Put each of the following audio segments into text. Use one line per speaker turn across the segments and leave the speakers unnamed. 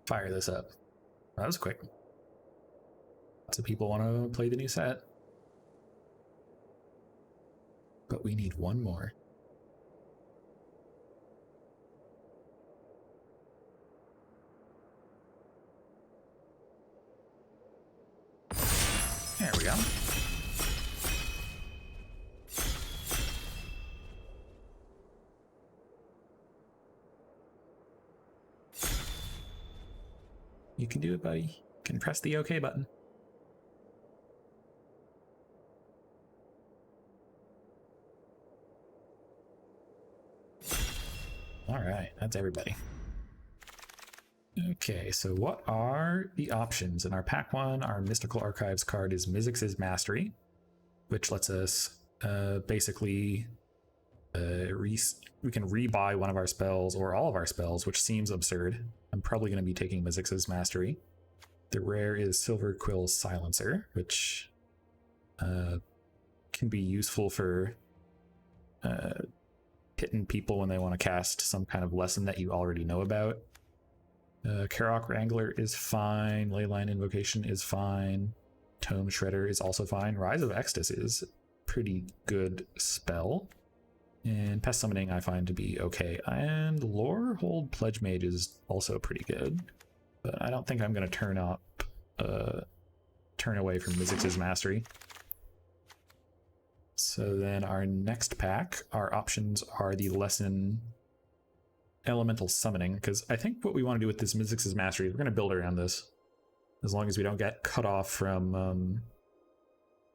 fire this up. That was quick. Lots of people want to play the new set. But we need one more. There we go. You can do it, buddy. You can press the OK button. All right, that's everybody. Okay, so what are the options? In our pack 1, our Mystical Archives card is Mizzix's Mastery, which lets us basically we can rebuy one of our spells or all of our spells, which seems absurd. I'm probably going to be taking Mizzix's Mastery. The rare is Silver Quill Silencer, which can be useful for hitting people when they want to cast some kind of lesson that you already know about. Karok Wrangler is fine. Leyline Invocation is fine. Tome Shredder is also fine. Rise of Extus is a pretty good spell. And Pest Summoning I find to be okay. And Lorehold Pledge Mage is also pretty good. But I don't think I'm going to turn away from Mizzix's Mastery. So then our next pack, our options are the lesson Elemental Summoning, because I think what we want to do with this Mizzix's Mastery is we're going to build around this. As long as we don't get cut off from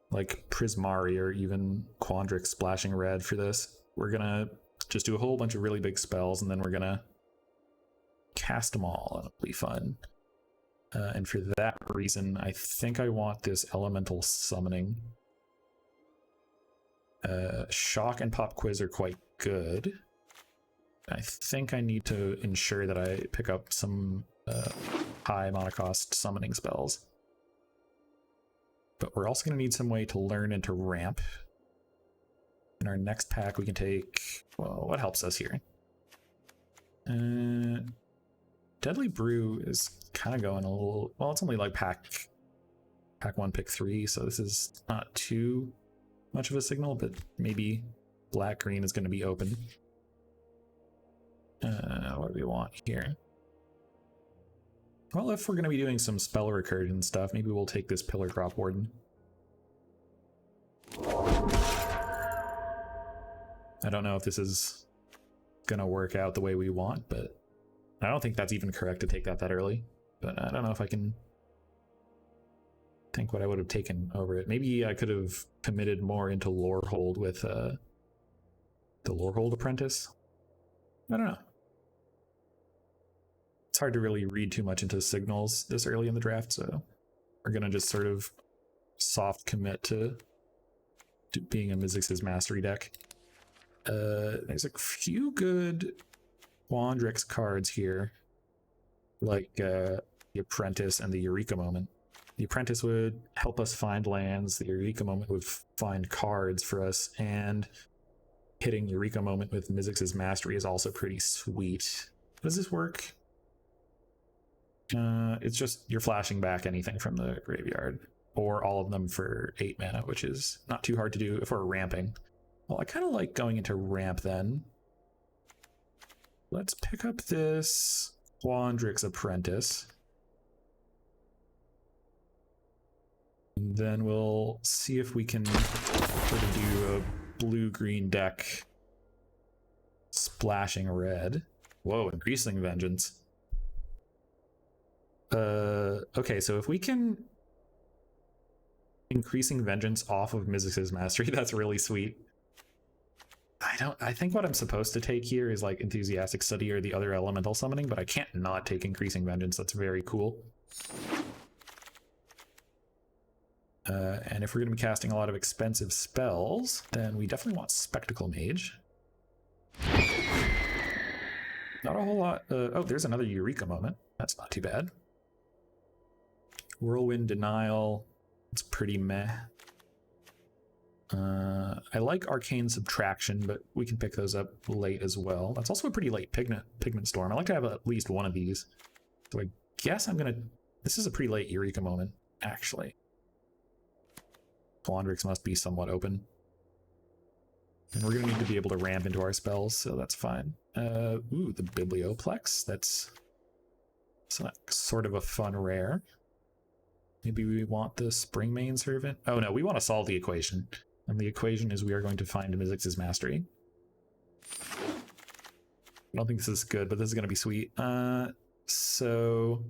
like Prismari or even Quandrix splashing red for this. We're going to just do a whole bunch of really big spells, and then we're going to cast them all, and it'll be fun. And for that reason, I think I want this Elemental Summoning. Shock and Pop Quiz are quite good. I think I need to ensure that I pick up some high monocost summoning spells. But we're also going to need some way to learn and to ramp. In our next pack, we can take... Well, what helps us here? Deadly Brew is kind of going a little... Well, it's only like pack 1, pick 3, so this is not too much of a signal, but maybe black-green is going to be open. What do we want here? Well, if we're going to be doing some spell recursion stuff, maybe we'll take this Pillar Drop Warden. I don't know if this is going to work out the way we want, but I don't think that's even correct to take that early. But I don't know if I can think what I would have taken over it. Maybe I could have committed more into Lorehold with the Lorehold Apprentice. I don't know. It's hard to really read too much into signals this early in the draft, so we're going to just sort of soft commit to being a Mizzix's Mastery deck. There's a few good Quandrix cards here, like the Apprentice and the Eureka Moment. The Apprentice would help us find lands, the Eureka Moment would find cards for us, and hitting Eureka Moment with Mizzix's Mastery is also pretty sweet. Does this work? It's just you're flashing back anything from the graveyard, or all of them for 8 mana, which is not too hard to do if we're ramping. Well, I kind of like going into ramp then. Let's pick up this Quandrix Apprentice. And then we'll see if we can sort of do a blue-green deck splashing red. Whoa, Increasing Vengeance. Okay, so if we can Increasing Vengeance off of Mizzix's Mastery, that's really sweet. I think what I'm supposed to take here is like Enthusiastic Study or the other Elemental Summoning, but I can't not take Increasing Vengeance. That's very cool. And if we're going to be casting a lot of expensive spells, then we definitely want Spectacle Mage. Not a whole lot. Oh, there's another Eureka Moment. That's not too bad. Whirlwind Denial. It's pretty meh. I like Arcane Subtraction, but we can pick those up late as well. That's also a pretty late Pigment Storm. I like to have at least one of these, so I guess I'm gonna... This is a pretty late Eureka moment, actually. Quandrix must be somewhat open. And we're gonna need to be able to ramp into our spells, so that's fine. Ooh, the Biblioplex. That's sort of a fun rare. Maybe we want the Springmane Servant. Oh no, we want to solve the equation. And the equation is we are going to find Mizzix's Mastery. I don't think this is good, but this is going to be sweet. So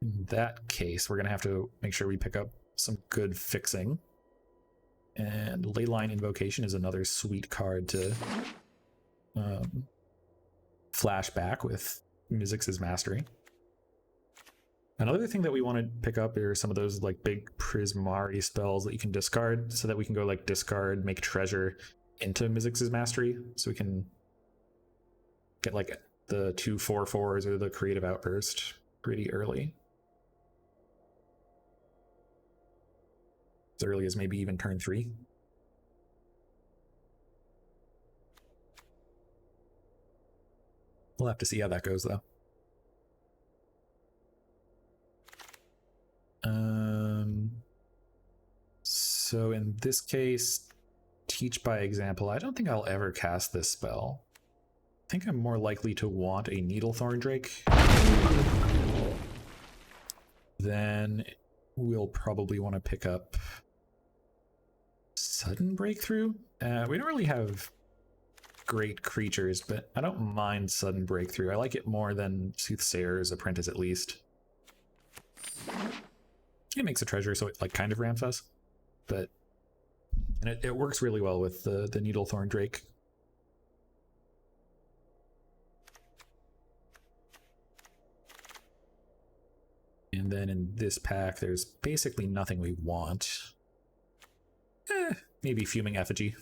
in that case, we're going to have to make sure we pick up some good fixing. And Leyline Invocation is another sweet card to flash back with Mizzix's Mastery. Another thing that we want to pick up are some of those like big Prismari spells that you can discard, so that we can go like discard, make treasure into Mizzix's Mastery, so we can get like the 2/4/4s or the Creative Outburst pretty early. As early as maybe even turn 3. We'll have to see how that goes though. So in this case, teach by example. I don't think I'll ever cast this spell. I think I'm more likely to want a Needlethorn Drake. Then we'll probably want to pick up Sudden Breakthrough. We don't really have great creatures, but I don't mind Sudden Breakthrough. I like it more than Soothsayer's Apprentice, at least. It makes a treasure, so it like kind of ramps us, but and it works really well with the Needlethorn Drake. And then in this pack, there's basically nothing we want. Maybe Fuming Effigy.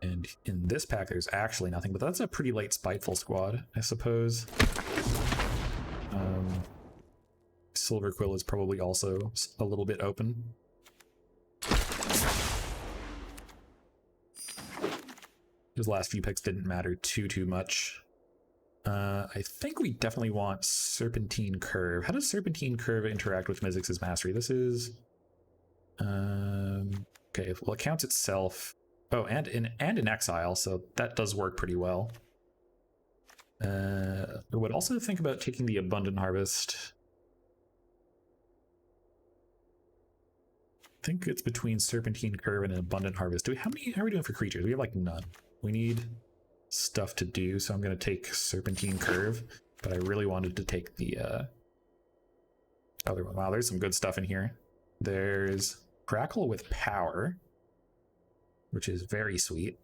And in this pack, there's actually nothing, but that's a pretty late Spiteful Squad, I suppose. Silver Quill is probably also a little bit open. Those last few picks didn't matter too much. I think we definitely want Serpentine Curve. How does Serpentine Curve interact with Mizzix's Mastery? This is... okay, well, it counts itself. Oh, and in exile, so that does work pretty well. I would also think about taking the Abundant Harvest. I think it's between Serpentine Curve and an Abundant Harvest. How are we doing for creatures? We have like none. We need stuff to do, so I'm going to take Serpentine Curve, but I really wanted to take the other one. Wow, there's some good stuff in here. There's Crackle with Power, which is very sweet.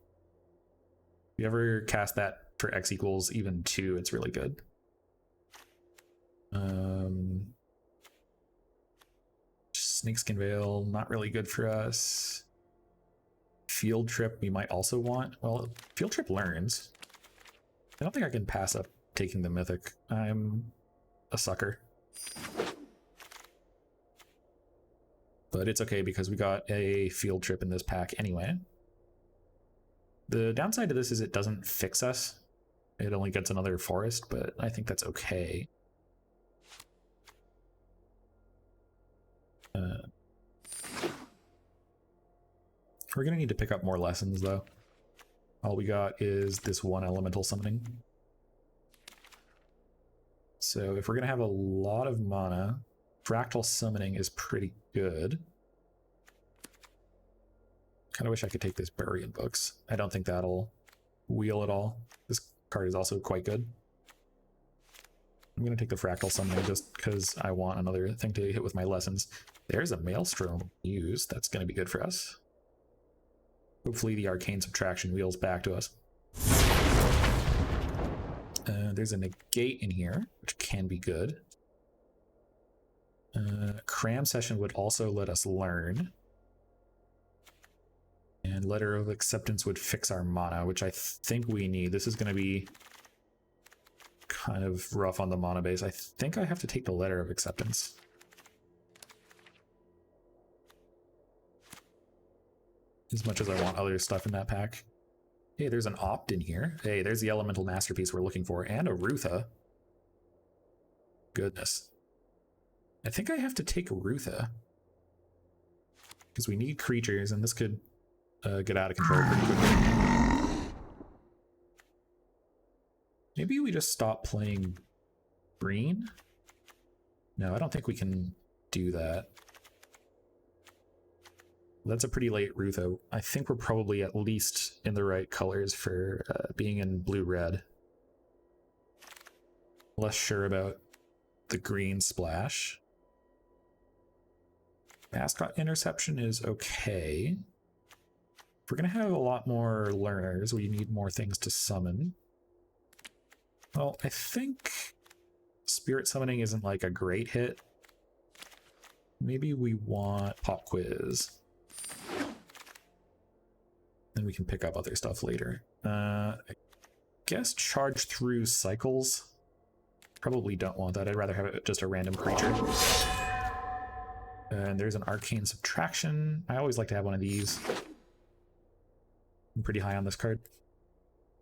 If you ever cast that for X equals even 2, it's really good. Snakeskin Veil, not really good for us. Field Trip we might also want. Well, Field Trip learns. I don't think I can pass up taking the Mythic. I'm a sucker. But it's okay because we got a Field Trip in this pack anyway. The downside to this is it doesn't fix us. It only gets another forest, but I think that's okay. We're gonna need to pick up more lessons though. All we got is this one elemental summoning. So if we're gonna have a lot of mana, fractal summoning is pretty good. Kind of wish I could take this Burian Books. I don't think that'll wheel at all. This card is also quite good. I'm gonna take the fractal summoning just because I want another thing to hit with my lessons. There's a Maelstrom Muse. That's gonna be good for us. Hopefully the Arcane Subtraction wheels back to us. There's a Negate in here, which can be good. Cram Session would also let us learn. And Letter of Acceptance would fix our mana, which I think we need. This is going to be kind of rough on the mana base. I think I have to take the Letter of Acceptance. As much as I want other stuff in that pack. Hey, there's an Opt in here. Hey, there's the Elemental Masterpiece we're looking for, and a Rutha. goodness. I think I have to take Rutha. Because we need creatures, and this could get out of control pretty quickly. Maybe we just stop playing green? No, I don't think we can do that. That's a pretty late Rutha. I think we're probably at least in the right colors for being in blue-red. Less sure about the green splash. Mascot interception is okay. If we're going to have a lot more learners, we need more things to summon. Well, I think spirit summoning isn't like a great hit. Maybe we want pop quiz. Then we can pick up other stuff later. I guess charge through cycles. Probably don't want that. I'd rather have it just a random creature. And there's an arcane subtraction. I always like to have one of these. I'm pretty high on this card.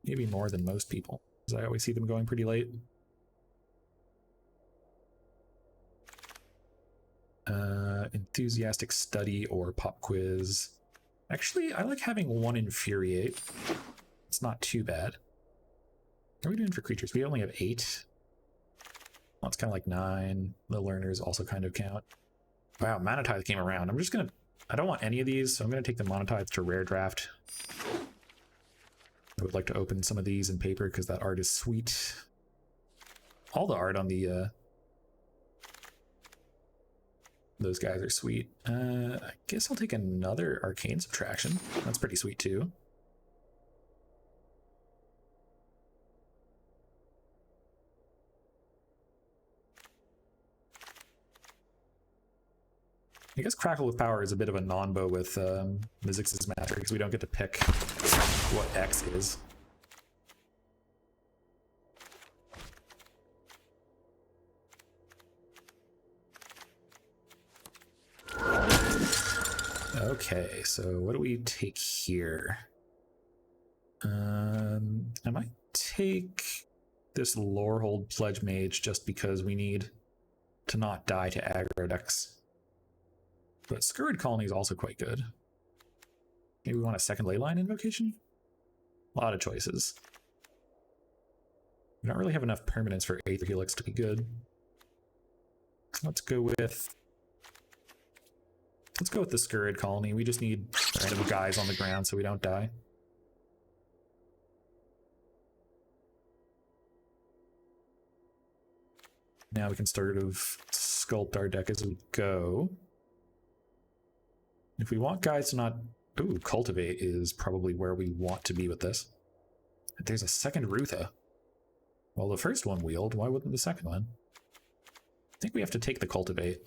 Maybe more than most people, because I always see them going pretty late. Enthusiastic study or pop quiz. Actually, I like having one infuriate. It's not too bad. What are we doing for creatures? We only have 8. Well, it's kind of like 9. The learners also kind of count. Wow, Monotithe came around. I'm just gonna... I don't want any of these, so I'm gonna take the Monotithe to rare draft. I would like to open some of these in paper because that art is sweet. All the art on the... those guys are sweet. I guess I'll take another arcane subtraction. That's pretty sweet too. I guess Crackle with Power is a bit of a non-bow with Mizzix's Mastery because we don't get to pick what X is. Okay, so what do we take here? I might take this Lorehold Pledge Mage just because we need to not die to aggro decks. But Scurrid Colony is also quite good. Maybe we want a second Leyline Invocation? A lot of choices. We don't really have enough permanents for Aether Helix to be good. Let's go with the Scurrid Colony. We just need random guys on the ground so we don't die. Now we can sort of sculpt our deck as we go. If we want guys to not... Ooh, Cultivate is probably where we want to be with this. There's a second Rutha. Well, the first one wheeled. Why wouldn't the second one? I think we have to take the Cultivate.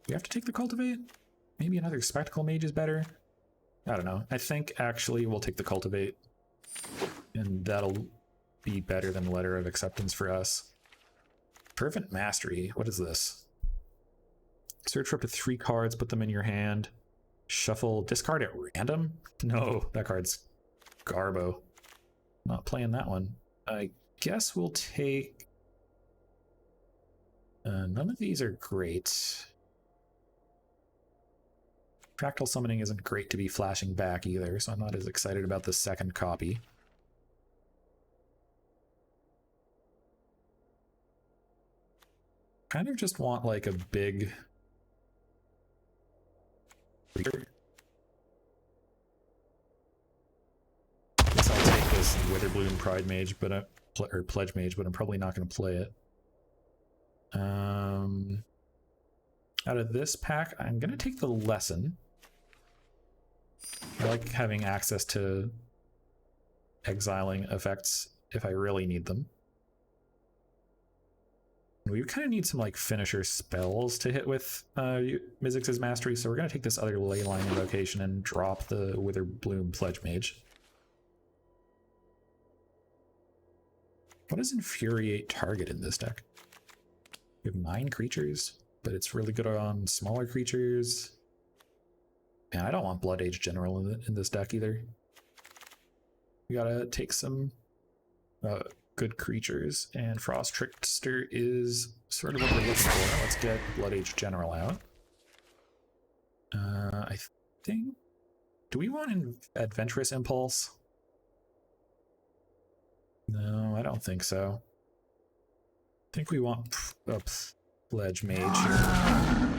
We have to take the Cultivate? Maybe another Spectacle Mage is better? I don't know. I think actually we'll take the Cultivate. And that'll be better than Letter of Acceptance for us. Fervent Mastery. What is this? Search for up to 3 cards, put them in your hand. Shuffle, discard at random? No, that card's Garbo. Not playing that one. I guess we'll take... none of these are great. Fractal Summoning isn't great to be flashing back either, so I'm not as excited about the second copy. Kind of just want like a big... Guess I'll take this Witherbloom Pride Mage, but or Pledge Mage, but I'm probably not going to play it. Out of this pack, I'm going to take the Lesson. I like having access to exiling effects if I really need them. We kind of need some like finisher spells to hit with Mizzix's Mastery, so we're going to take this other Leyline Invocation and drop the Witherbloom Pledge Mage. What does Infuriate target in this deck? We have 9 creatures, but it's really good on smaller creatures. And I don't want Blood Age General in this deck either. We gotta take some good creatures, and Frost Trickster is sort of what we're looking for. Let's get Blood Age General out. I think... Do we want an Adventurous Impulse? No, I don't think so. I think we want a Pledge Mage here.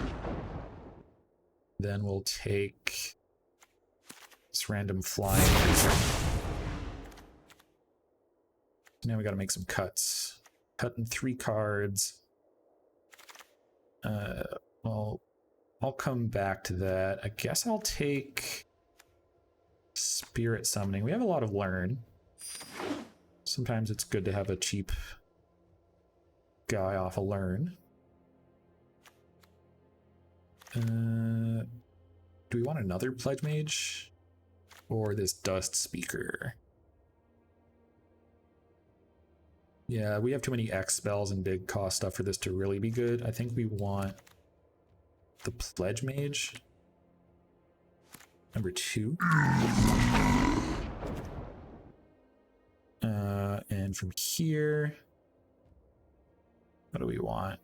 Then we'll take this random flying creature. Now we gotta make some cuts. Cutting 3 cards. Well, I'll come back to that. I guess I'll take Spirit Summoning. We have a lot of Learn. Sometimes it's good to have a cheap guy off a Learn. Do we want another Pledge Mage? Or this Dust Speaker? Yeah, we have too many X spells and big cost stuff for this to really be good. I think we want the Pledge Mage. Number 2. And from here, what do we want?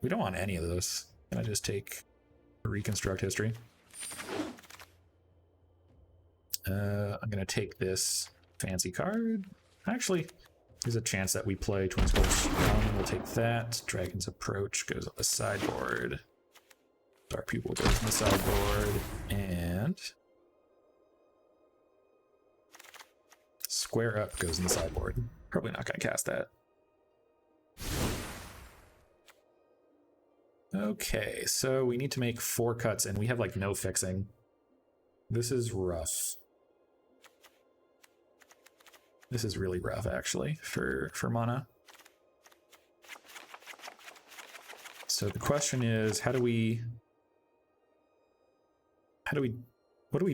We don't want any of this. Can I just take Reconstruct History? I'm gonna take this fancy card. Actually, there's a chance that we play Twin Skulls. We'll take that. Dragon's Approach goes on the sideboard. Dark Pupil goes on the sideboard. And Square Up goes in the sideboard. Probably not going to cast that. Okay, so we need to make 4 cuts, and we have like no fixing. This is rough. This is really rough, actually, for mana. So the question is, what do we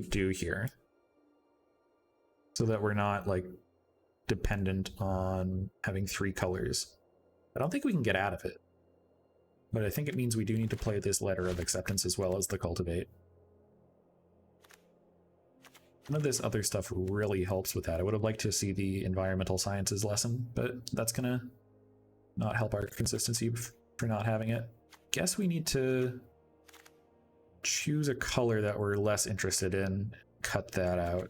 do here? So that we're not, like, dependent on having 3 colors. I don't think we can get out of it. But I think it means we do need to play this Letter of Acceptance as well as the Cultivate. None of this other stuff really helps with that. I would have liked to see the Environmental Sciences lesson, but that's gonna not help our consistency for not having it. Guess we need to choose a color that we're less interested in, cut that out.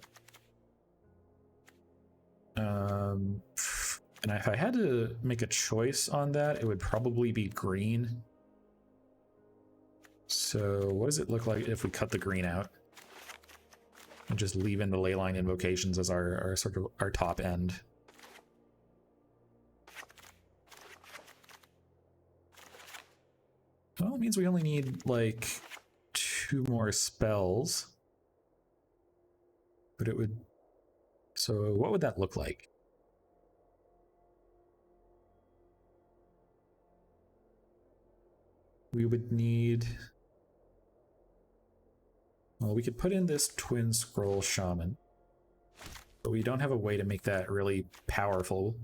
And if I had to make a choice on that, it would probably be green. So what does it look like if we cut the green out? And just leave in the Leyline Invocations as our sort of our top end. Well, it means we only need like 2 more spells. But it would... So what would that look like? We would need... Well, we could put in this Twin Scroll Shaman, but we don't have a way to make that really powerful,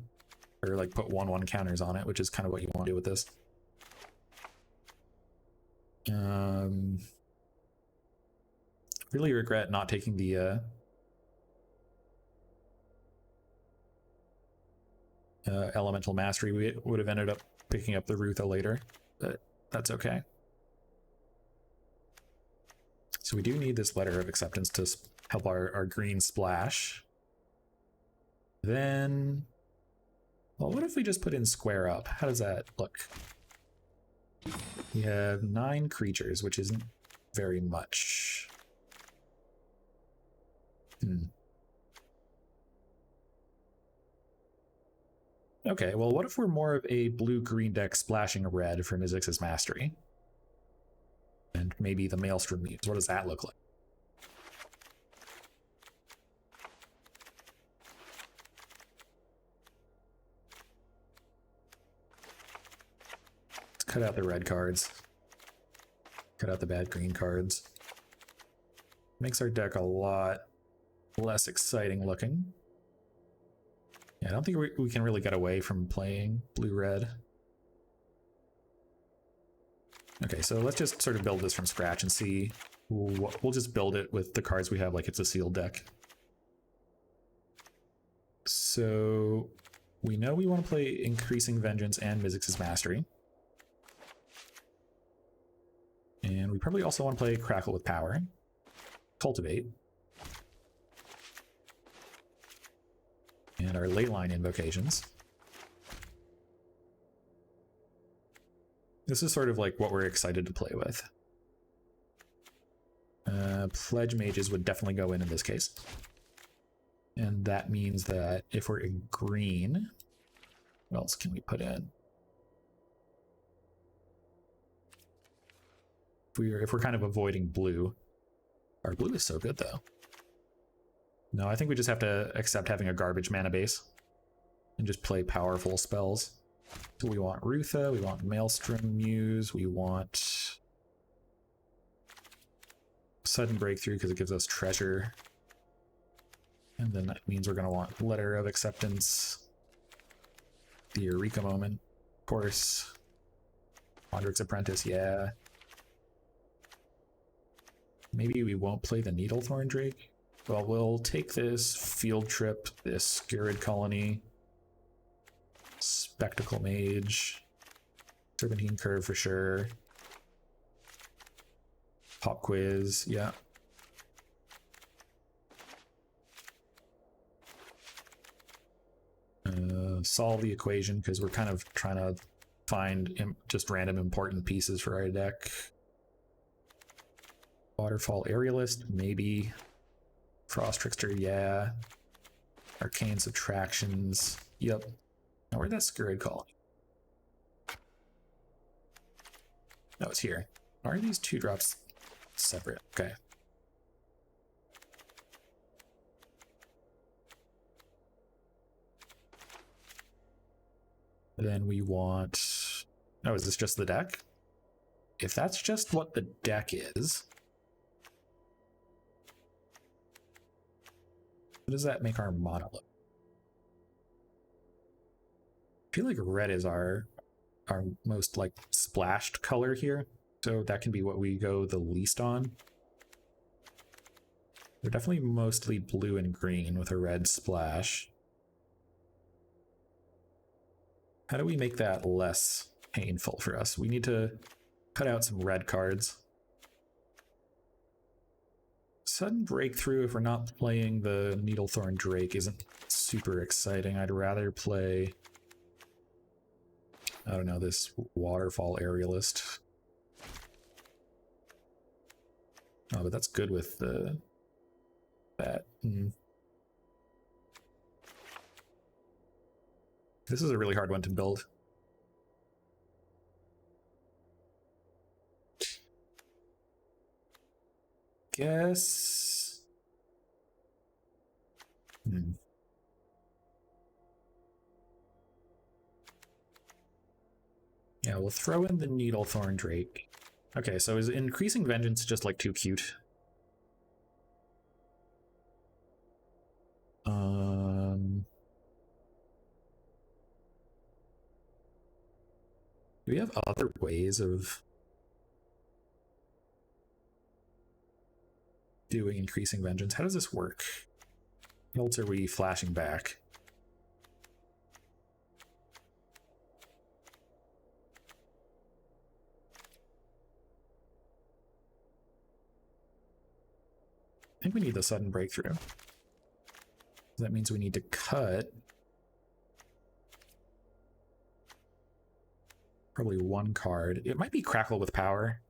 or like put 1/1 counters on it, which is kind of what you want to do with this. Really regret not taking the Elemental Mastery. We would have ended up picking up the Rutha later, but that's okay. So we do need this Letter of Acceptance to help our green splash. Then, well, what if we just put in Square Up? How does that look? We have 9 creatures, which isn't very much. Okay, well, what if we're more of a blue-green deck splashing red for Mizzix's Mastery? And maybe the Maelstrom Muse. What does that look like? Let's cut out the red cards. Cut out the bad green cards. Makes our deck a lot less exciting looking. Yeah, I don't think we can really get away from playing blue-red. Okay, so let's just sort of build this from scratch and see. We'll just build it with the cards we have like it's a sealed deck. So we know we want to play Increasing Vengeance and Mizzix's Mastery. And we probably also want to play Crackle with Power. Cultivate. And our ley line invocations. This is sort of like what we're excited to play with. Pledge Mages would definitely go in this case. And that means that if we're in green, what else can we put in? If we're kind of avoiding blue. Our blue is so good though. No, I think we just have to accept having a garbage mana base and just play powerful spells. So we want Rutha, we want Maelstrom Muse, we want Sudden Breakthrough because it gives us treasure. And then that means we're going to want Letter of Acceptance, the Eureka Moment, of course, Roderick's Apprentice, yeah. Maybe we won't play the Needlethorn Drake. Well, we'll take this Field Trip, this Scurid Colony, Spectacle Mage, Serpentine Curve for sure, Pop Quiz, yeah. Solve the equation because we're kind of trying to find just random important pieces for our deck. Waterfall Aerialist, maybe. Frost Trickster, yeah. Arcane Subtractions, yep. Now where'd that Scurid Colony? No, it's here. Why are these 2-drops separate? Okay. Then we want... Oh, is this just the deck? If that's just what the deck is... What does that make our mono look? I feel like red is our most like splashed color here. So that can be what we go the least on. They're definitely mostly blue and green with a red splash. How do we make that less painful for us? We need to cut out some red cards. Sudden Breakthrough, if we're not playing the Needlethorn Drake, isn't super exciting. I'd rather play, I don't know, this Waterfall Aerialist. Oh, but that's good with the that. This is a really hard one to build. Guess. Yeah, we'll throw in the Needlethorn Drake. Okay, so is Increasing Vengeance just like too cute? Do we have other ways of doing Increasing Vengeance? How does this work? What else are we flashing back? I think we need the Sudden Breakthrough. That means we need to cut probably one card. It might be Crackle with Power.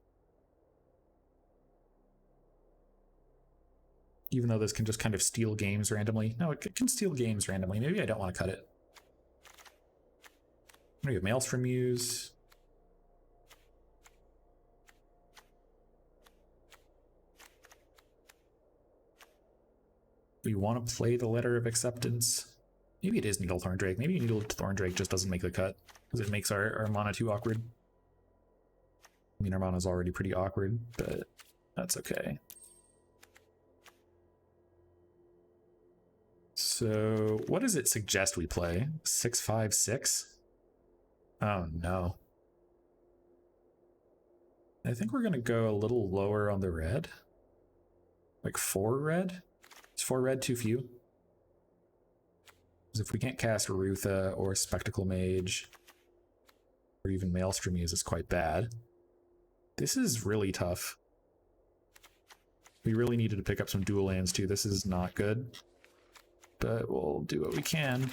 Even though this can just kind of steal games randomly. No, it can steal games randomly. Maybe I don't want to cut it. We have Maelstrom Muse. We want to play the Letter of Acceptance. Maybe it is Needlethorn Drake. Maybe Needlethorn Drake just doesn't make the cut because it makes our mana too awkward. I mean, our mana's already pretty awkward, but that's okay. So what does it suggest we play? 6/5/6? Oh no. I think we're gonna go a little lower on the red. Like 4 red? Is 4 red too few? Because if we can't cast Rutha or Spectacle Mage, or even Maelstrom Muse, it's quite bad. This is really tough. We really needed to pick up some dual lands too. This is not good, but we'll do what we can.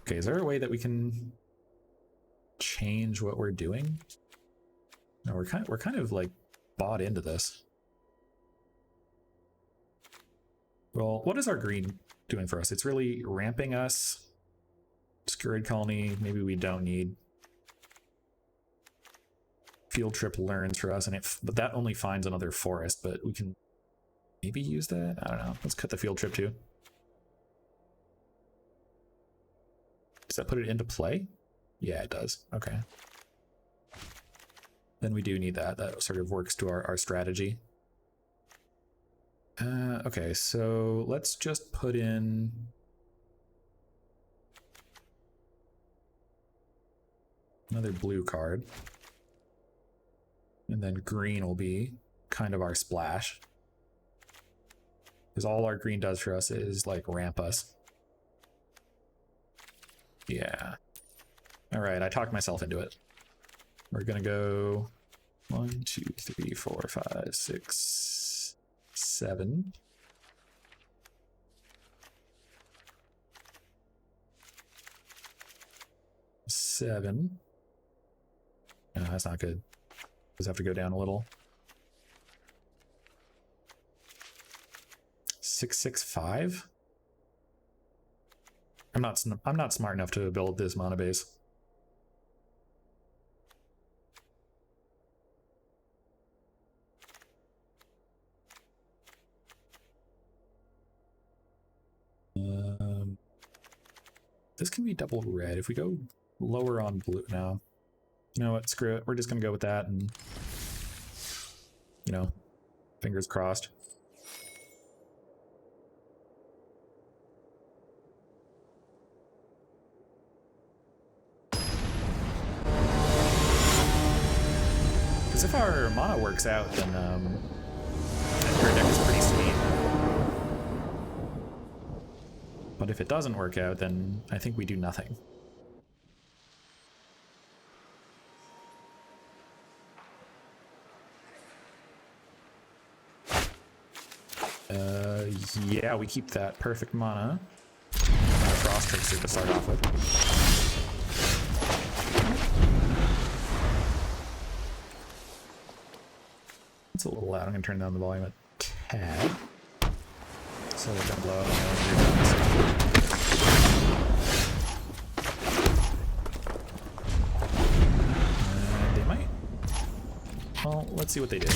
Okay, is there a way that we can change what we're doing? No, we're kind of like bought into this. Well, what is our green doing for us? It's really ramping us. Scurried Colony, maybe we don't need. Field Trip learns for us, but that only finds another forest, but we can maybe use that? I don't know. Let's cut the Field Trip too. Does that put it into play? Yeah, it does. Okay. Then we do need that. That sort of works to our strategy. Okay, so let's just put in another blue card. And then green will be kind of our splash. Because all our green does for us is like ramp us. Yeah. All right, I talked myself into it. We're gonna go 1, 2, 3, 4, 5, 6, 7. No, that's not good. Just have to go down a little. 6, 6, 5. I'm not smart enough to build this mana base. This can be double red. If we go lower on blue now, you know what? Screw it. We're just gonna go with that, and you know, fingers crossed. Because if our mana works out, then our deck is pretty sweet. But if it doesn't work out, then I think we do nothing. Yeah, we keep that perfect mana. Frost Trickster to start off with. It's a little loud. I'm gonna turn down the volume a tad. So it doesn't blow up. They might. Well, let's see what they do.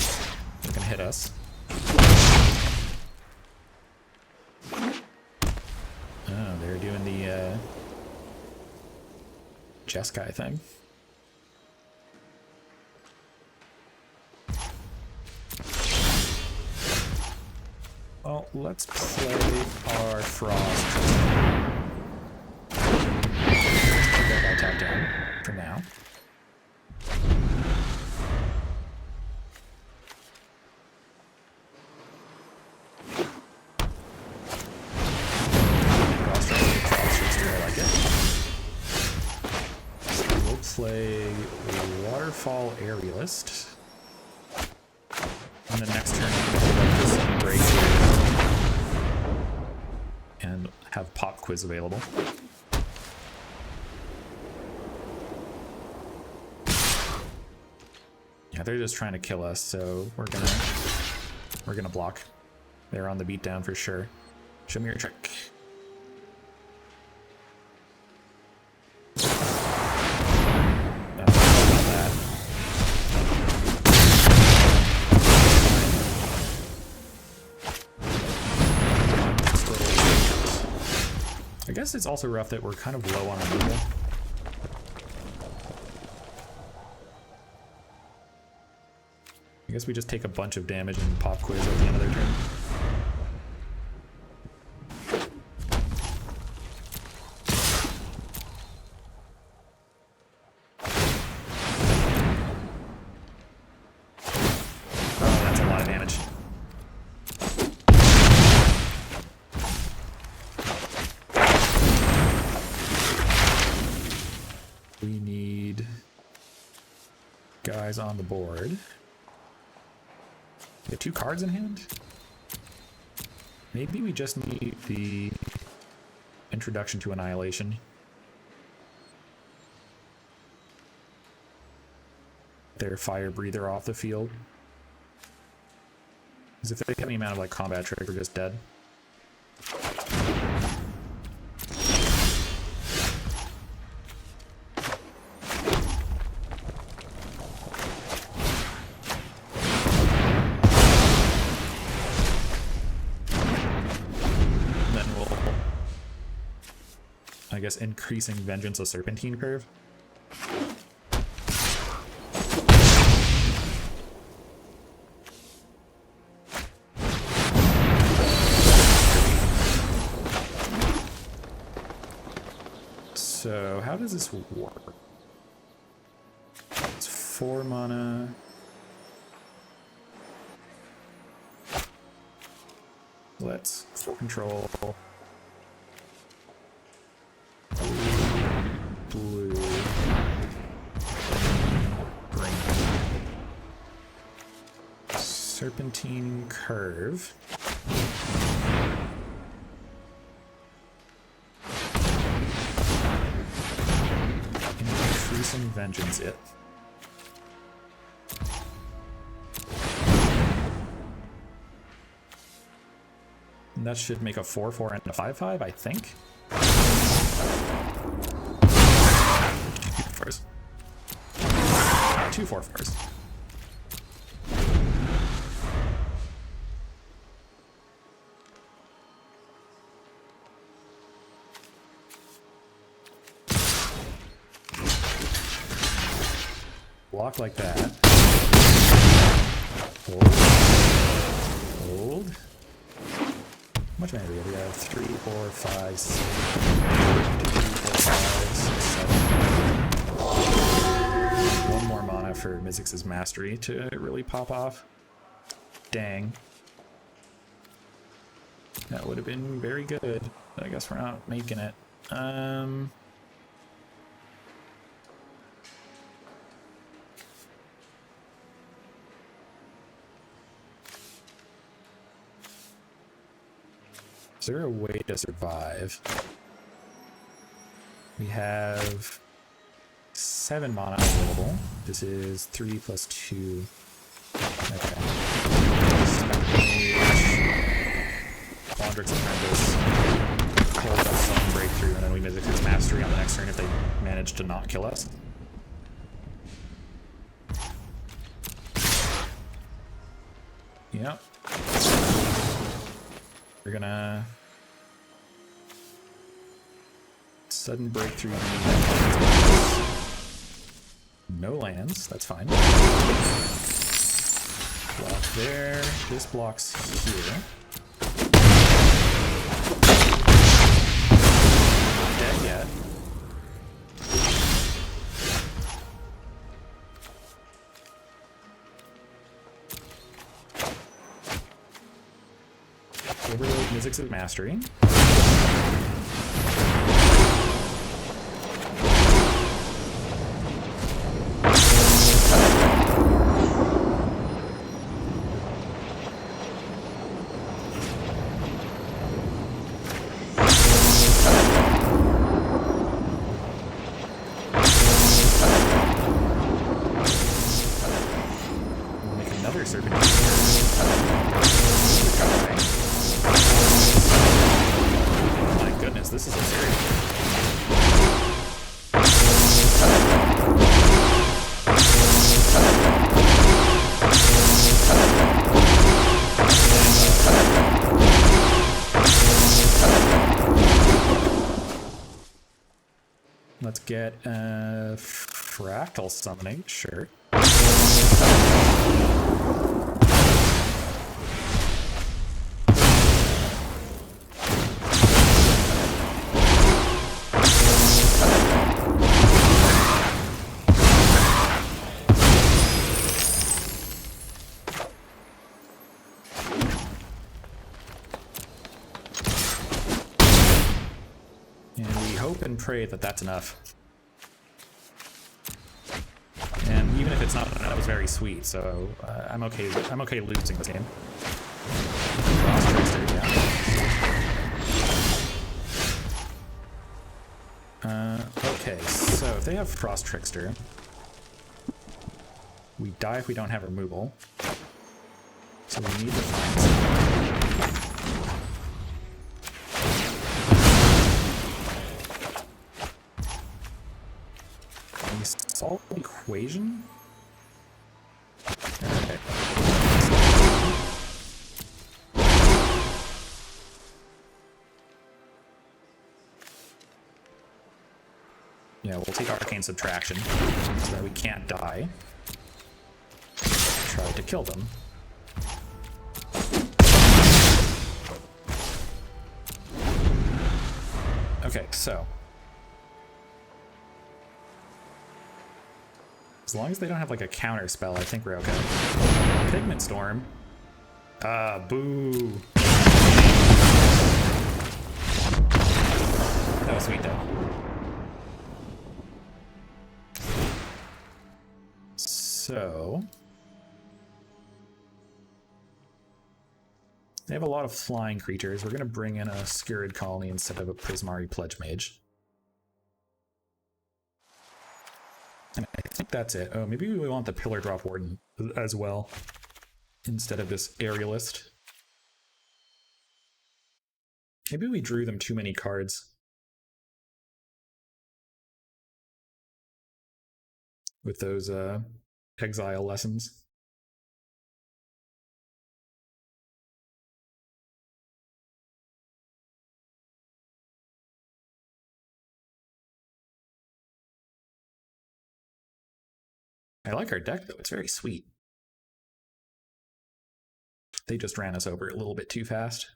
They're gonna hit us. Oh, they're doing the Jeskai thing. Well, let's play our Frost. Get that tap down for now. Play Waterfall Aerialist. And the next turn, we'll let this break and have Pop Quiz available. Yeah, they're just trying to kill us, so we're gonna block. They're on the beatdown for sure. Show me your trick. I guess it's also rough that we're kind of low on removal. I guess we just take a bunch of damage and Pop Quiz at the end of their turn. Oh, that's a lot of damage. guys on the board. We have 2 cards in hand. Maybe we just need the Introduction to Annihilation. Their Fire Breather off the field. Because if they get any amount of like combat trick, we're just dead. I guess increasing Vengeance of Serpentine curve. So how does this work? It's 4 mana. Let's full control. Blue, green, Serpentine curve. Increasing Vengeance it. And that should make a 4/4 and a 5/5, I think. First. 2 4/4s. Block like that. Hold. Hold. How much mana do we have? We have 3, 4, 5, 6. 2, 4, 5, 6, 7. 1 more mana for Mizzix's Mastery to really pop off. Dang. That would have been very good. But I guess we're not making it. Is there a way to survive? We have 7 mana available. This is 3 plus 2. Okay. Quandrix Apprentice. Hold up some breakthrough, and then we Mizzix his Mastery on the next turn if they manage to not kill us. Yep. We're gonna sudden breakthrough. No lands, that's fine. Block there. This blocks here. Not dead yet. Overload Mizzix's Mastery. We'll make another Serpentine. This is absurd. Let's get fractal summoning, sure. And pray that that's enough. And even if it's not, that was very sweet, so I'm okay losing this game. Frost Trickster, yeah. Okay, so if they have Frost Trickster, we die if we don't have removal. So we need to find something. Can we solve the equation? Okay. Yeah, we'll take Arcane Subtraction so that we can't die. Try to kill them. Okay, so as long as they don't have like a counter spell, I think we're okay. Pigment Storm. Boo. That was sweet though. So they have a lot of flying creatures. We're going to bring in a Scurid Colony instead of a Prismari Pledge Mage. And I think that's it. Oh, maybe we want the Pillar Drop Warden as well instead of this Aerialist. Maybe we drew them too many cards with those exile lessons. I like our deck, though. It's very sweet. They just ran us over a little bit too fast.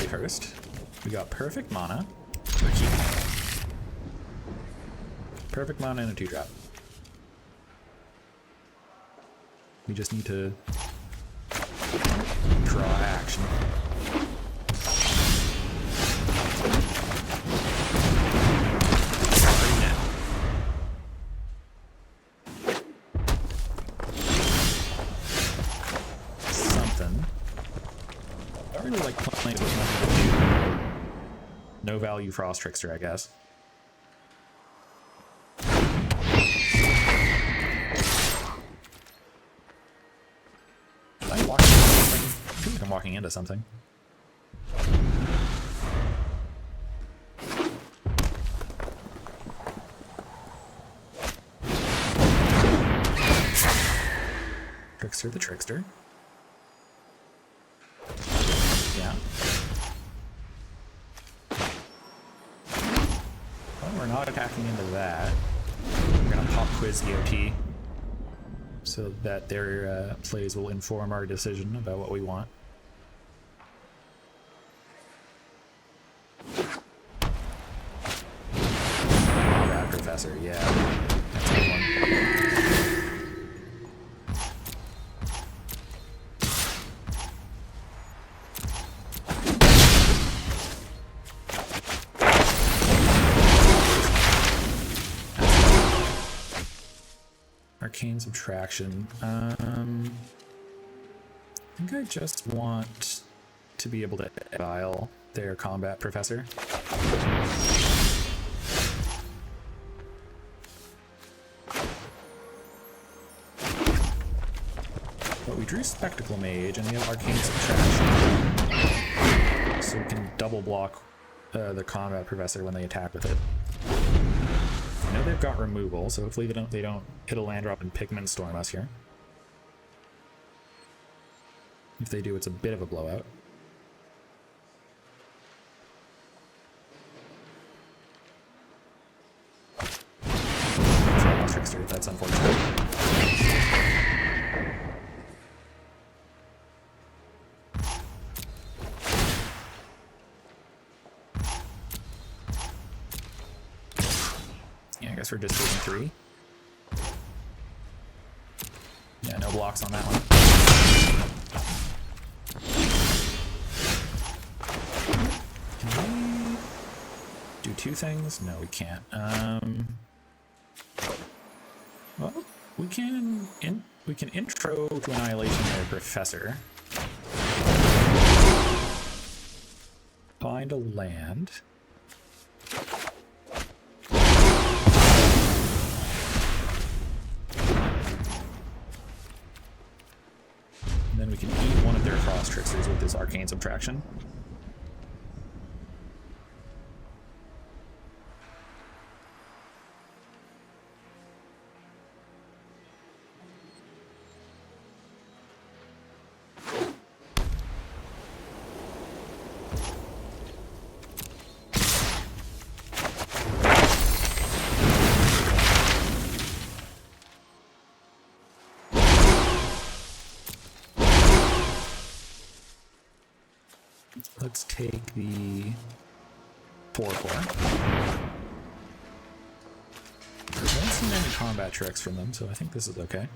First, we got perfect mana. Perfect mana and a 2-drop. We just need to draw action. Something. I really like playing with nothing to do. No value Frost Trickster, I guess. Am I walking into something? I feel like I'm walking into something. Trickster the Trickster. Yeah. Well, we're not attacking into that. We're gonna pop Quiz EOT so that their plays will inform our decision about what we want. Combat Professor, yeah. That's a good one. Arcane Subtraction. I think I just want to be able to exile their Combat Professor. But we drew Spectacle Mage and we have Arcane Subtraction. So we can double block the Combat Professor when they attack with it. I know they've got removal, so hopefully they don't hit a land drop and Pigment Storm us here. If they do, it's a bit of a blowout. for just taking 3. Yeah, no blocks on that one. Can we do 2 things? No, we can't. Well, we can intro to Annihilation their Professor. Find a land. And then we can eat one of their Frost Tricksters with this Arcane Subtraction. Let's take the 4/4. I haven't seen any combat tricks from them, so I think this is okay.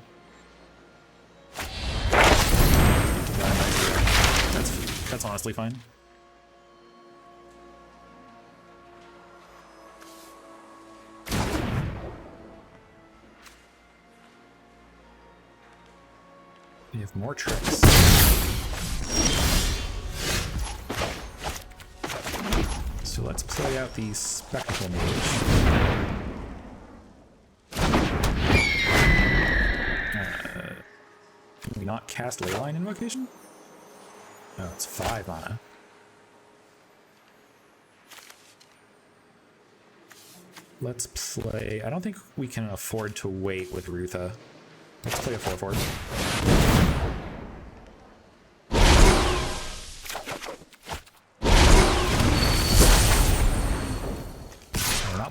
That's honestly fine. We have more tricks. So let's play out the Spectacle Mage. Can we not cast Leyline Invocation? No, it's 5 mana. Let's play... I don't think we can afford to wait with Rutha. Let's play a 4/4.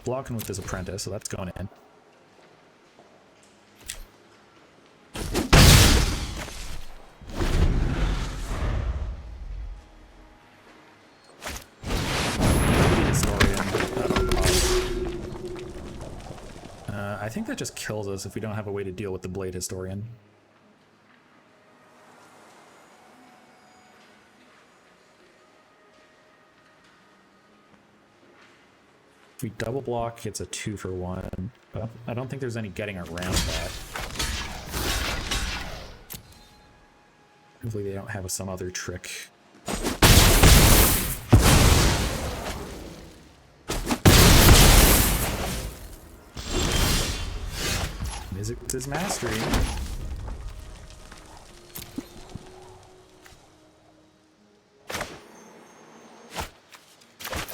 Blocking with this Apprentice, so that's going in. I think that just kills us if we don't have a way to deal with the Blade Historian. If we double block, it's a 2-for-1, but I don't think there's any getting around that. Hopefully they don't have some other trick. Mizzix's Mastery.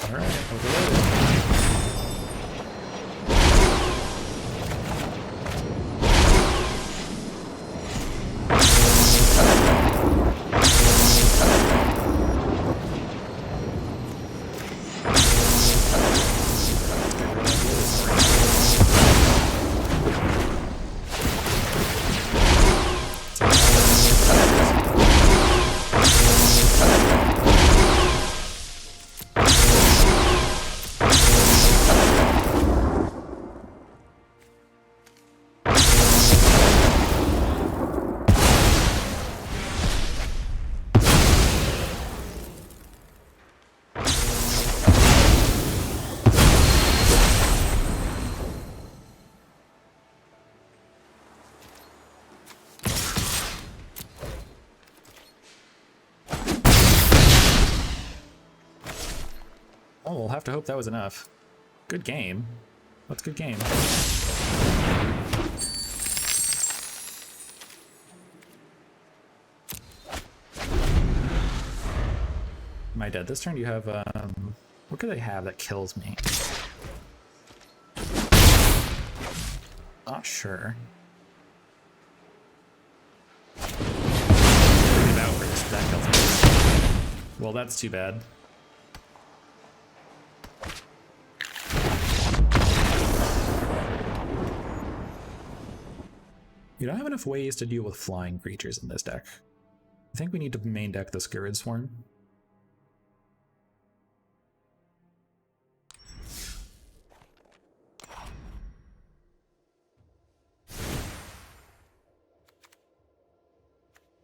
Alright, overloaded. Oh, we'll have to hope that was enough. Good game. That's a good game. Am I dead this turn? Do you have, what could I have that kills me? Not sure. That kills me. Well, that's too bad. You don't have enough ways to deal with flying creatures in this deck. I think we need to main deck the Skurrid Swarm.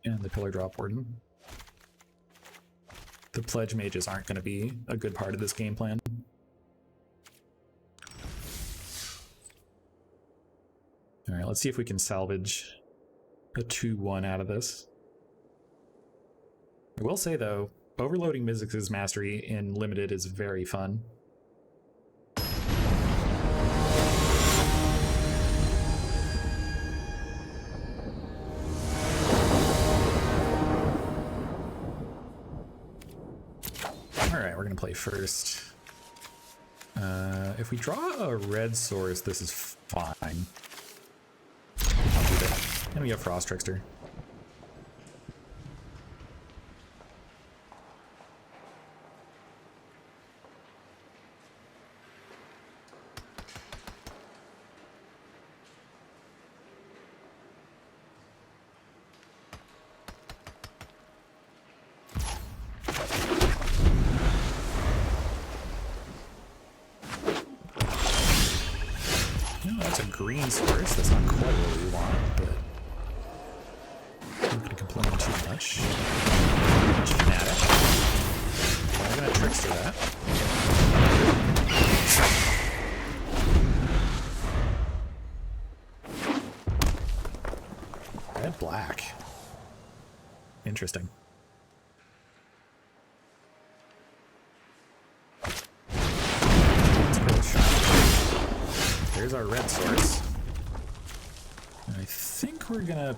And the Pillar Drop Warden. The Pledge Mages aren't going to be a good part of this game plan. Alright, let's see if we can salvage a 2-1 out of this. I will say, though, overloading Mizzix's Mastery in Limited is very fun. Alright, we're going to play first. If we draw a red source, this is fine. I'll do that. And we have Frost Trickster. Green source, that's not quite what we want, but I'm not going to complain too much. Fanatic. I'm going to Trickster that. Red black. Interesting. There's our red source. I think we're gonna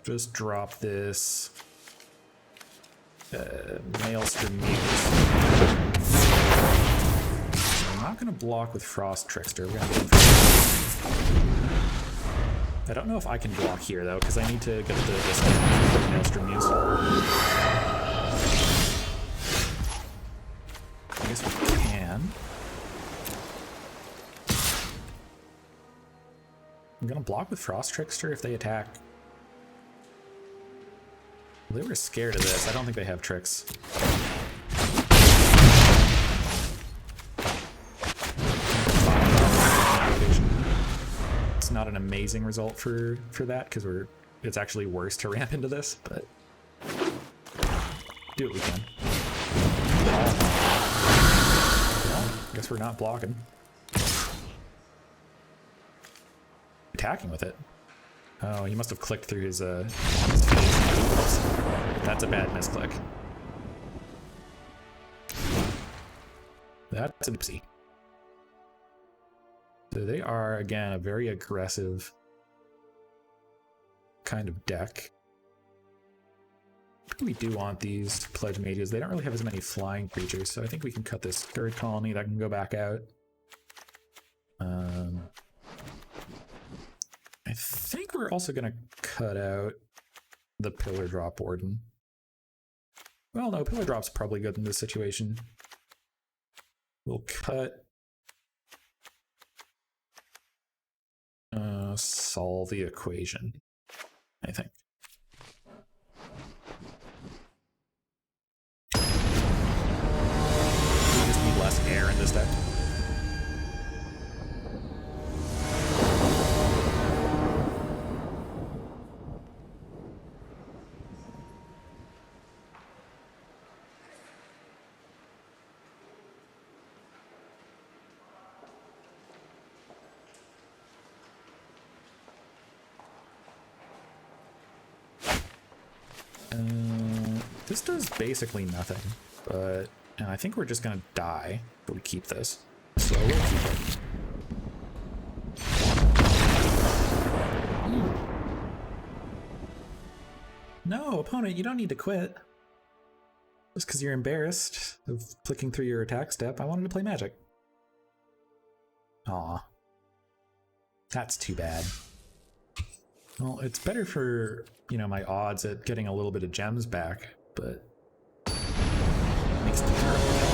just drop this Maelstrom Muse. I'm not gonna block with Frost Trickster. We're gonna go for I don't know if I can block here though, because I need to get this Maelstrom Muse. I guess we can. I'm gonna block with Frost Trickster if they attack. They were scared of this. I don't think they have tricks. It's not an amazing result for that because it's actually worse to ramp into this, but do what we can. Well, guess we're not blocking. Attacking with it. Oh, he must have clicked through his face. That's a bad misclick. That's an oopsie. So they are, again, a very aggressive kind of deck. We do want these Pledge Mages. They don't really have as many flying creatures, so I think we can cut this third colony. That can go back out. I think we're also going to cut out the Pillar Drop Warden. Well, no, Pillar Drop's probably good in this situation. We'll cut... solve the equation, I think. We just need less air in this deck. This does basically nothing, but I think we're just gonna die if we keep this. So we'll keep it. No, opponent, you don't need to quit. Just because you're embarrassed of clicking through your attack step, I wanted to play Magic. Aw. That's too bad. Well, it's better for, you know, my odds at getting a little bit of gems back, but it makes the terrible help.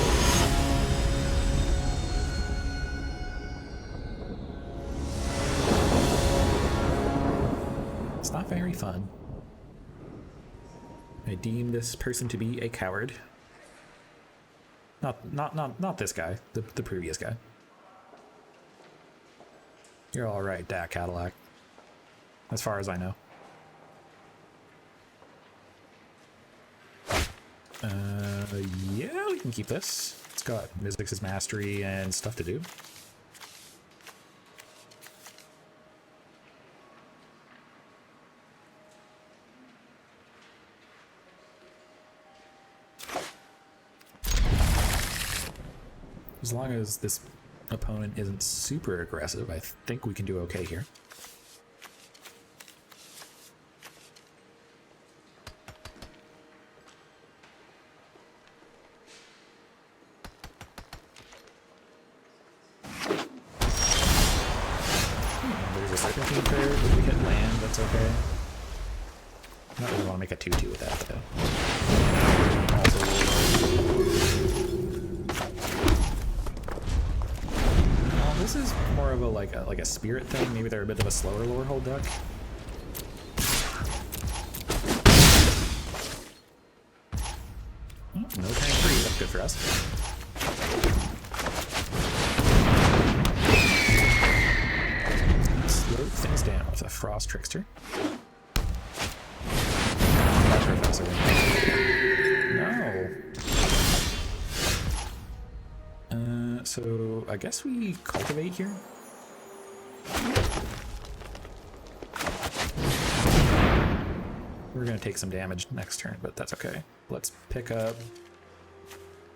It's not very fun. I deem this person to be a coward. Not this guy, the previous guy. You're all right, Dak Cadillac. As far as I know. Yeah, we can keep this. It's got Mizzix's mastery and stuff to do. As long as this opponent isn't super aggressive, I think we can do okay here. There's a serpentine prayer. If we hit land, that's okay. I don't really want to make a 2-2 with that, though. This is more of a like a spirit thing. Maybe they're a bit of a slower lower hold deck. Oh, no turn 3. That's good for us. Slow things down with a Frost Trickster. Professor. No. So I guess we cultivate here. We're gonna take some damage next turn, but that's okay. Let's pick up,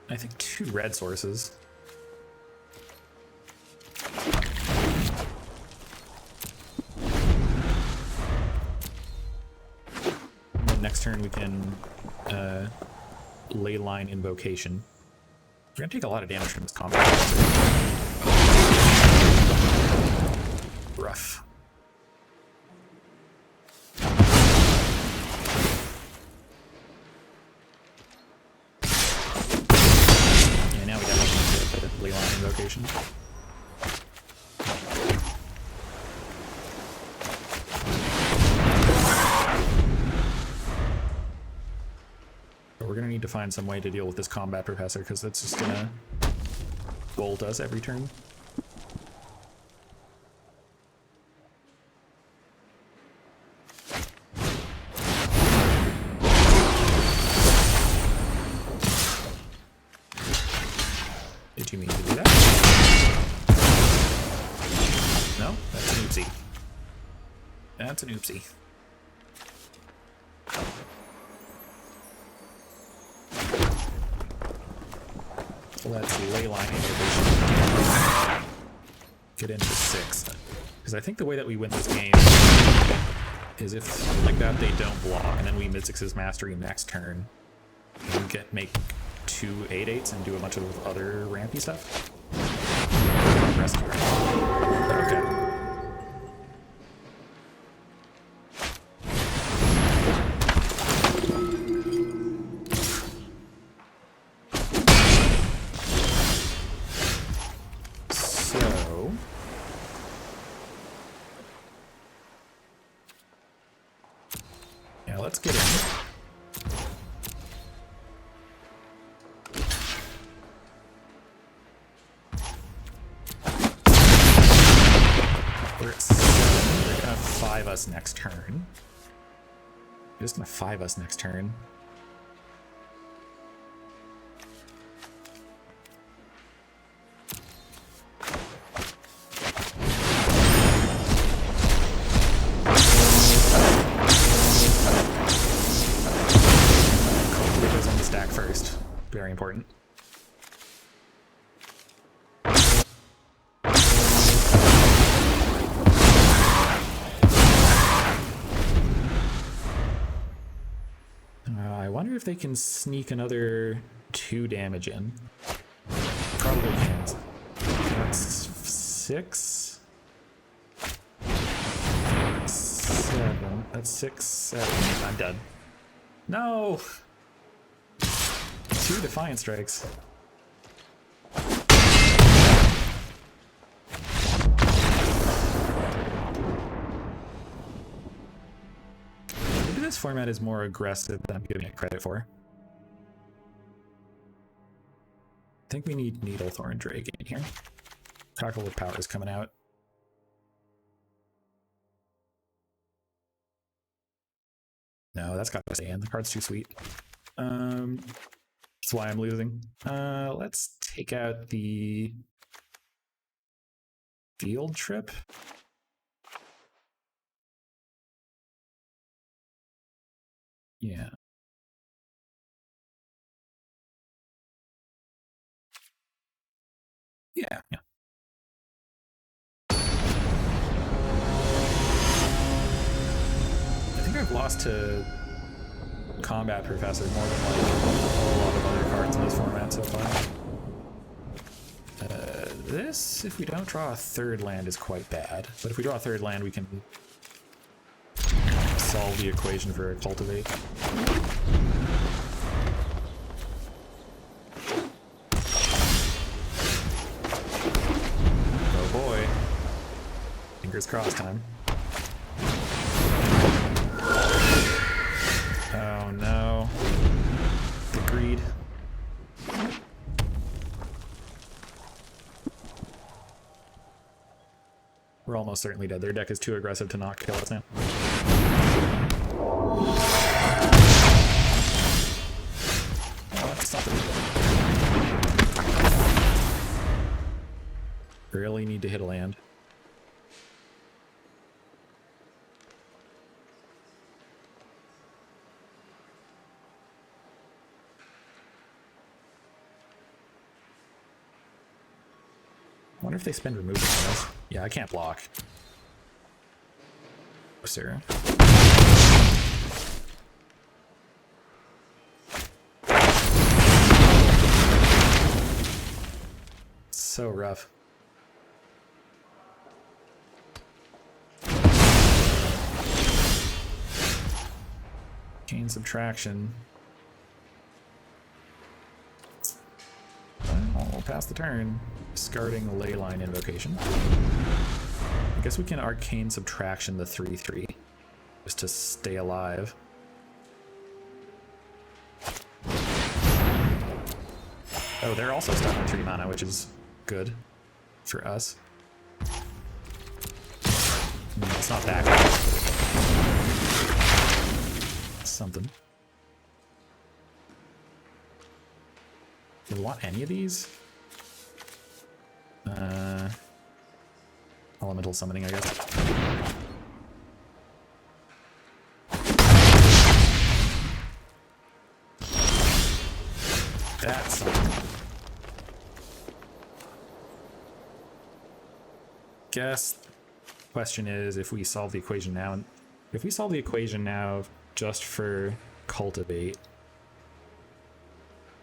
I think, 2 red sources. And then next turn we can Leyline Invocation. We're gonna take a lot of damage from this combat. Rough. Yeah, now we got the Leyline Invocation. We're gonna need to find some way to deal with this combat professor, because that's just gonna bolt us every turn. Did you mean to do that? No? That's an oopsie. That's an oopsie. Let's Leyline Invocation. Get into 6. Because I think the way that we win this game is if, like that, they don't block, and then we Mizzix's mastery next turn. And we make 2 8/8s and do a bunch of other rampy stuff. Okay. Let's get in. We're at 7. They're gonna 5 us next turn. They're just gonna 5 us next turn. Very important. I wonder if they can sneak another 2 damage in. Probably can't. That's 6. 7. That's 6, 7. I'm done. No! 2 Defiant Strikes. Maybe this format is more aggressive than I'm giving it credit for. I think we need Needlethorn Drake in here. Cockle of Power is coming out. No, that's got to stay in. The card's too sweet. That's why I'm losing. Let's take out the field trip. Yeah. Yeah. I think I've lost to Combat Professor more than like a lot of other cards in this format so far. This, if we don't draw a third land, is quite bad. But if we draw a third land, we can solve the equation for a cultivate. Oh boy. Fingers crossed time. Oh no. The greed. We're almost certainly dead. Their deck is too aggressive to not kill us now. Oh, that's something. Really need to hit a land. I wonder if they spend removal on this. Yeah, I can't block. Oh, Sarah. So rough. Chain subtraction. Well, we'll pass the turn. Discarding Leyline Invocation. I guess we can Arcane Subtraction the 3/3 just to stay alive. Oh, they're also stuck on 3 mana, which is good for us. It's not that good. It's something. Do we want any of these? Elemental summoning, I guess. That's something. Guess question is if we solve the equation now, and if we solve the equation now just for cultivate,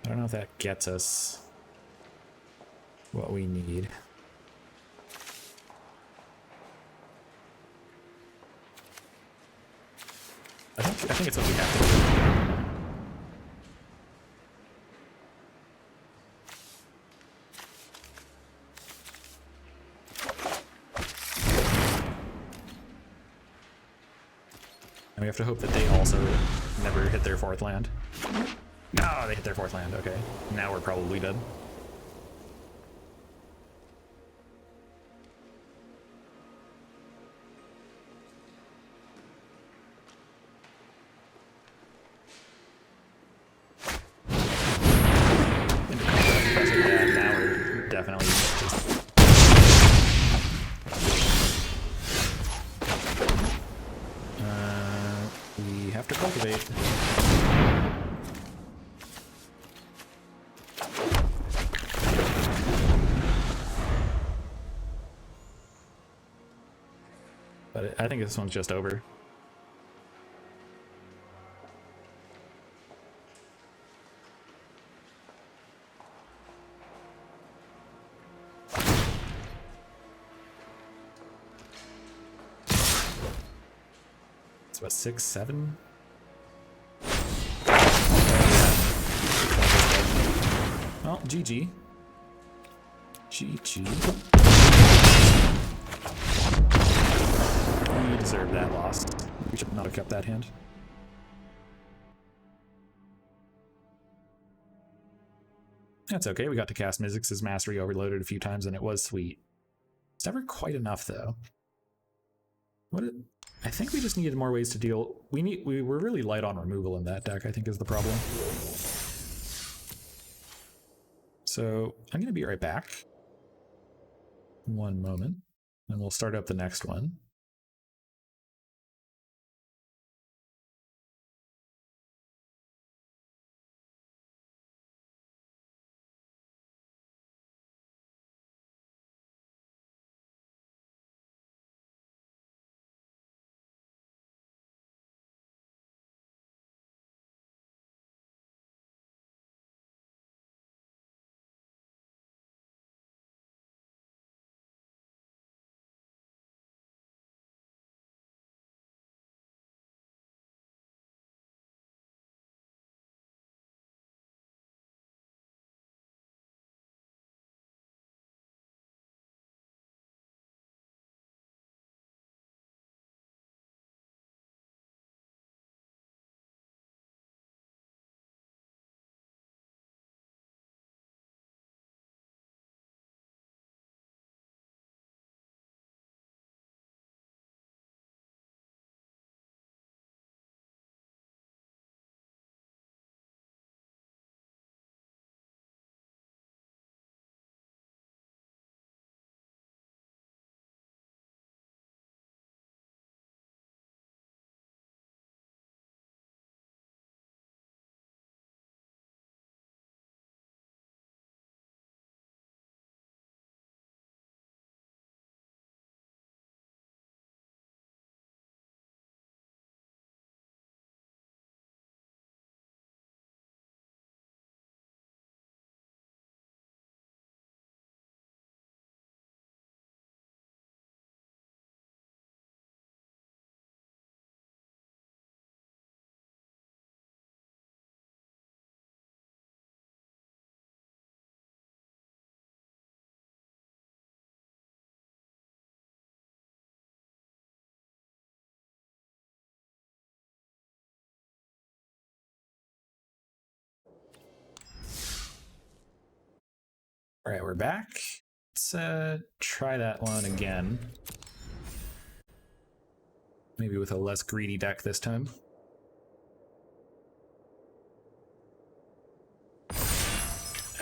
I don't know if that gets us what we need. I think it's what we have to do. And we have to hope that they also never hit their 4th land. No, they hit their 4th land. Okay, now we're probably dead. Definitely just... we have to cultivate. But I think this one's just over. What, 6, 7? Well, GG. GG. We deserve that loss. We should not have kept that hand. That's okay, we got to cast Mizzix's Mastery Overloaded a few times and it was sweet. It's never quite enough though. I think we just needed more ways to deal. We were really light on removal in that deck, I think is the problem. So I'm going to be right back. One moment, and we'll start up the next one. All right, we're back. Let's try that one again. Maybe with a less greedy deck this time.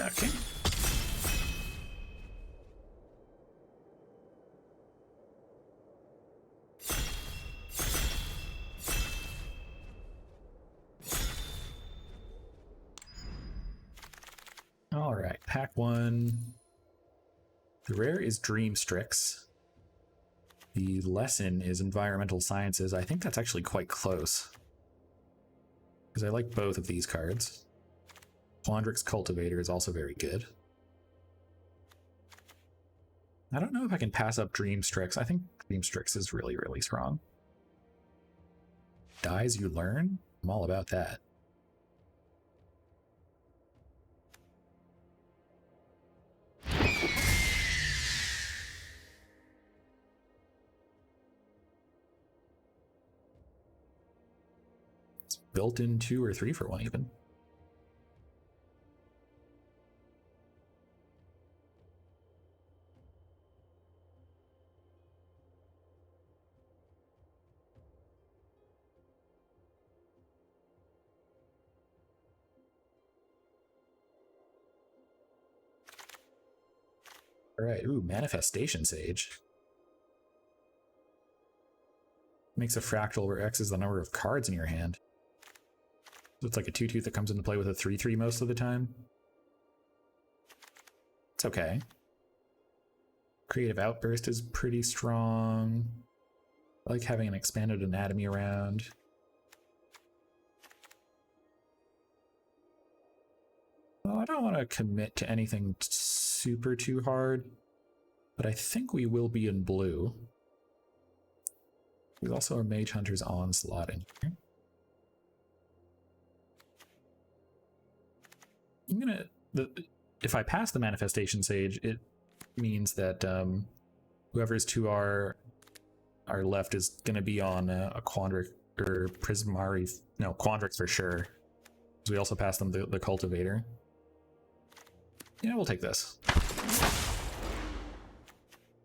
Okay. All right, pack one. The rare is Dream Strix. The lesson is Environmental Sciences. I think that's actually quite close, because I like both of these cards. Quandrix Cultivator is also very good. I don't know if I can pass up Dream Strix. I think Dream Strix is really, really strong. Dies you learn? I'm all about that. It's built in 2 or 3 for 1 even. All right, ooh, Manifestation Sage. Makes a fractal where X is the number of cards in your hand. So it's like a 2/2 that comes into play with a 3/3 most of the time. It's okay. Creative Outburst is pretty strong. I like having an expanded anatomy around. Well, I don't want to commit to anything super too hard, but I think we will be in blue. There's also a Mage Hunter's Onslaught in here. I'm gonna... if I pass the Manifestation Sage, it means that whoever's to our left is gonna be on a Quandrix or Prismari... No, Quandrix for sure. Because we also passed them the Cultivator. Yeah, we'll take this.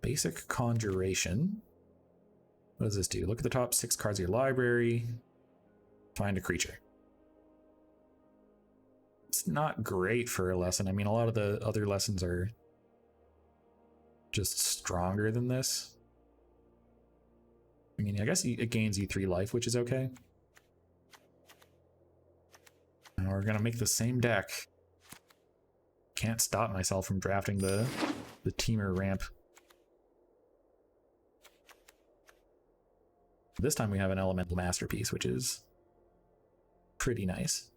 Basic Conjuration. What does this do? Look at the top 6 cards of your library. Find a creature. It's not great for a lesson. I mean, a lot of the other lessons are just stronger than this. I mean, I guess it gains you 3 life, which is okay. And we're gonna make the same deck. Can't stop myself from drafting the Temur ramp. This time we have an elemental masterpiece, which is pretty nice.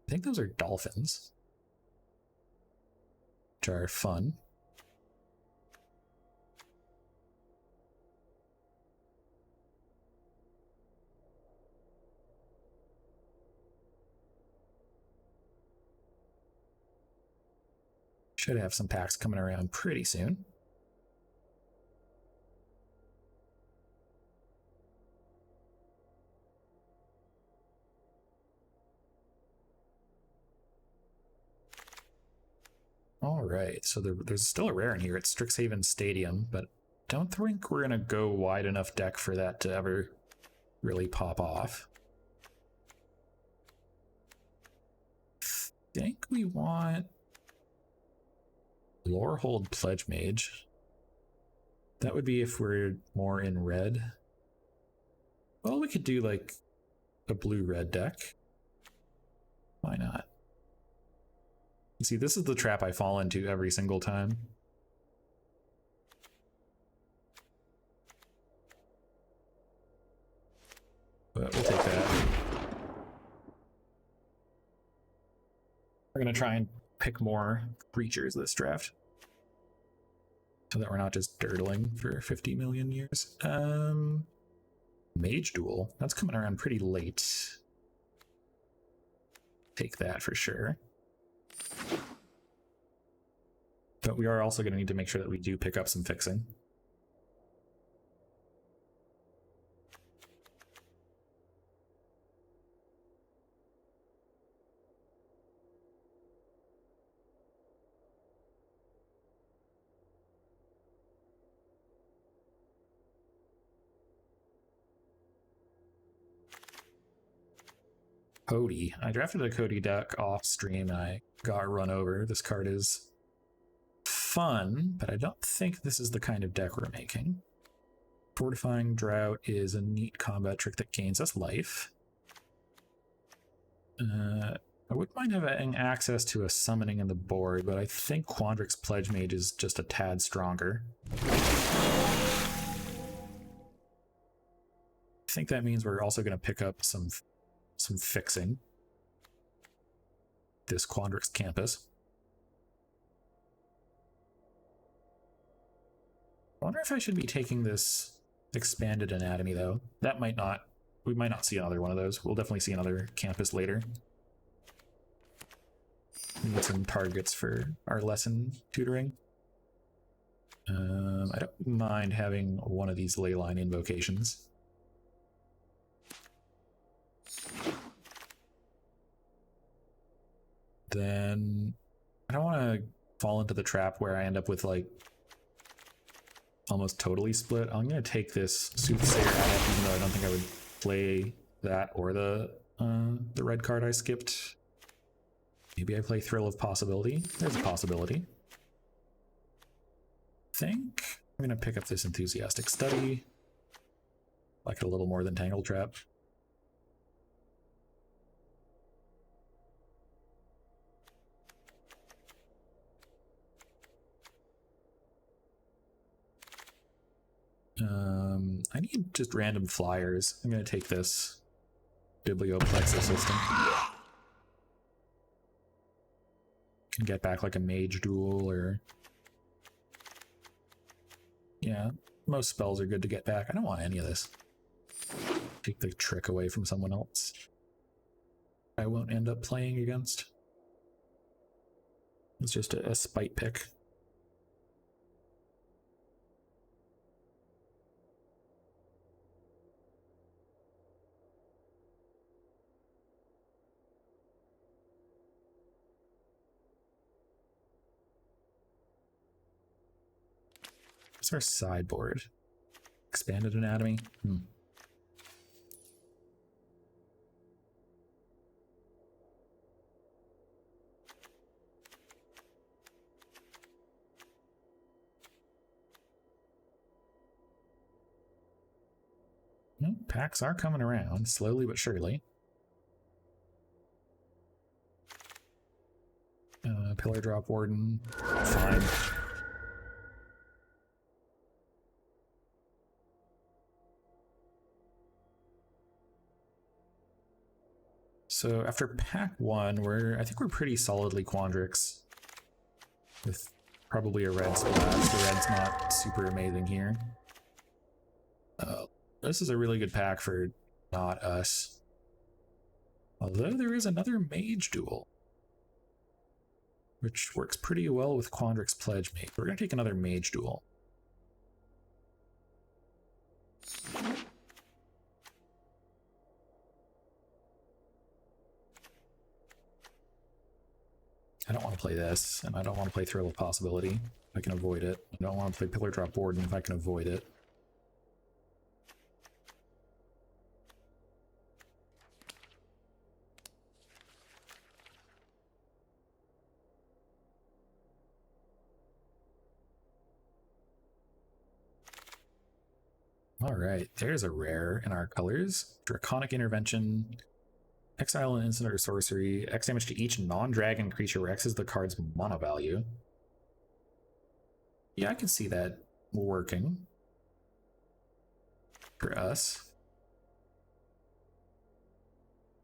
I think those are dolphins, which are fun. Should have some packs coming around pretty soon. All right, so there's still a rare in here. It's Strixhaven Stadium, but don't think we're gonna go wide enough deck for that to ever really pop off. I think we want Lorehold Pledge Mage. That would be if we're more in red. Well, we could do like a blue-red deck. Why not? You see, this is the trap I fall into every single time. But we'll take that. We're going to try and pick more creatures this draft, so that we're not just dirtling for 50 million years. Mage Duel. That's coming around pretty late. Take that for sure. But we are also going to need to make sure that we do pick up some fixing. Cody. I drafted a Cody deck off stream and I got run over. This card is fun, but I don't think this is the kind of deck we're making. Fortifying Drought is a neat combat trick that gains us life. I wouldn't mind having access to a summoning in the board, but I think Quandrix Pledge Mage is just a tad stronger. I think that means we're also going to pick up some fixing. This Quandrix Campus. I wonder if I should be taking this Expanded Anatomy, though. That might not... We might not see another one of those. We'll definitely see another campus later. We need some targets for our lesson tutoring. I don't mind having one of these Leyline invocations. Then I don't want to fall into the trap where I end up with like almost totally split. I'm going to take this Soothsayer Adept, even though I don't think I would play that or the red card I skipped. Maybe I play Thrill of Possibility. There's a possibility. I think I'm going to pick up this Enthusiastic Study. Like it a little more than Tangle Trap. I need just random flyers. I'm going to take this Biblioplex Assistant. Can get back like a Mage Duel or... Yeah, most spells are good to get back. I don't want any of this. Take the trick away from someone else I won't end up playing against. It's just a spite pick. What's our sideboard? Expanded Anatomy? Packs are coming around, slowly but surely. Pillar Drop Warden, fine. So after pack 1, I think we're pretty solidly Quandrix, with probably a red splash. The red's not super amazing here. This is a really good pack for not us. Although there is another mage duel, which works pretty well with Quandrix Pledge Mage. We're going to take another mage duel. I don't want to play this, and I don't want to play Thrill of Possibility if I can avoid it. I don't want to play Pillar Drop Warden if I can avoid it. Alright, there's a rare in our colors. Draconic Intervention. Exile an instant or sorcery. X damage to each non-dragon creature where X is the card's mana value. Yeah, I can see that working for us.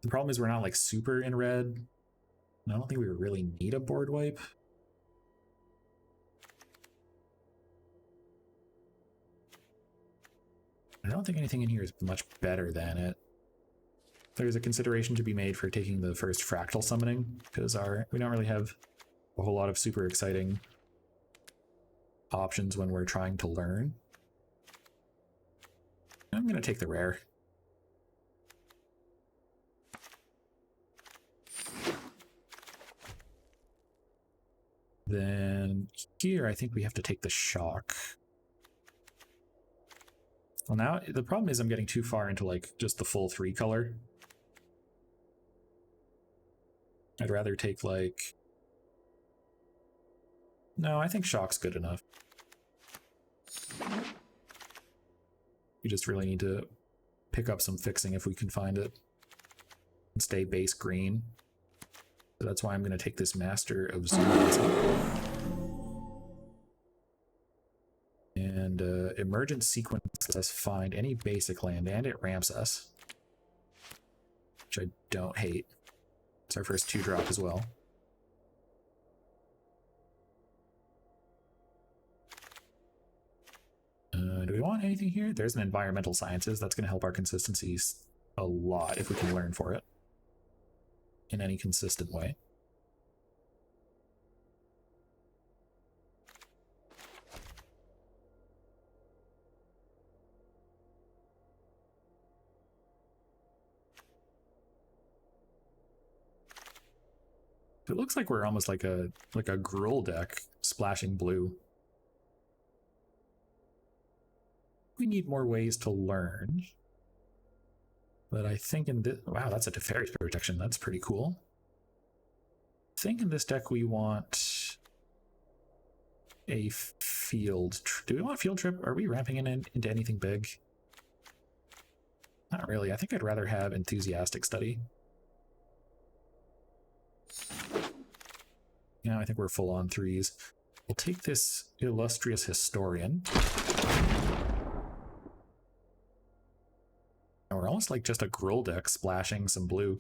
The problem is we're not like super in red. I don't think we really need a board wipe. I don't think anything in here is much better than it. There's a consideration to be made for taking the first fractal summoning, because we don't really have a whole lot of super exciting options when we're trying to learn. I'm going to take the rare. Then here I think we have to take the shock. Well, now the problem is I'm getting too far into like just the full 3 color. I'd rather take like... No, I think shock's good enough. We just really need to pick up some fixing if we can find it. And stay base green. So that's why I'm going to take this Master of Zoology. And Emergent Sequence lets us find any basic land, and it ramps us. Which I don't hate. It's our first 2-drop as well. Do we want anything here? There's an Environmental Sciences. That's going to help our consistencies a lot if we can learn for it in any consistent way. It looks like we're almost like a Gruul deck, splashing blue. We need more ways to learn. But I think in this... Wow, that's a Teferi's Protection. That's pretty cool. I think in this deck we want a field... Do we want Field Trip? Are we ramping into anything big? Not really. I think I'd rather have Enthusiastic Study. Yeah, I think we're full on 3s. We'll take this Illustrious Historian. And we're almost like just a Gruul deck splashing some blue.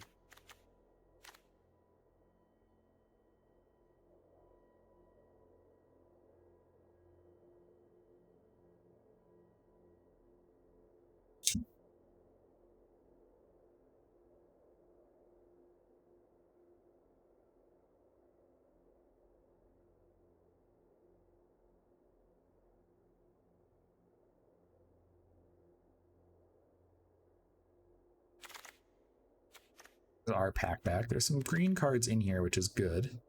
Our pack back. There's some green cards in here, which is good.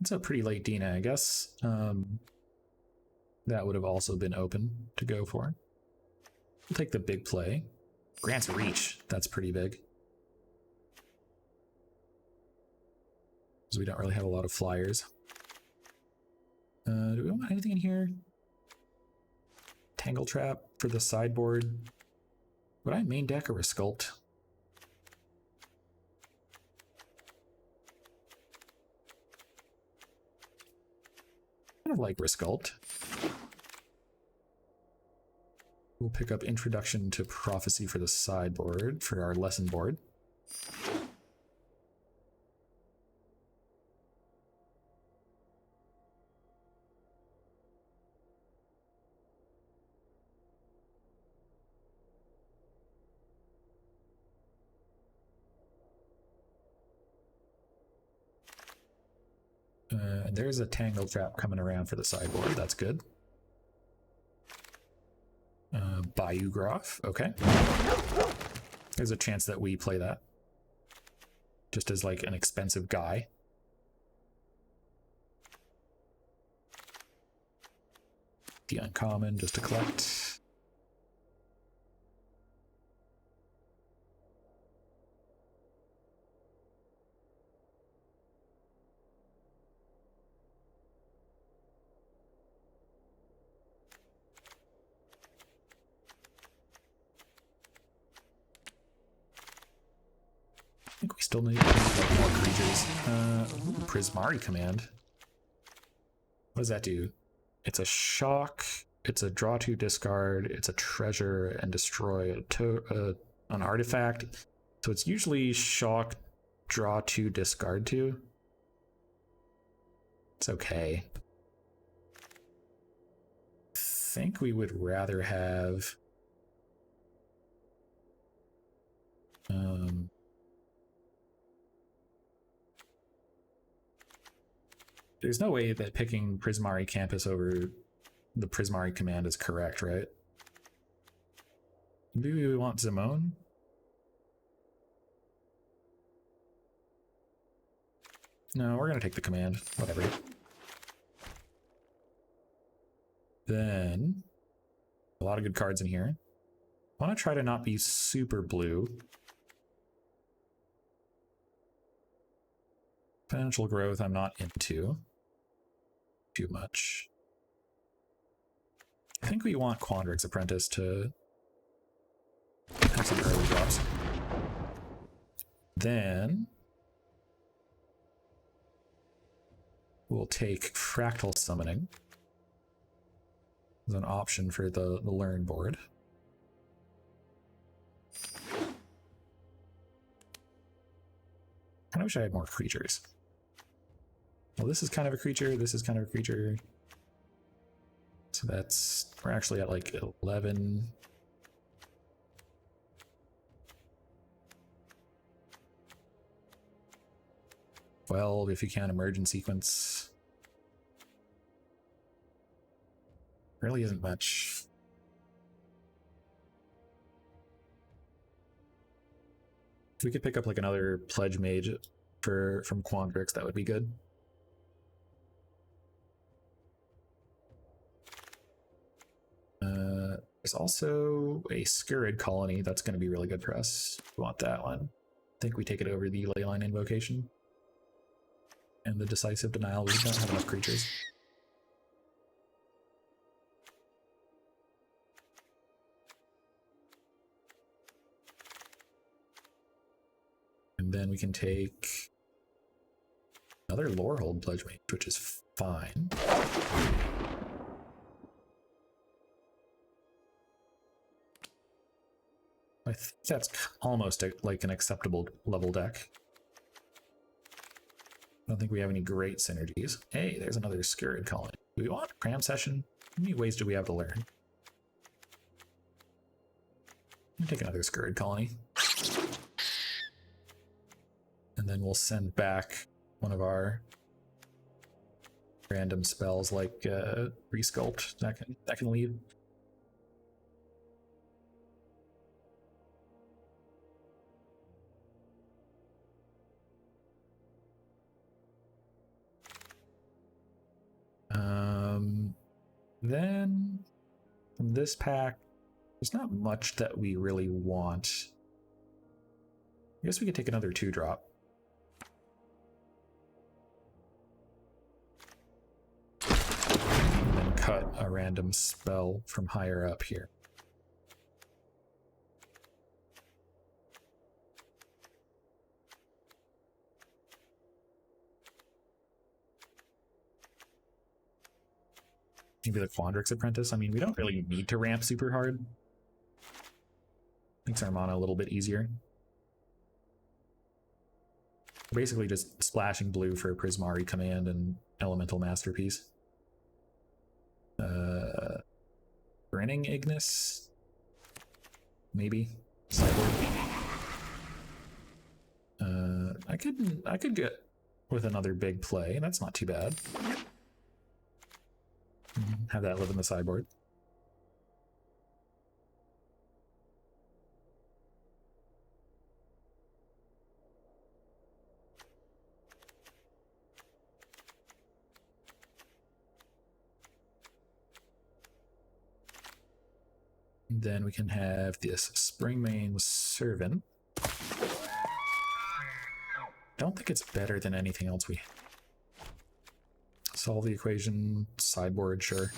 It's a pretty late Dina, I guess. That would have also been open to go for. We'll take the big play. Grants Reach. That's pretty big. Because we don't really have a lot of flyers. Do we want anything in here? Tangle Trap for the sideboard. Would I main deck or a sculpt? Kind of like Resculpt. We'll pick up Introduction to Prophecy for the sideboard, for our lesson board. There's a Tangle Trap coming around for the sideboard. That's good. Bayou Groff. Okay. There's a chance that we play that. Just as like an expensive guy. The uncommon just to collect. I think we still need like more creatures. Prismari Command. What does that do? It's a shock, it's a draw 2 discard, it's a treasure and destroy an artifact. So it's usually shock, draw 2, discard 2. It's okay. I think we would rather have there's no way that picking Prismari Campus over the Prismari Command is correct, right? Maybe we want Zimone? No, we're going to take the command. Whatever. Then, a lot of good cards in here. I want to try to not be super blue. Financial growth I'm not into too much. I think we want Quandrix's Apprentice to have some early drops. Then we'll take Fractal Summoning as an option for the Learn board. I wish I had more creatures. Well, this is kind of a creature, this is kind of a creature. So that's, we're actually at like 11. Well, if you count Emergent Sequence. Really isn't much. If we could pick up like another Pledge Mage from Quandrix, that would be good. There's also a Scurid Colony that's going to be really good for us. We want that one. I think we take it over the Leyline Invocation. And the Decisive Denial. We don't have enough creatures. And then we can take another Lorehold Pledge Mage, which is fine. I think that's almost like an acceptable level deck. I don't think we have any great synergies. Hey, there's another Scurid Colony. Do we want Cram Session? How many ways do we have to learn? Let me take another Scurid Colony. And then we'll send back one of our random spells like Resculpt. That can leave. Then from this pack, there's not much that we really want. I guess we could take another 2-drop. And then cut a random spell from higher up here. Maybe the Quandrix Apprentice. I mean, we don't really need to ramp super hard. Makes our mana a little bit easier. Basically just splashing blue for Prismari Command and Elemental Masterpiece. Grinning Ignis? Maybe. Sideboard. I could get with another big play. That's not too bad. Have that live in the sideboard. Then we can have this Springmane Servant. Don't think it's better than anything else we solve the equation. Sideboard, sure.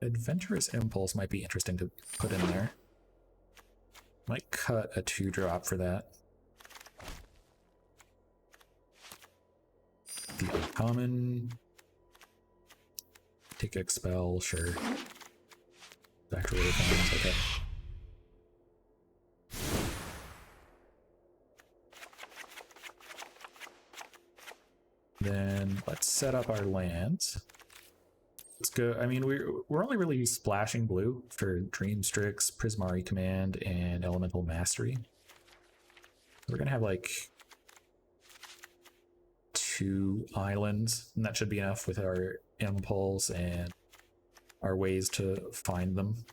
Adventurous Impulse might be interesting to put in there. Might cut a 2-drop for that. The uncommon. Take Expel, sure. Back to River Fans, okay. Then let's set up our lands. Let's go. I mean, we're only really splashing blue for Dream Strix, Prismari Command, and Elemental Mastery. We're gonna have like 2 islands, and that should be enough with our impulse and our ways to find them.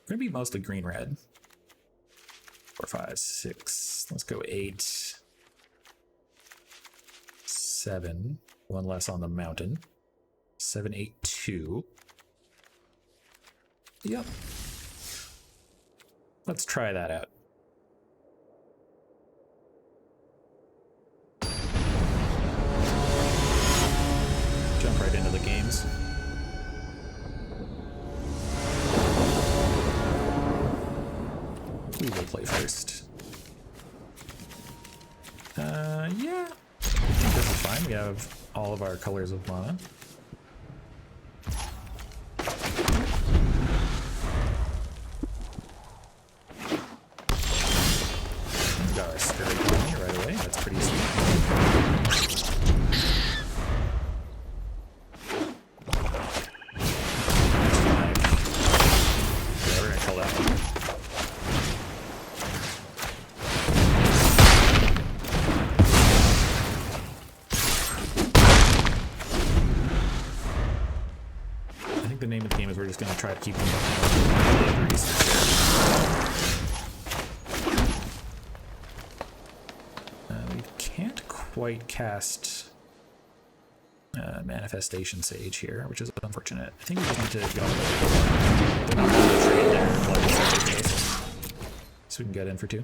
We're gonna be mostly green-red. 4, 5, 6. Let's go 8, 7. 1 less on the mountain. 7, 8, 2. Yep. Let's try that out. Jump right into the games. We will play first. Yeah. I think this is fine. We have all of our colors of mana. We got our Spirit Pony right away. That's pretty sweet. Yeah, we're gonna kill that one. The name of the game is we're just going to try to keep them we can't quite cast Manifestation Sage here, which is unfortunate. I think we just need to go trade there so we can get in for 2.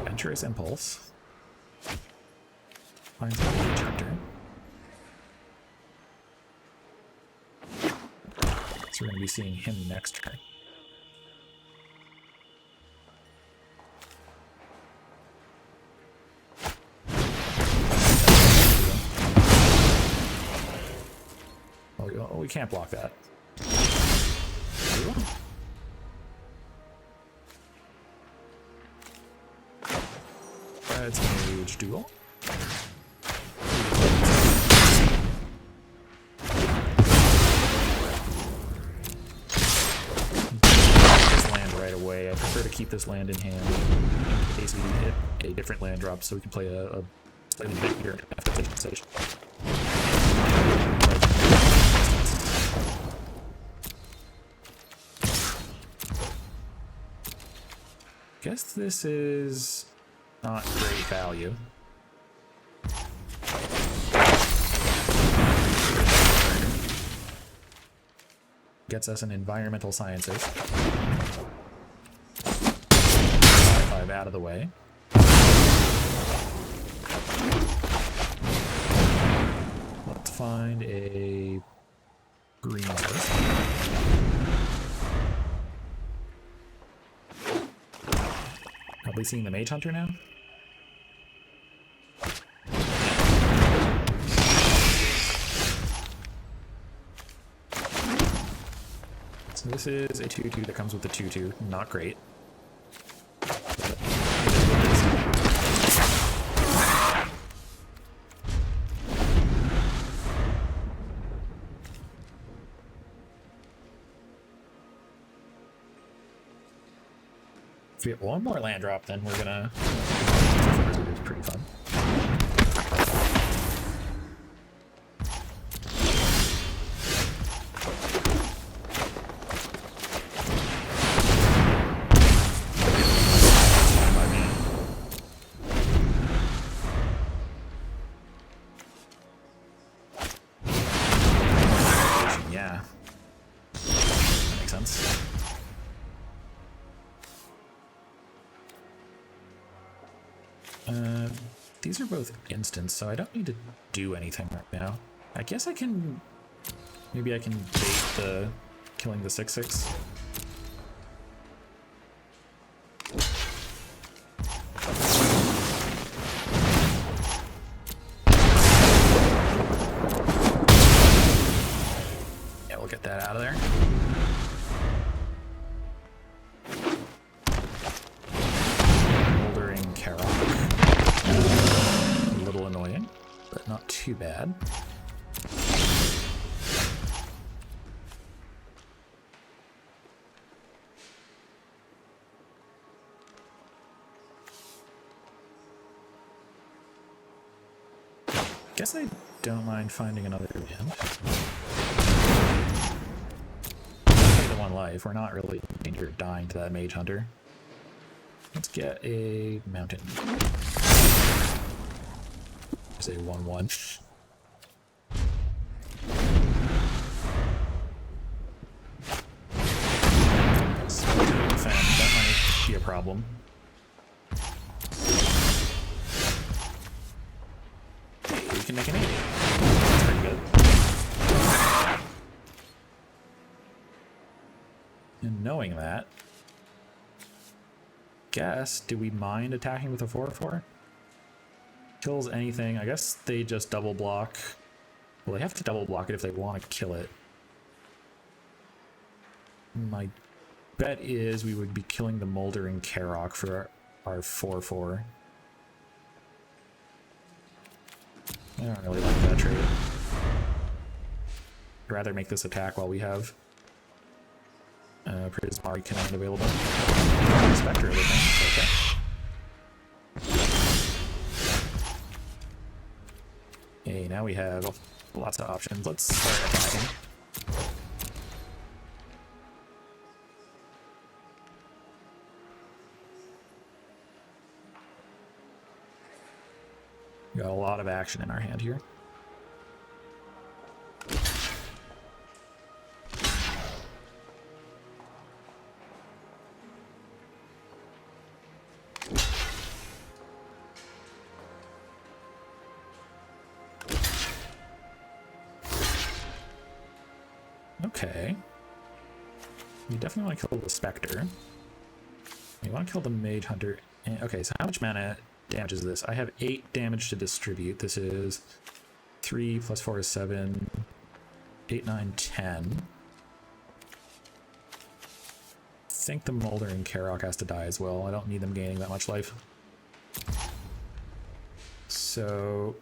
Adventurous Impulse. Finds out the chapter. So we're going to be seeing him next turn. Oh, we can't block that. It's a Mage Duel. This land right away. I prefer to keep this land in hand in case we hit a different land drop, so we can play a slightly bigger stage. Guess this is not great value. Gets us an Environmental Sciences. 5 out of the way. find a green earth. Probably seeing the Mage Hunter now. So this is a 2/2 that comes with the 2/2. Not great. If we get one more land drop, then we're gonna. It's pretty fun. Yeah, that makes sense. These are both instants, so I don't need to do anything right now. I guess I can... Maybe I can bait the killing the 6/6. Yeah, we'll get that out of there. Annoying, but not too bad. Guess I don't mind finding another land. The one life, we're not really in danger of dying to that Mage Hunter. Let's get a mountain. It's a 1/1. That might be a problem. Hey, we can make an 8. That's pretty good. And knowing that, guess, do we mind attacking with a 4/4? Kills anything. I guess they just double block. Well, they have to double block it if they want to kill it. My bet is we would be killing the Moldering Karok for our 4/4. I don't really like that trade. I'd rather make this attack while we have Prismari Command available. Spectre everything. Okay. Okay, now we have lots of options. Let's start attacking. We got a lot of action in our hand here. Okay. You definitely want to kill the Spectre. You want to kill the Mage Hunter. Okay, so how much mana damage is this? I have 8 damage to distribute. This is 3 plus 4 is 7. 8, 9, 10. I think the Moldering Karok has to die as well. I don't need them gaining that much life. So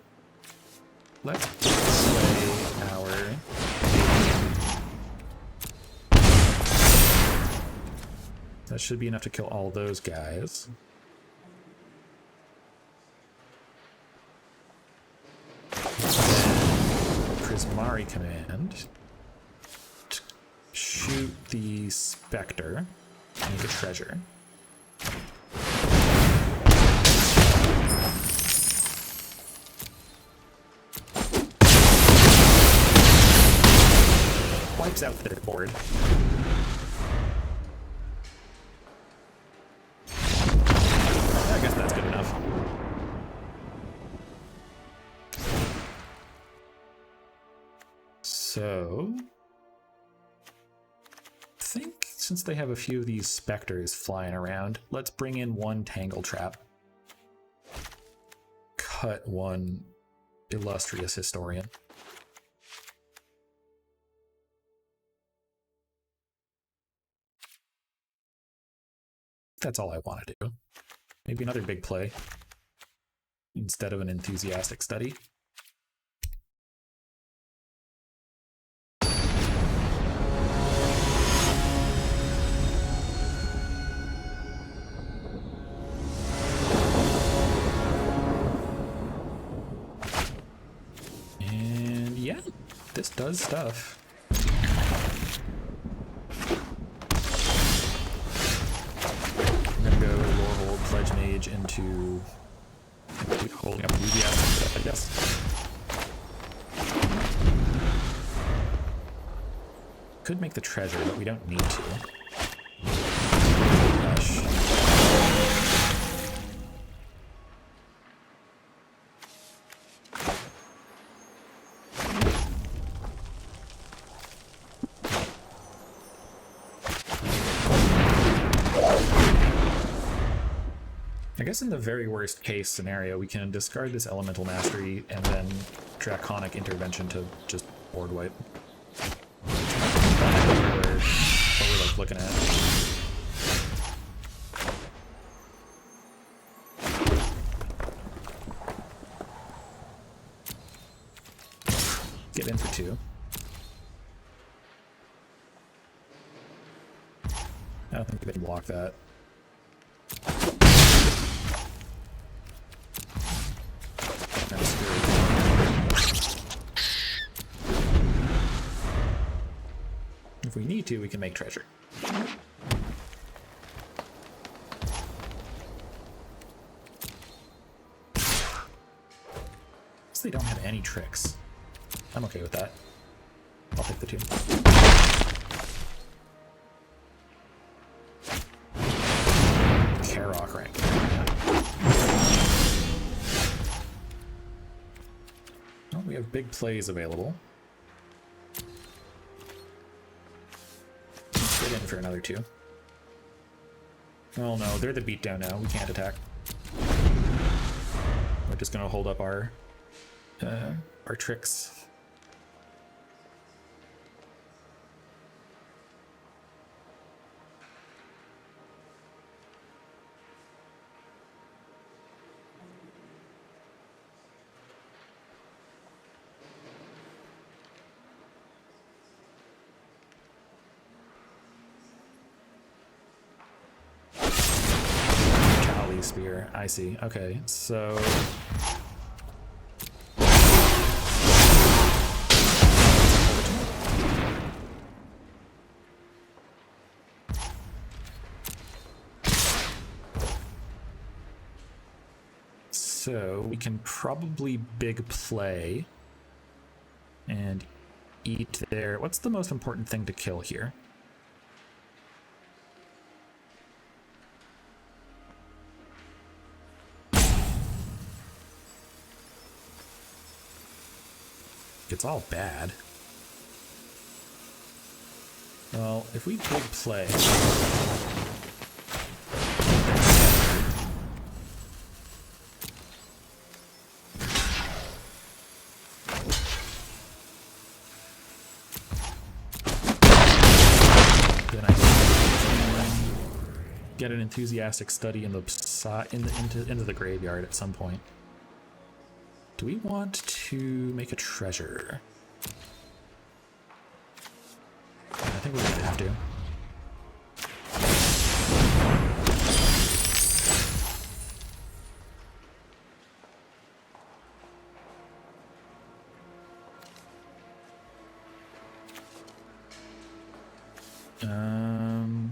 let's play our... That should be enough to kill all those guys. Prismari Command. Shoot the Spectre. And the treasure. Wipes out their board. I guess that's good enough. since they have a few of these specters flying around, let's bring in one tangle trap. Cut one illustrious historian. That's all I want to do. Maybe another big play instead of an enthusiastic study. And yeah, this does stuff. Pledge Mage into holding up enthusiastic stuff, I guess. Could make the treasure, but we don't need to. Gosh. I guess in the very worst case scenario, we can discard this Elemental Mastery and then Draconic Intervention to just board wipe. What we're like looking at. Get in for 2. I don't think they can block that. If we need to, we can make treasure. So they don't have any tricks. I'm okay with that. I'll take the 2. Karok rank. Well, we have big plays available. Get in for another 2. Oh no, they're the beatdown now. We can't attack. We're just gonna hold up our tricks. Spear, I see. Okay, so we can probably big play and eat there. What's the most important thing to kill here? It's all bad. Well, if we big play... then I get an enthusiastic study in the into the graveyard at some point. Do we want to make a treasure? I think we're gonna have to.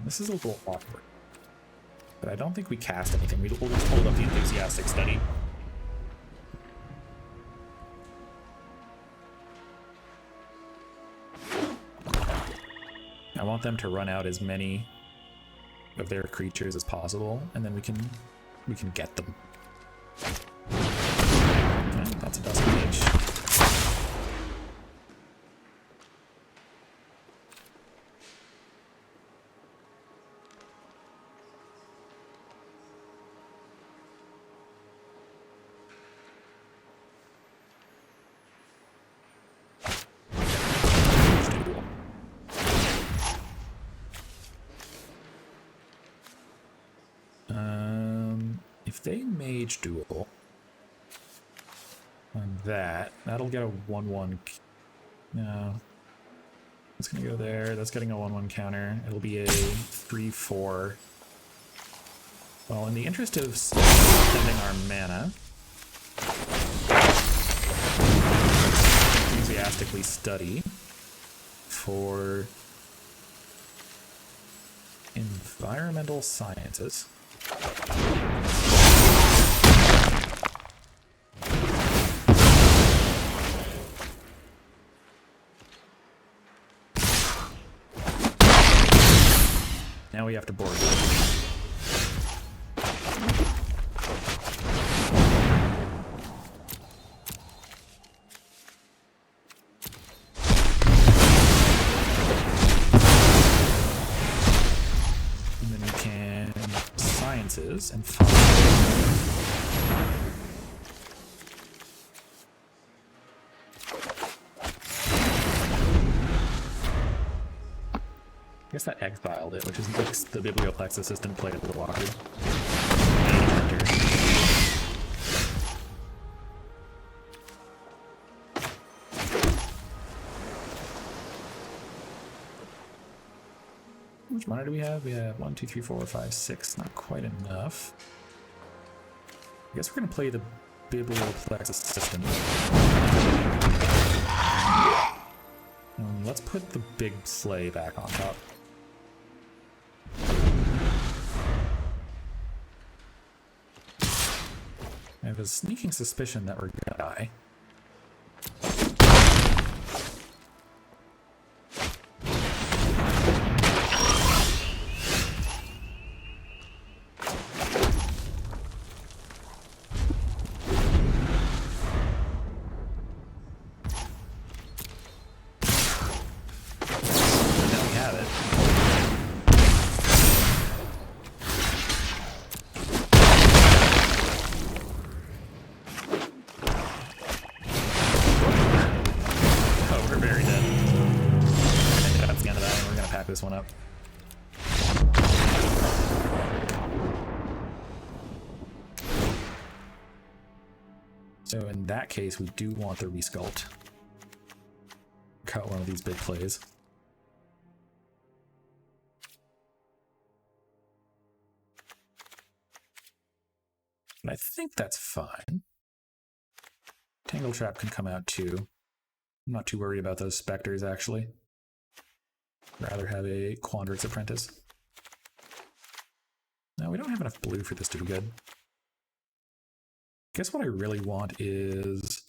This is a little awkward. But I don't think we cast anything. We'll just hold up the enthusiastic study. I want them to run out as many of their creatures as possible, and then we can get them. Yeah, that's a Dust Mage. they mage duel on that, that'll get a 1-1. No. It's gonna go there. That's getting a 1-1 counter. It'll be a 3-4. Well, in the interest of spending our mana, enthusiastically study for environmental sciences. Now we have to board. And then we can sciences and find. I guess that exiled it, which is makes the Biblioplex assistant play a little awkward. How much mana do we have? We have 1, 2, 3, 4, 5, 6. Not quite enough. I guess we're going to play the Biblioplex assistant. Let's put the big sleigh back on top. I have a sneaking suspicion that we're gonna die. This one up. So in that case, we do want the resculpt. Cut one of these big plays. And I think that's fine. Tangle Trap can come out too. I'm not too worried about those specters actually. Rather have a Quandrate's Apprentice. No, we don't have enough blue for this to be good. Guess what I really want is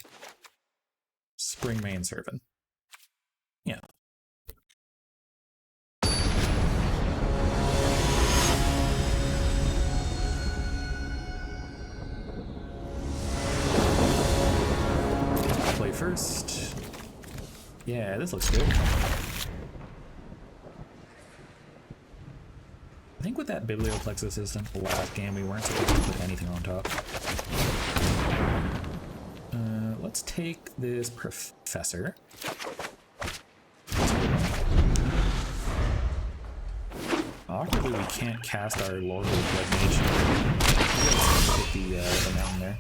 Spring Main Servant. Yeah. Play first. Yeah, this looks good. I think with that Biblioplex assistant last game, we weren't supposed to put anything on top. Let's take this Professor. Awkwardly, we can't cast our Lord of the Blood Mage. Let's hit the mountain there.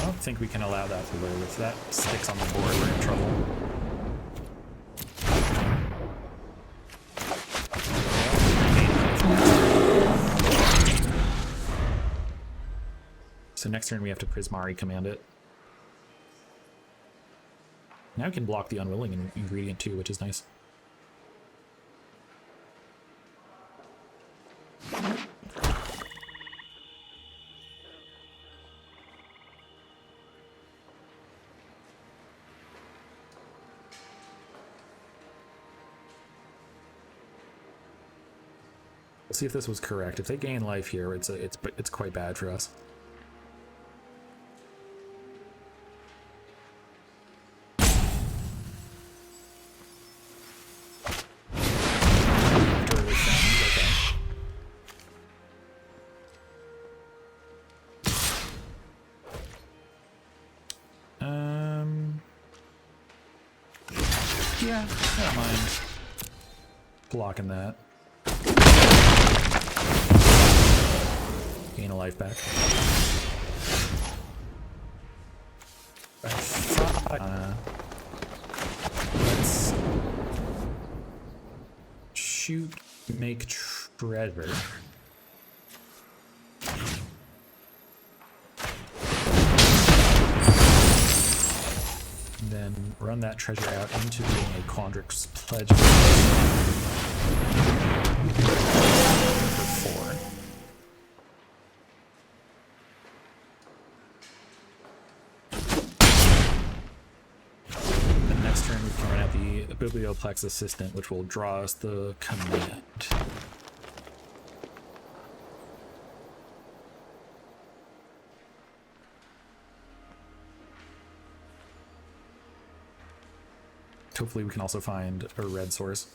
I think we can allow that to live. If that sticks on the board, we're in trouble. So next turn we have to Prismari command it. Now we can block the Unwilling ingredient too, which is nice. See if this was correct. If they gain life here, it's quite bad for us. Yeah, I don't mind blocking that. Gain a life back. Let's shoot, make treasure. Then run that treasure out into being a Quandrix pledge for 4. The next turn we can run out the Biblioplex Assistant, which will draw us the command. Hopefully we can also find a red source.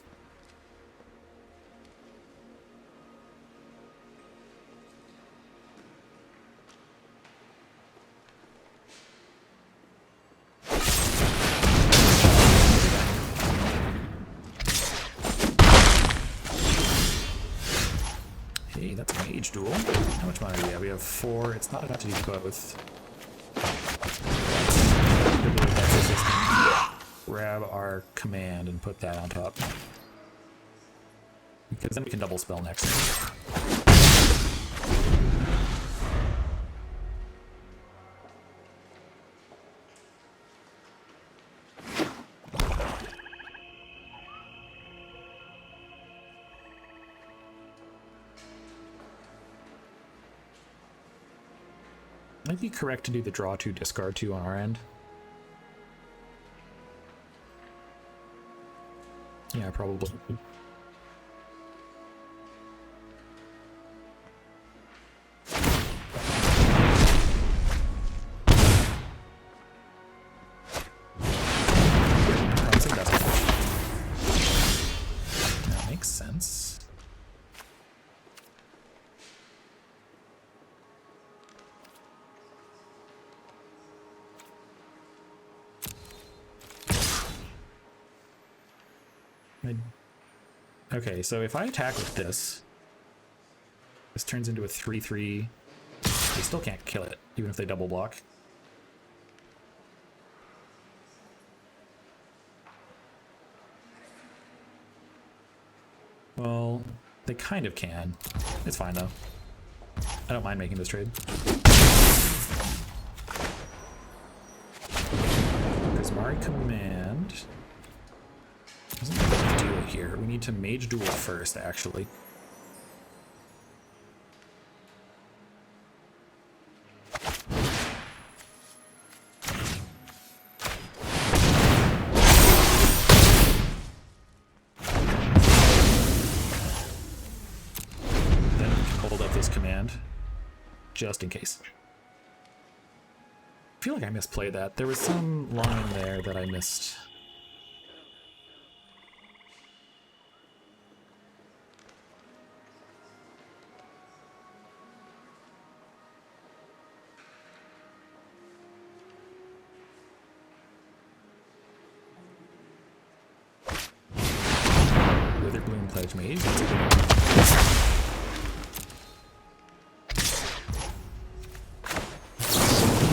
Hey, that's a mage duel. How much money do we have? We have 4. It's not enough to do both. Grab our command and put that on top. Because then we can double spell next. Might be correct to do the draw 2, discard 2 on our end. Yeah, probably. That makes sense. Okay, so if I attack with this turns into a 3/3. They still can't kill it, even if they double block. Well, they kind of can. It's fine though. I don't mind making this trade. Prismari command. Doesn't have to do it here. We need to mage duel first, actually. Then we can hold up this command, just in case. I feel like I misplayed that. There was some line there that I missed. Witherbloom Pledge Mage. That's a good one.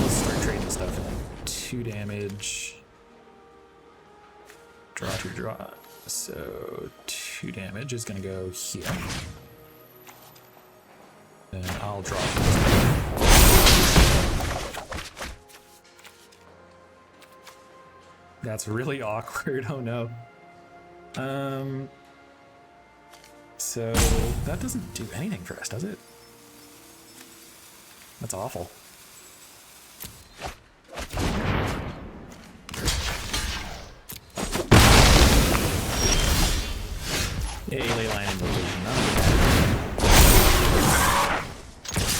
Let's start trading stuff in. 2 damage. Draw 2 draw. So 2 damage is going to go here. And I'll draw. That's really awkward. Oh no. So that doesn't do anything for us, does it? That's awful. Yay, ley line invocation.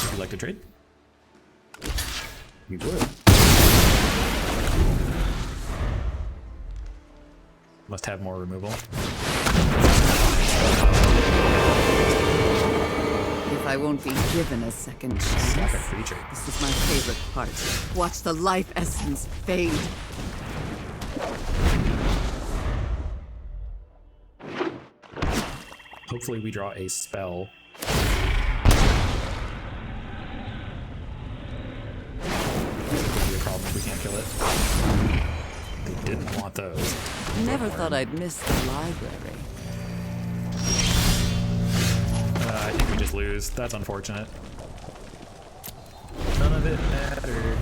Would you like to trade? We would. Must have more removal.
If I won't be given a second chance, this is my favorite part. Watch the life essence fade.
Hopefully we draw a spell. Could be a problem if we can't kill it. They didn't want those.
Never thought I'd miss the library.
I think we just lose. That's unfortunate. None of it mattered.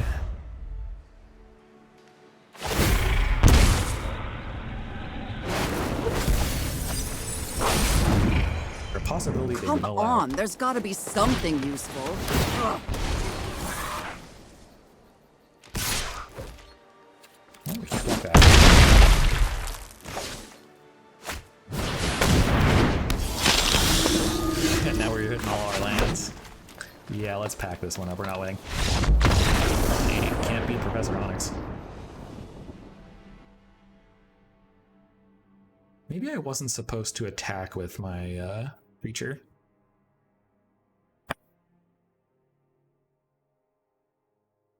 A possibility they
Come
mill
on,
out.
there's gotta be something useful. Ugh.
Oh, we can't block that. And now we're hitting all our lands. Yeah, let's pack this one up. We're not winning. Can't beat Professor Onyx. Maybe I wasn't supposed to attack with my creature.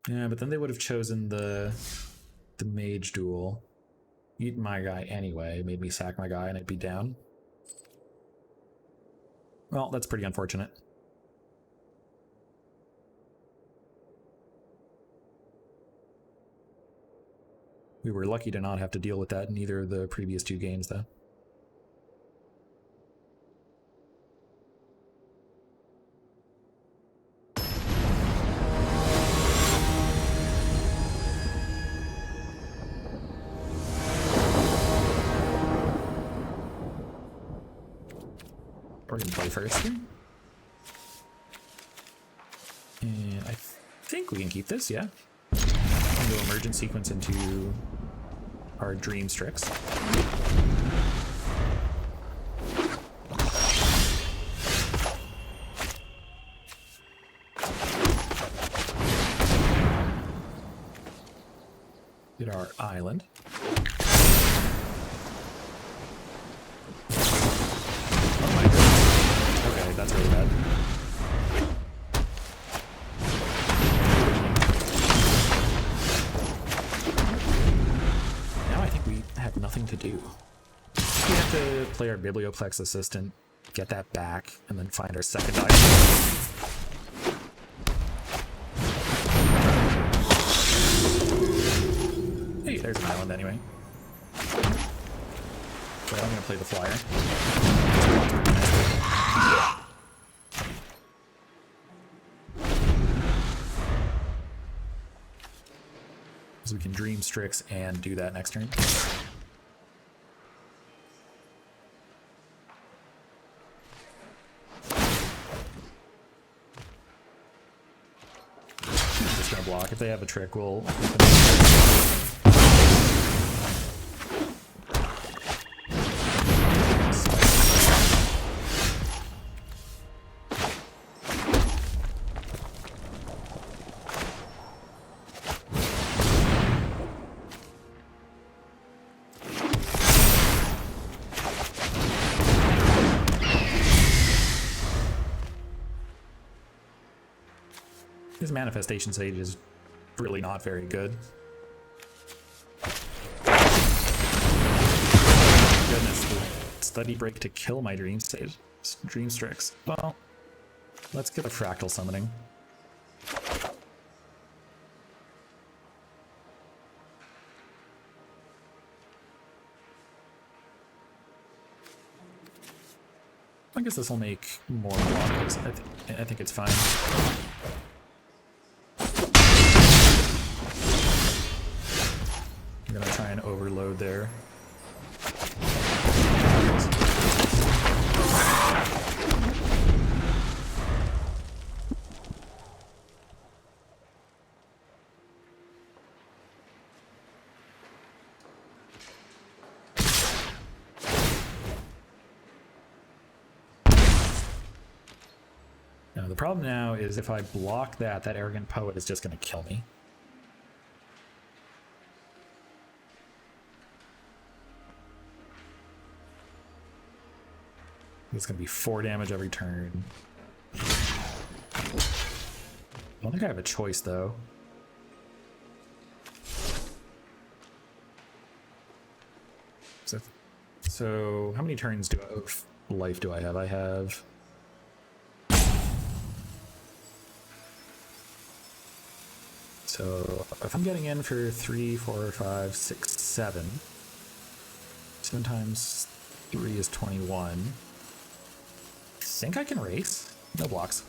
Yeah, but then they would have chosen the mage duel. Eat my guy anyway, made me sack my guy and it'd be down. Well, that's pretty unfortunate. We were lucky to not have to deal with that in either of the previous two games, though. We're gonna play first here. And I think we can keep this, yeah. Go emergent sequence into our Dream Strix. Get our island. Oh my goodness. Okay, that's really bad. Nothing to do. We have to play our Biblioplex Assistant, get that back, and then find our second item. Hey, there's an island anyway. But I'm gonna play the flyer. So we can Dream Strix and do that next turn. Block. If they have a trick, we'll His Manifestation Sage is really not very good. Goodness, the Study Break to kill my Dream Strix. Well, let's get a Fractal Summoning. I guess this will make more blocks. I think it's fine. I'm gonna try and overload there. Now the problem now is if I block that, that Arrogant Poet is just gonna kill me. It's going to be 4 damage every turn. I don't think I have a choice, though. So how many turns do life do I have? I have... So if I'm getting in for 3, 4, 5, 6, 7, 7 times 3 is 21. I think I can race. No blocks.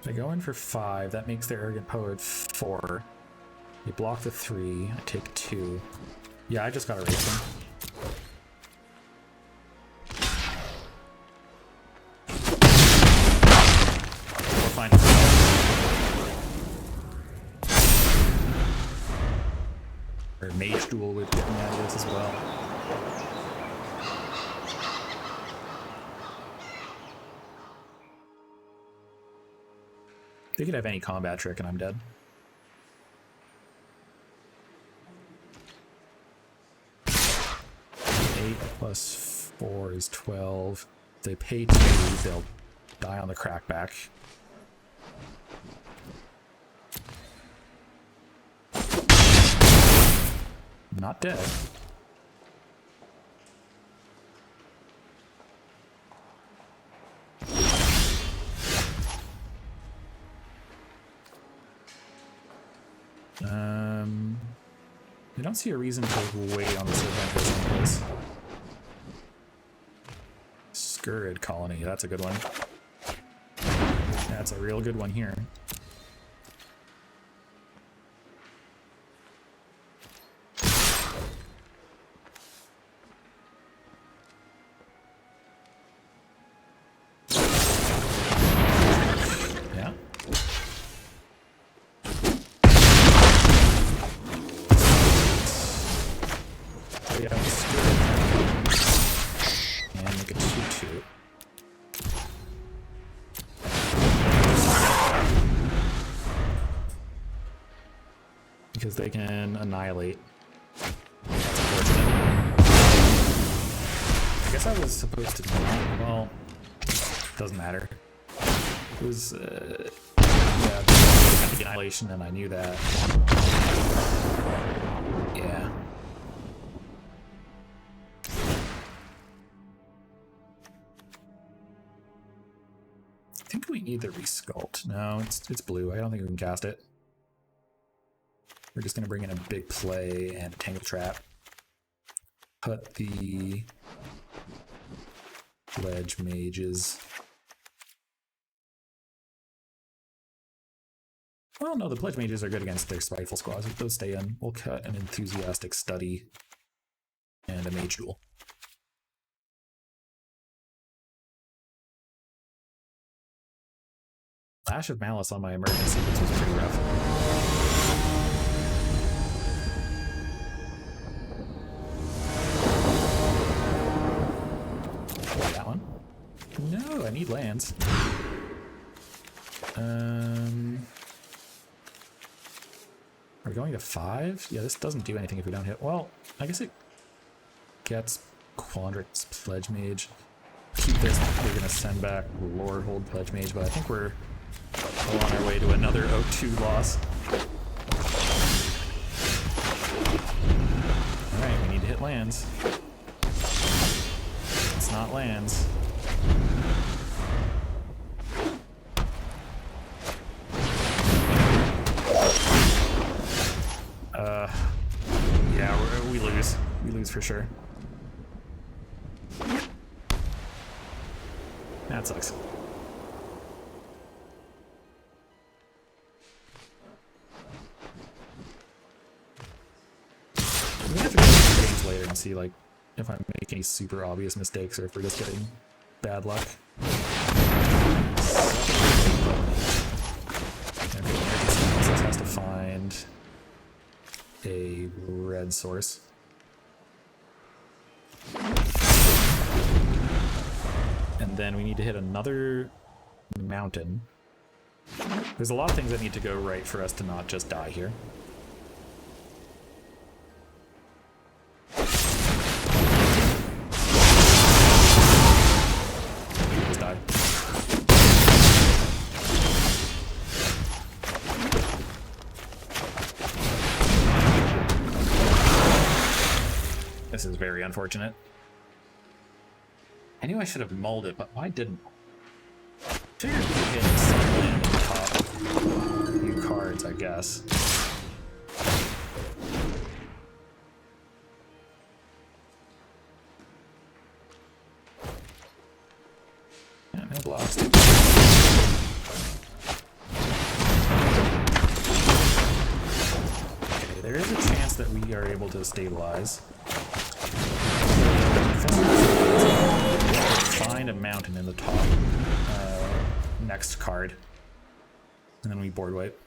If I go in for 5, that makes the Arrogant Poet 4. You block the 3, I take 2. Yeah, I just gotta race him. We're fine. Or Mage Duel would get me out of this as well. They could have any combat trick and I'm dead. 8 plus 4 is 12. If they pay 2, they'll die on the crackback. Not dead. I don't see a reason to wait on this event anyways. Scourge Colony, that's a good one. That's a real good one here. Because they can annihilate. That's unfortunate. I guess I was supposed to not. Well, doesn't matter. It was, yeah, the annihilation, and I knew that. Yeah. I think we need the resculpt. No, it's blue. I don't think we can cast it. We're just going to bring in a big play and a tangle trap. Put the Pledge Mages. Well, no, the Pledge Mages are good against their Spiteful Squads. If those stay in, we'll cut an Enthusiastic Study and a Mage Duel. Lash of Malice on my emergency, which was pretty rough. No, I need lands. We're going to 5? Yeah, this doesn't do anything if we don't hit. Well, I guess it gets Quandrix Pledge Mage. Keep this. We're gonna send back Lord Hold Pledge Mage, but I think we're on our way to another 0-2 loss. Alright, we need to hit lands. It's not lands. Yeah, we lose. We lose for sure. That sucks. We have to go through games later and see, like, if I'm making any super obvious mistakes or if we're just getting bad luck. This has to find a red source. And then we need to hit another mountain. There's a lot of things that need to go right for us to not just die here. Just die. This is very unfortunate. I knew I should have mulled it, but why didn't I? Figured we could hit something in the top few cards, I guess. Yeah, no blocks. Okay, there is a chance that we are able to stabilize. Find a mountain in the top next card, and then we board wipe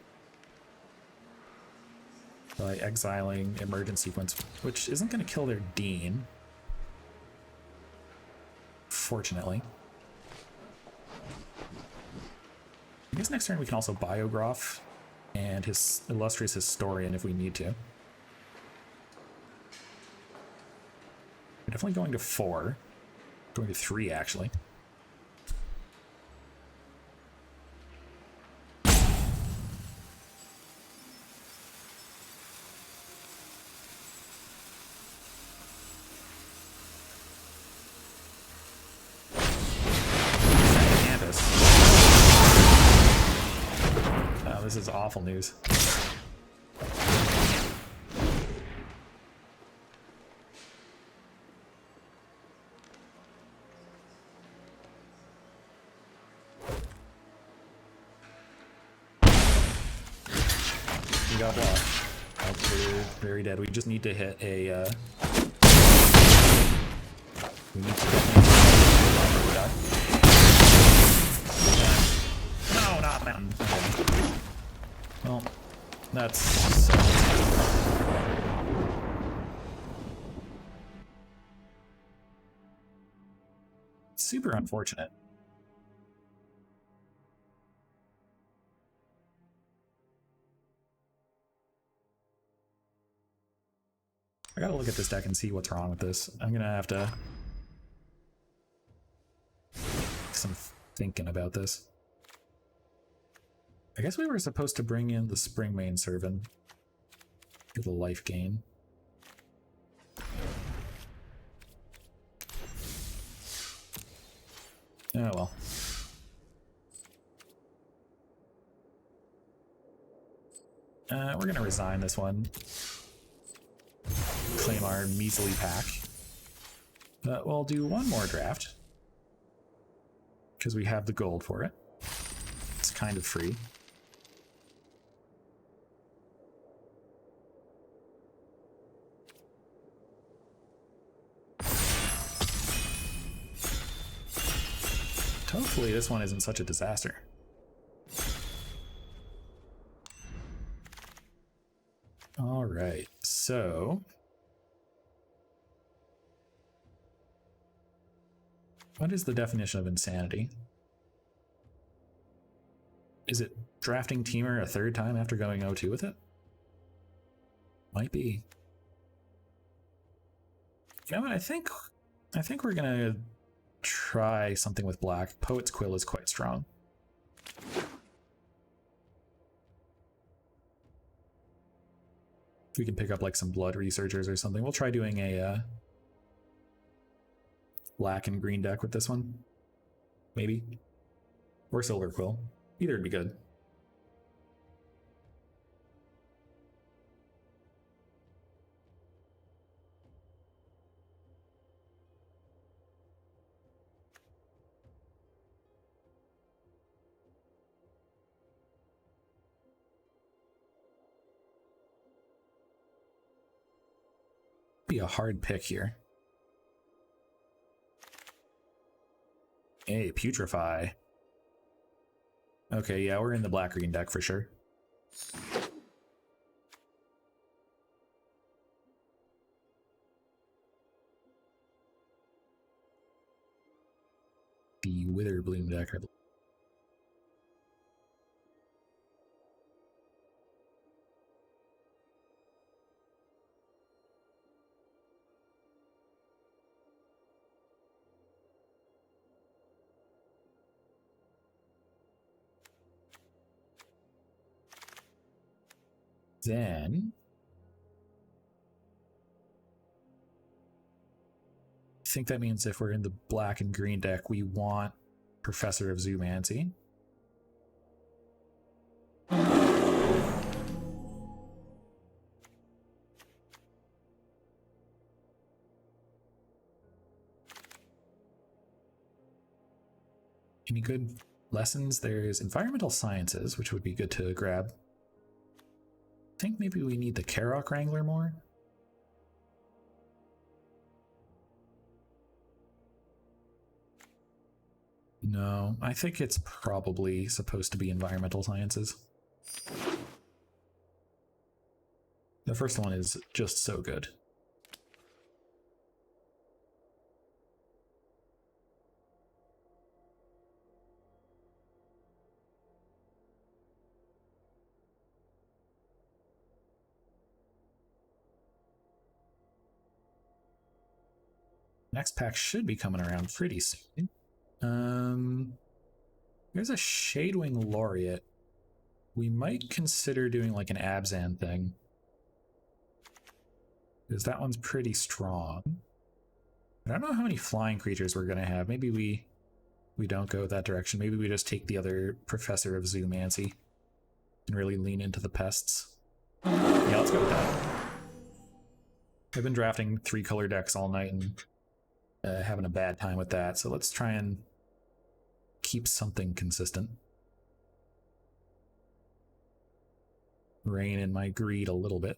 by exiling Emergent Sequence, which isn't going to kill their Dean, fortunately. I guess next turn we can also Biograph and his Illustrious Historian if we need to. We're definitely going to 4. Going to 3, actually. Oh, this is awful news. We got blocked. Oh, we're very dead. We just need to hit a, we need to die. No, not mountain. Okay. Well, that's super unfortunate. I gotta look at this deck and see what's wrong with this. I'm gonna have to do some thinking about this. I guess we were supposed to bring in the Springmane Servant for the life gain. Oh well. We're gonna resign this one. Claim our measly pack. But we'll do one more draft. Because we have the gold for it. It's kind of free. Hopefully this one isn't such a disaster. All right, so what is the definition of insanity? Is it drafting Temur a third time after going 0-2 with it? Might be. You know what? I think we're gonna try something with black. Poet's Quill is quite strong. If we can pick up like some blood researchers or something, we'll try doing a black and green deck with this one. Maybe. Or Silver Quill. Either would be good. Be a hard pick here. Hey, Putrefy. Okay, yeah, we're in the black-green deck for sure. The Witherbloom deck. Then I think that means if we're in the black and green deck, we want Professor of Zoomancy. Any good lessons? There's environmental sciences, which would be good to grab. I think maybe we need the Karok Wrangler more. No, I think it's probably supposed to be environmental sciences. The first one is just so good. Next pack should be coming around pretty soon. There's a Shadewing Laureate. We might consider doing like an Abzan thing, because that one's pretty strong. I don't know how many flying creatures we're gonna have. Maybe we don't go that direction. Maybe we just take the other Professor of Zoomancy and really lean into the pests. Yeah, let's go with that. I've been drafting 3-color decks all night and having a bad time with that, so let's try and keep something consistent. Rein in my greed a little bit.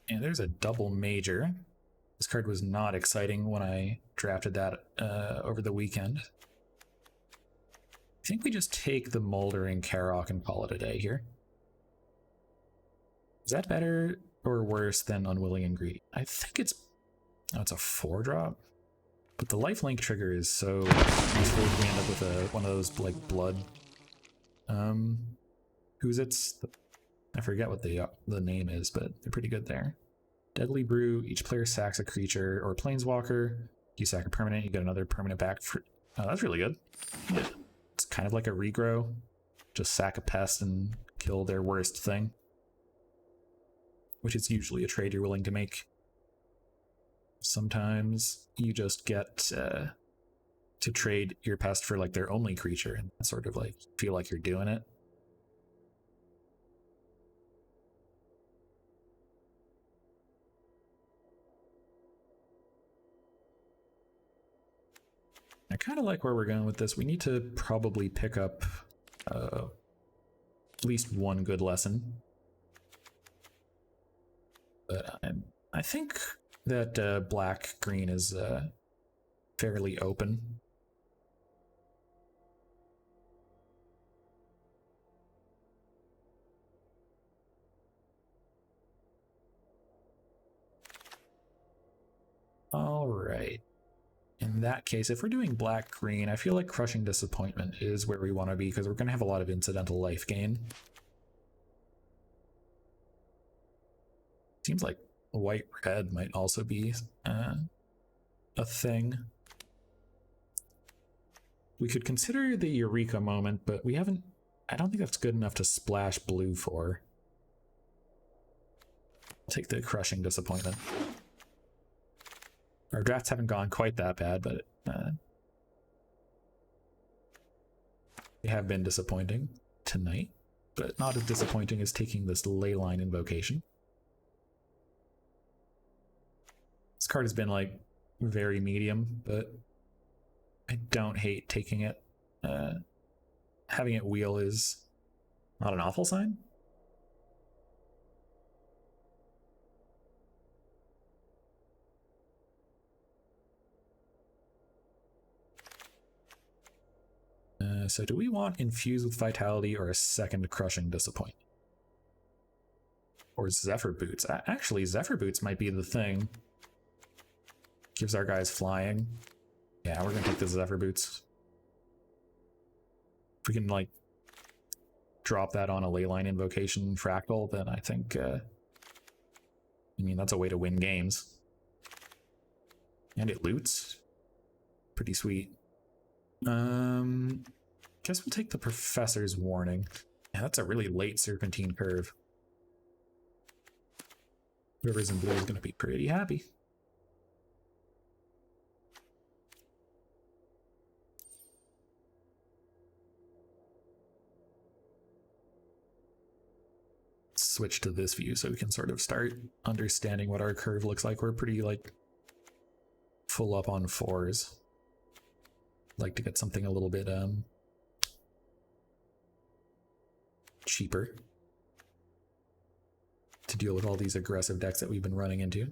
And there's a double major. This card was not exciting when I drafted that over the weekend. I think we just take the Moldering Karok and call it a day here. Is that better or worse than Unwilling and Greedy? I think it's... Oh, it's a 4-drop. But the lifelink trigger is so useful if we end up with one of those, like, blood... Who's it's? I forget what the name is, but they're pretty good there. Deadly Brew, each player sacks a creature or a planeswalker. You sack a permanent, you get another permanent back. Oh, that's really good. Yeah. It's kind of like a regrow. Just sack a pest and kill their worst thing. Which is usually a trade you're willing to make. Sometimes you just get to trade your pest for like their only creature and sort of like feel like you're doing it. I kind of like where we're going with this. We need to probably pick up at least one good lesson. But I think that black-green is fairly open. All right. In that case, if we're doing black-green, I feel like Crushing Disappointment is where we want to be, because we're going to have a lot of incidental life gain. Seems like white-red might also be a thing. We could consider the Eureka Moment, but we haven't... I don't think that's good enough to splash blue for. I'll take the Crushing Disappointment. Our drafts haven't gone quite that bad, but they have been disappointing tonight, but not as disappointing as taking this Leyline Invocation. This card has been like very medium, but I don't hate taking it. Having it wheel is not an awful sign. So do we want Infuse with Vitality or a second Crushing Disappointment? Or Zephyr Boots? Actually, Zephyr Boots might be the thing. Gives our guys flying. Yeah, we're gonna take the Zephyr Boots. If we can, like, drop that on a Leyline Invocation Fractal, then I think I mean, that's a way to win games. And it loots. Pretty sweet. Guess we'll take the Professor's Warning. Yeah, that's a really late Serpentine Curve. Whoever's in blue is going to be pretty happy. Switch to this view so we can sort of start understanding what our curve looks like. We're pretty like full up on 4s. Like to get something a little bit cheaper to deal with all these aggressive decks that we've been running into.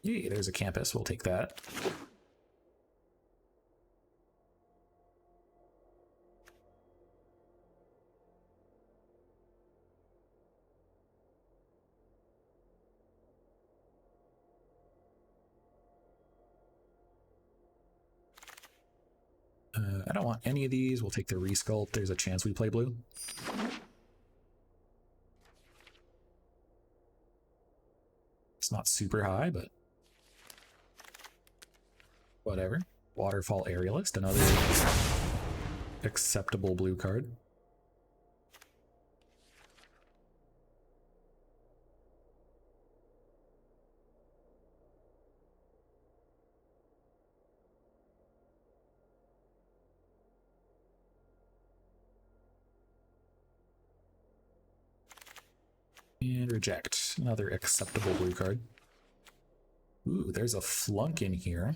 Yay, there's a campus, we'll take that. I don't want any of these. We'll take the Resculpt. There's a chance we play blue. It's not super high, but whatever. Waterfall Aerialist, another acceptable blue card. And reject. Another acceptable blue card. Ooh, there's a Flunk in here.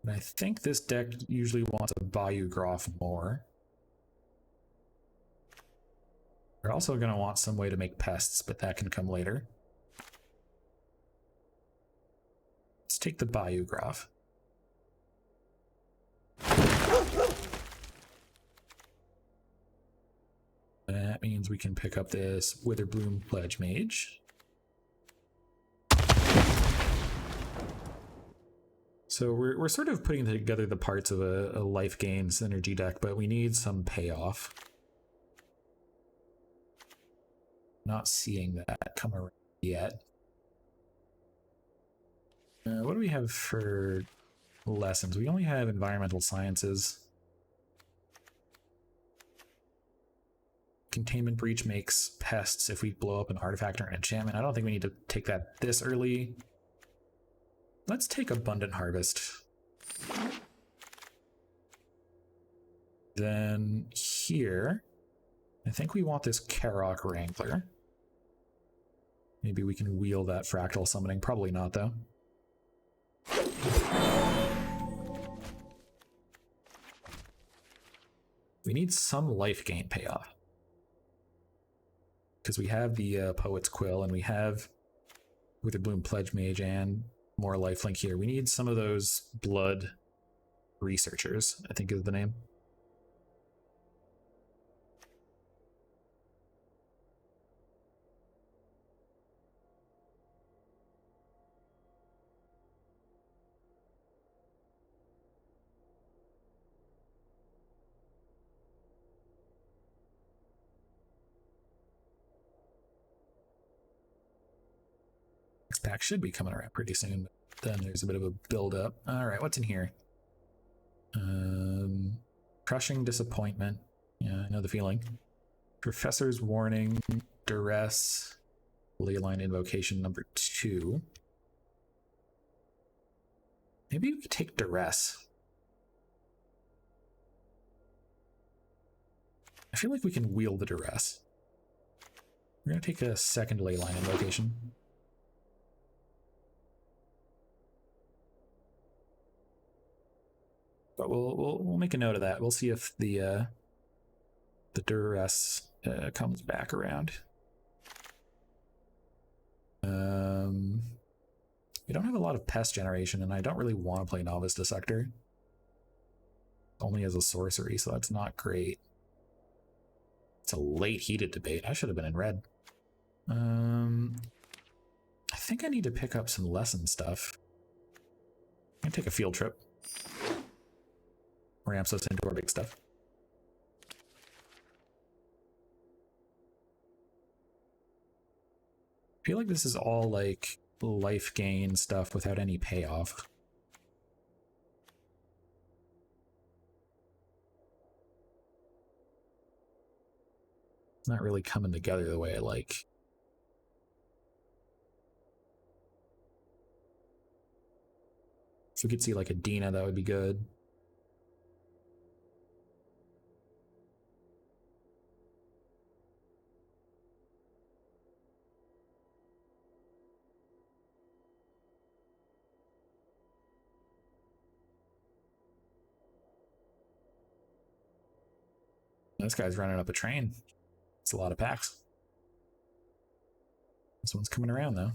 And I think this deck usually wants a Bayou Groff more. They're also going to want some way to make pests, but that can come later. Let's take the Bayou Groff. That means we can pick up this Witherbloom Pledge Mage. So we're sort of putting together the parts of a life gain synergy deck, but we need some payoff. Not seeing that come around yet. What do we have for lessons? We only have environmental sciences. Containment Breach makes pests if we blow up an artifact or an enchantment. I don't think we need to take that this early. Let's take Abundant Harvest. Then here, I think we want this Karok Wrangler. Maybe we can wheel that Fractal Summoning. Probably not, though. We need some life gain payoff. Because we have the Poet's Quill, and we have Witherbloom Pledge Mage and more lifelink here. We need some of those blood researchers, I think is the name. Pack should be coming around pretty soon. Then there's a bit of a build up. All right, what's in here? Crushing Disappointment. Yeah, I know the feeling. Professor's Warning, Duress, Leyline Invocation number 2. Maybe we could take Duress. I feel like we can wield the Duress. We're gonna take a second Leyline Invocation. But we'll make a note of that. We'll see if the Duress comes back around. We don't have a lot of pest generation, and I don't really want to play Novice Dissector. Only as a sorcery, so that's not great. It's a late heated debate. I should have been in red. I think I need to pick up some lesson stuff. I'm gonna take a field trip. Ramps us into our big stuff. feel like this is all like life gain stuff without any payoff. It's not really coming together the way I like. If we could see like a Dina, that would be good. This guy's running up a train. It's a lot of packs. This one's coming around though.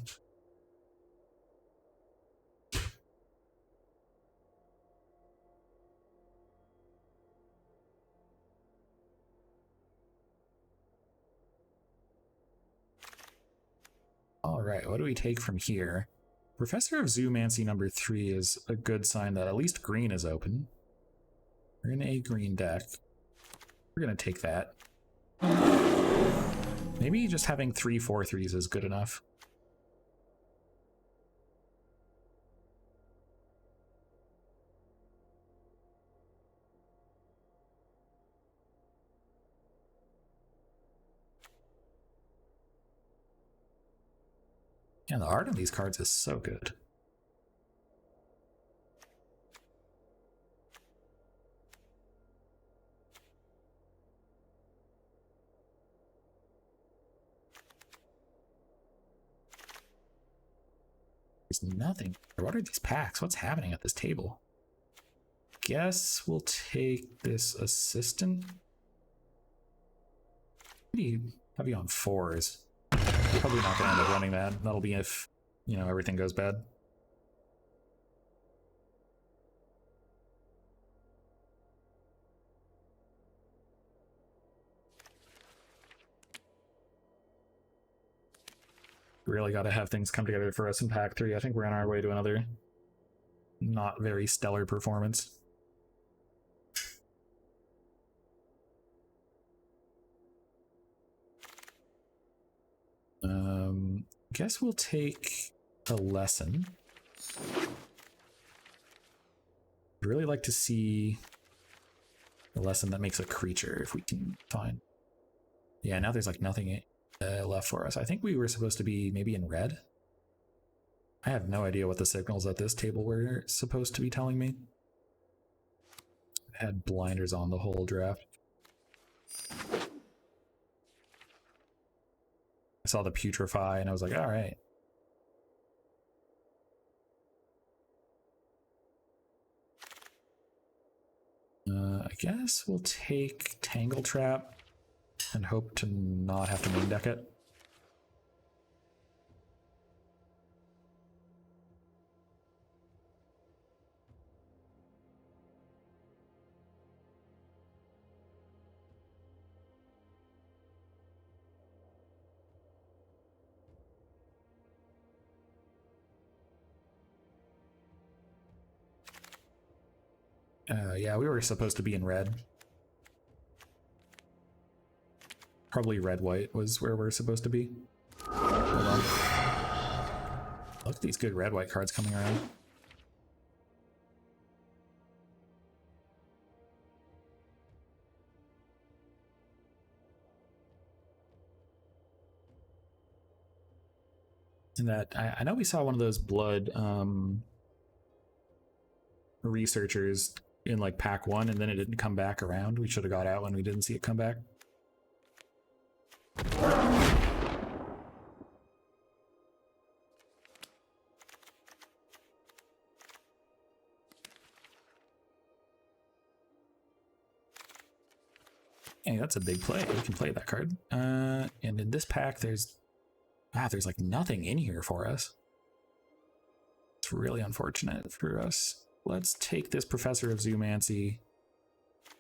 All right, what do we take from here? Professor of Zoomancy number 3 is a good sign that at least green is open. We're in a green deck. We're gonna take that. Maybe just having 3 4/3s is good enough. Yeah, the art on these cards is so good. There's nothing. What are these packs? What's happening at this table? Guess we'll take this assistant. What do you have you on 4s? Probably not gonna end up running that. That'll be if, you know, everything goes bad. Really got to have things come together for us in pack 3. I think we're on our way to another not very stellar performance. Guess we'll take a lesson. I'd really like to see a lesson that makes a creature if we can find. Yeah, now there's like nothing left for us. I think we were supposed to be maybe in red. I have no idea what the signals at this table were supposed to be telling me. I had blinders on the whole draft. I saw the putrefy and I was like, all right. I guess we'll take Tangle Trap and hope to not have to main deck it. Yeah, we were supposed to be in red. Probably red-white was where we're supposed to be. Hold on. Look at these good red-white cards coming around. And that, I know we saw one of those blood researchers in like pack 1 and then it didn't come back around. We should have got out when we didn't see it come back. Hey, that's a big play. We can play that card. And in this pack, there's like nothing in here for us. It's really unfortunate for us. Let's take this Professor of Zoomancy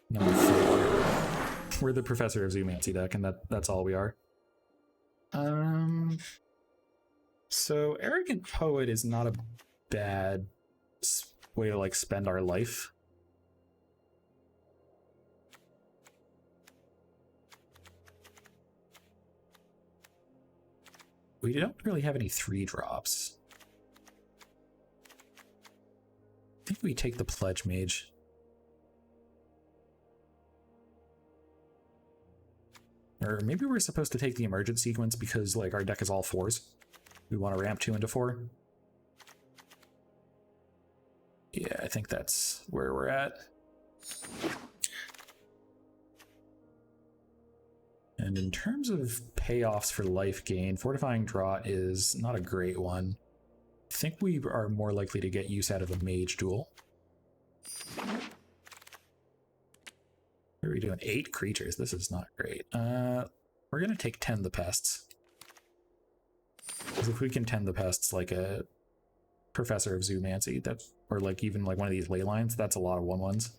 number 4. We're the Professor of Zoomancy deck, and that's all we are. So Arrogant Poet is not a bad way to like spend our life. We don't really have any 3-drops. I think we take the Pledge Mage. Or maybe we're supposed to take the Emergent Sequence because like our deck is all 4s. We want to ramp 2 into 4. Yeah, I think that's where we're at. And in terms of payoffs for life gain, Fortifying Draught is not a great one. I think we are more likely to get use out of a Mage Duel. What are we doing? 8 creatures. This is not great. We're going to take Tend the Pests. Because if we can Tend the Pests like a Professor of Zoomancy, or like even like one of these ley lines, that's a lot of 1/1s.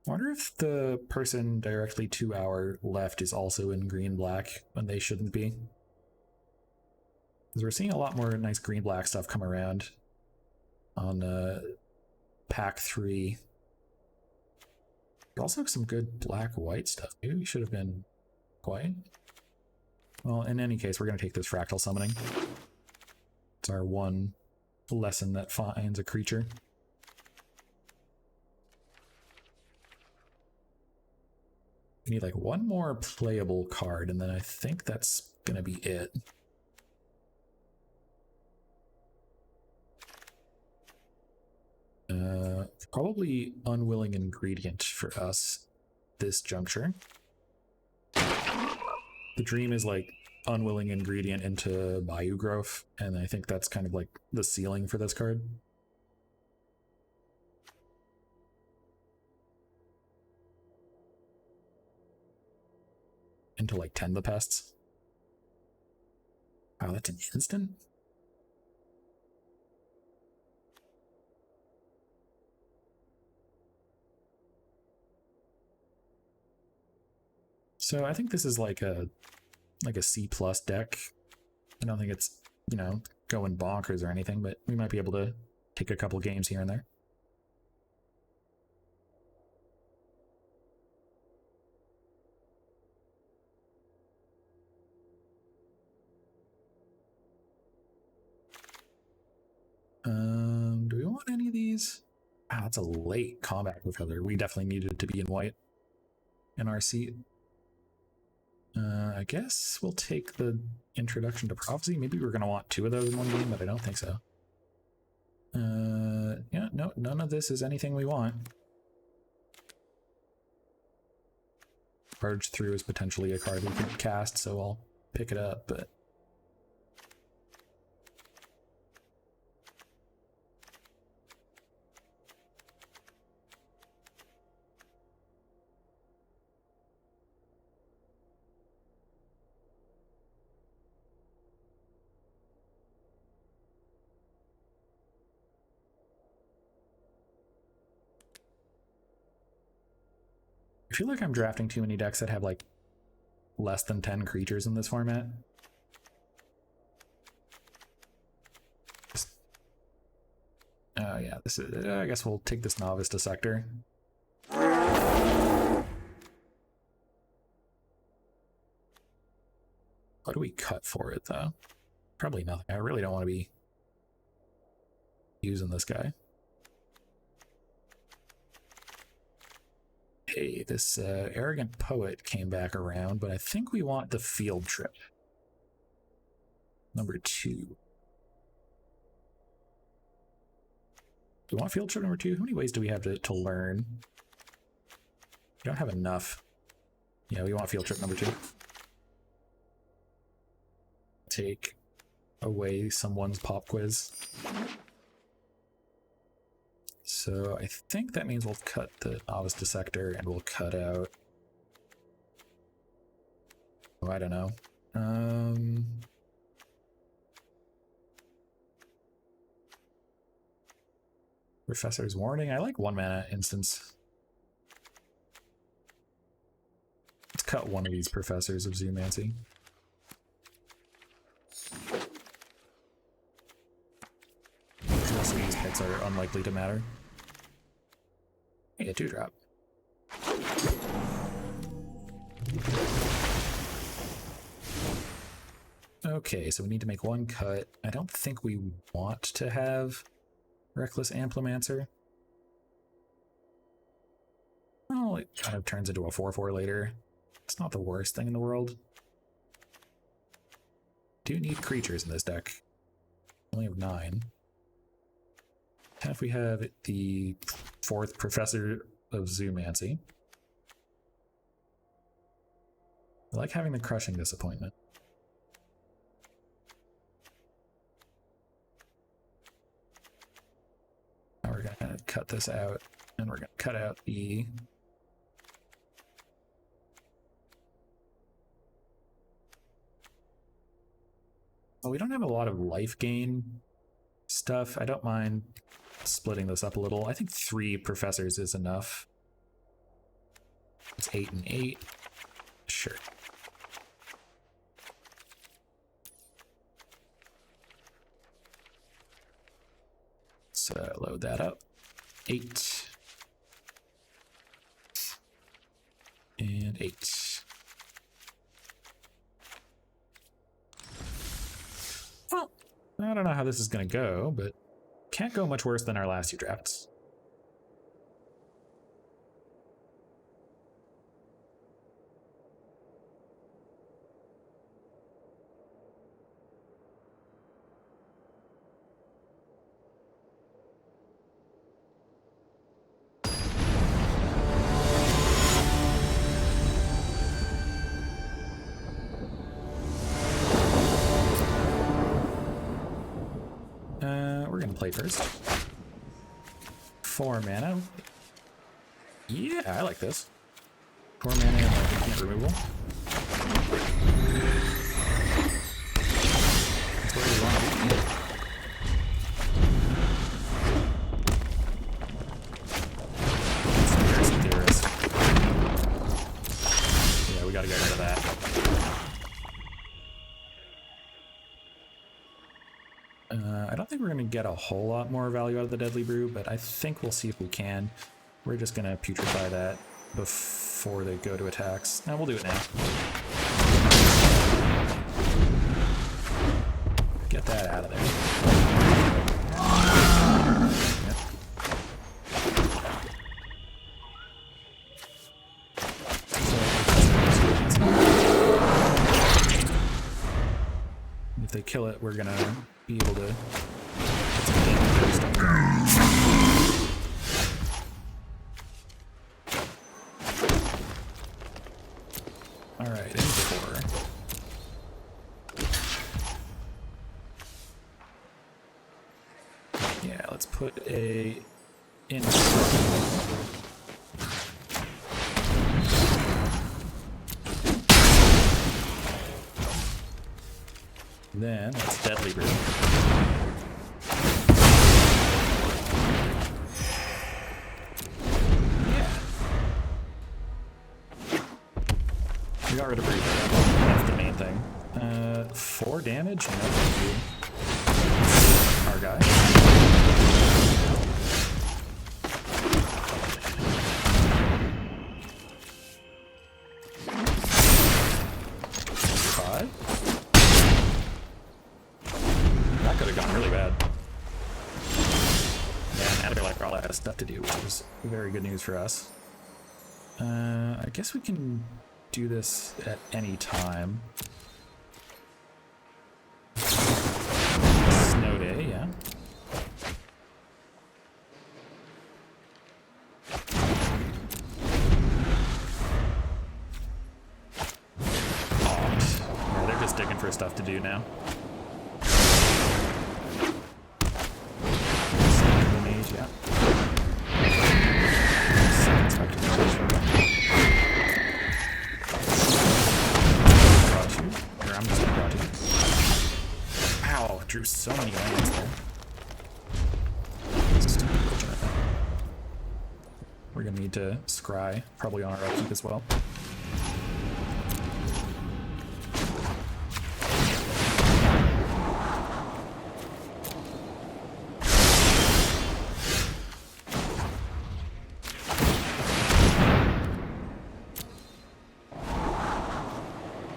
I wonder if the person directly to our left is also in green-black when they shouldn't be. Because we're seeing a lot more nice green-black stuff come around on pack 3. Also some good black-white stuff. Maybe we should have been white. Well, in any case, we're going to take this Fractal Summoning. It's our one lesson that finds a creature. We need like one more playable card, and then I think that's going to be it. Probably Unwilling Ingredient for us this juncture. The dream is like Unwilling Ingredient into Bayou Growth, and I think that's kind of like the ceiling for this card. Into like Tend the Pests. Wow, that's an instant? So I think this is like a C+ deck. I don't think it's, you know, going bonkers or anything, but we might be able to take a couple games here and there. Do we want any of these? Wow, that's a late combat professor. We definitely needed to be in white in our seat. I guess we'll take the Introduction to Prophecy. Maybe we're going to want 2 of those in one game, but I don't think so. Yeah, no, none of this is anything we want. Barge Through is potentially a card we could cast, so I'll pick it up, but... I feel like I'm drafting too many decks that have like less than 10 creatures in this format. Oh yeah, this is. I guess we'll take this Novice Dissector. What do we cut for it though? Probably nothing. I really don't want to be using this guy. Hey, this Arrogant Poet came back around, but I think we want the Field Trip. Number 2. Do we want Field Trip number 2? How many ways do we have to learn? We don't have enough. Yeah, we want Field Trip number 2. Take away someone's pop quiz. So I think that means we'll cut the Novice Dissector and we'll cut out... Oh, I don't know. Professor's Warning. I like 1 mana instance. cut one of these professors of Zoomancy. The rest of these picks are unlikely to matter. Hey, a 2-drop. Okay, so we need to make one cut. I don't think we want to have Reckless Amplimancer. Well, it kind of turns into a 4/4 later. It's not the worst thing in the world. Do need creatures in this deck. Only have 9. And if we have the 4th Professor of Zoomancy. I like having the Crushing Disappointment. Now we're gonna cut this out, and we're gonna cut out the well, we don't have a lot of life gain stuff. I don't mind splitting this up a little. I think 3 professors is enough. It's 8 and 8. Sure. So load that up. 8. And 8. Well, I don't know how this is going to go, but can't go much worse than our last 2 drafts. We're gonna play first. 4 mana. Yeah, I like this. 4 mana and instant removal. That's where we want to be. Conspiracy theorist. Yeah, we gotta get rid of that. I don't think we're going to get a whole lot more value out of the Deadly Brew, but I think we'll see if we can. We're just going to putrefy that before they go to attacks. Now we'll do it now. Get that out of there. Yep. If they kill it, we're going to be able to get some damage stuff going. Alright, into 4. Yeah, let's put a in. Then let's Deadly Brew. Yeah. We got rid of Brew. That's the main thing. 4 damage? No, thank you. Our guy. 5. That could have gone really bad. Yeah, and they're like all that stuff to do, which is very good news for us. I guess we can do this at any time. Snow day, yeah. Oh, they're just digging for stuff to do now. Yeah. Brought you. Or I'm just gonna brought you. Ow, drew so many lands there. This is unfortunate. We're gonna need to scry, probably on our upkeep as well.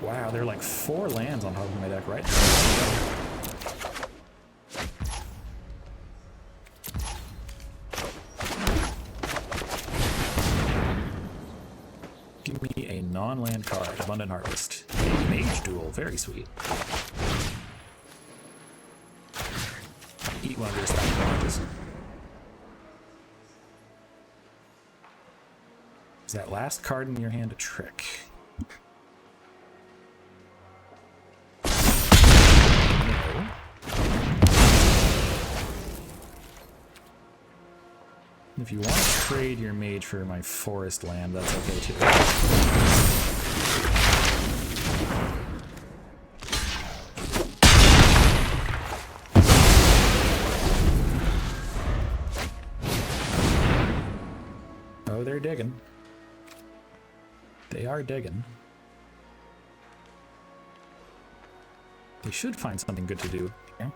Wow, there are like 4 lands on top of my deck, right? Give me a non-land card, Abundant Harvest. A Mage Duel, very sweet. Eat one of your stack oranges. Is that last card in your hand a trick? No. If you want to trade your mage for my forest land, that's okay too. Oh, they're digging. They are digging. They should find something good to do. Okay.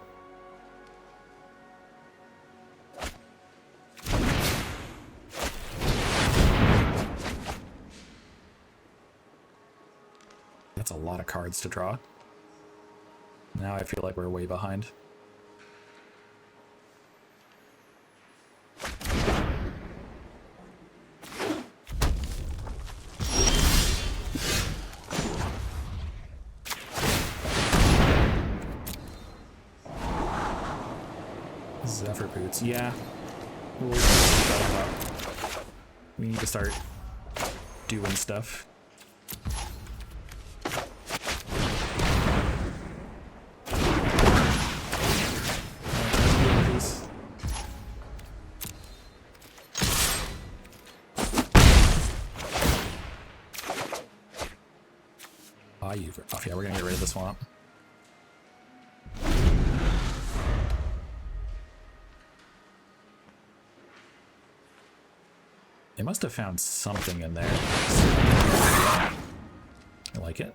That's a lot of cards to draw. Now I feel like we're way behind. Zephyr Boots, yeah. We'll keep that up. We need to start doing stuff. Oh yeah, we're gonna get rid of the swamp. They must have found something in there. I like it.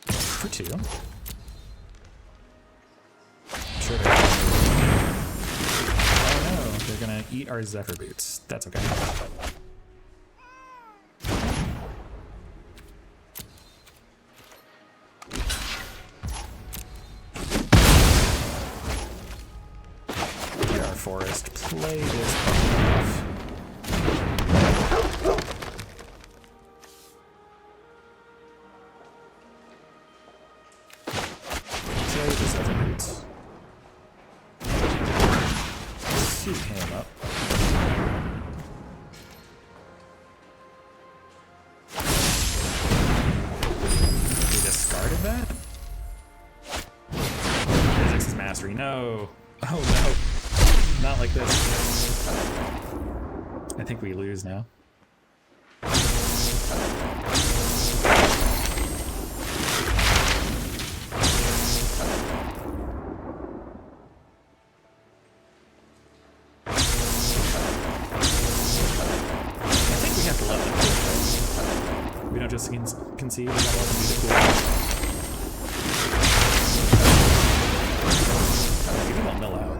For 2. Sure. Oh no, they're gonna eat our Zephyr Boots. That's okay. Forest, play this off. Play this other boots. Suit him up. We discarded that? Mizzix Mastery, no. Oh no. Not like this. I think we lose now. We don't just concede, we gotta let them do the cool thing. Maybe they'll mill out.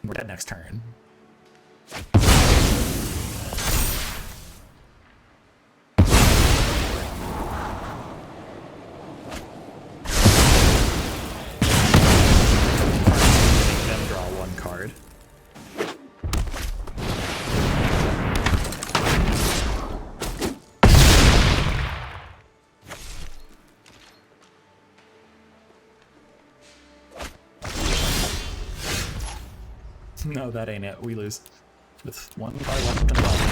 We're dead next turn. Then draw 1 card. No, that ain't it. We lose. With 1 card left in the bottom.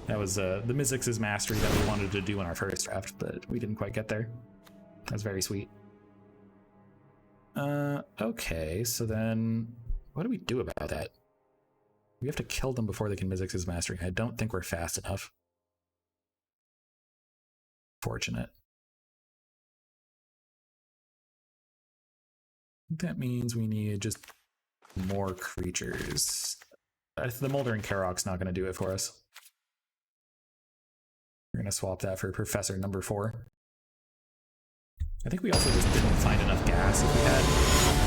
That was the Mizzix's Mastery that we wanted to do in our first draft, but we didn't quite get there. That was very sweet. Okay, so then what do we do about that? We have to kill them before they can Mizzix his mastery. I don't think we're fast enough. Fortunate. That means we need just more creatures. The Moldering Karok's not going to do it for us. We're going to swap that for Professor number 4. I think we also just didn't find enough gas. If we had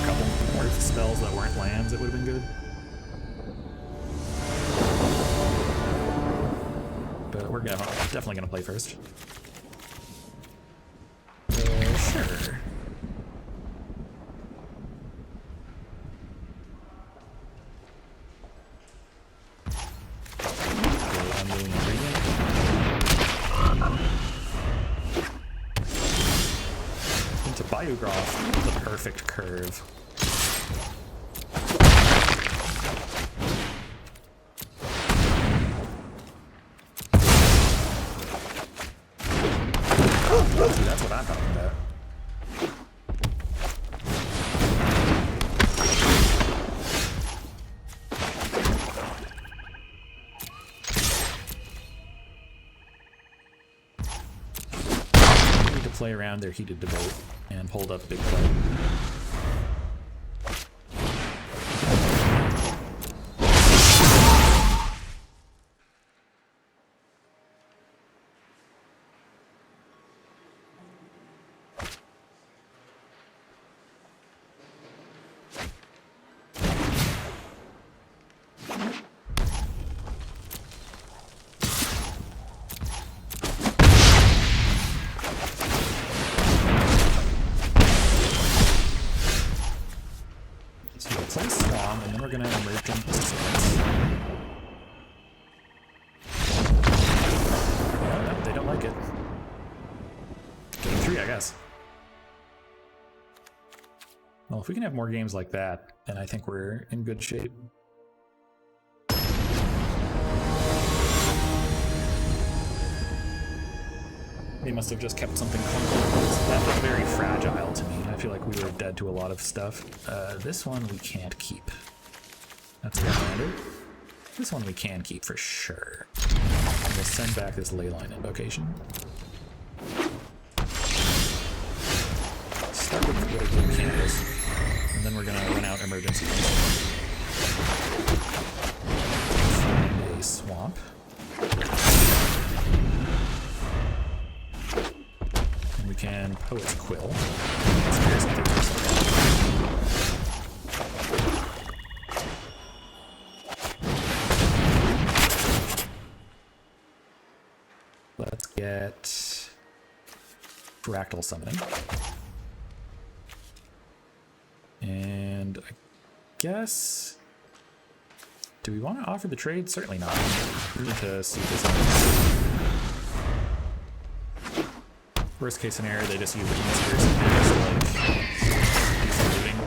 a couple more spells that weren't lands, it would have been good. But we're definitely going to play first. Sure. Into Biograph, the perfect curve. See, that's what I'm talking about. Play around their heated debate and hold up big play. Well, if we can have more games like that, then I think we're in good shape. They must have just kept something clunky. That was very fragile to me. I feel like we were dead to a lot of stuff. This one we can't keep. That's a reminder. This one we can keep for sure. And we'll send back this Leyline Invocation. Start with Witherbloom Campus, and then we're gonna run out emergency. Find a swamp. And we can Poet's Quill. Let's get Fractal Summoning. And I guess, do we want to offer the trade? Certainly not. We need to see this out. Worst case scenario, they just use the conspiracy theories to like do some looting.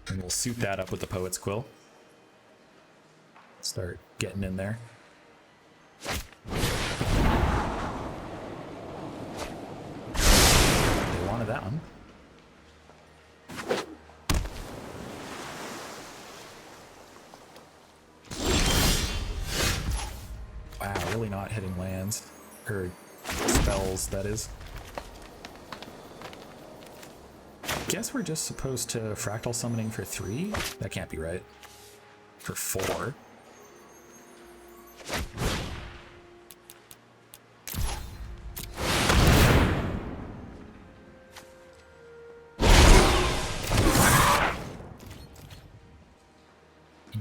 And we'll suit that up with the Poet's Quill. Start getting in there. They wanted that one. Wow, really not hitting lands. Or spells, that is. Guess we're just supposed to Fractal Summoning for 3? That can't be right. For 4.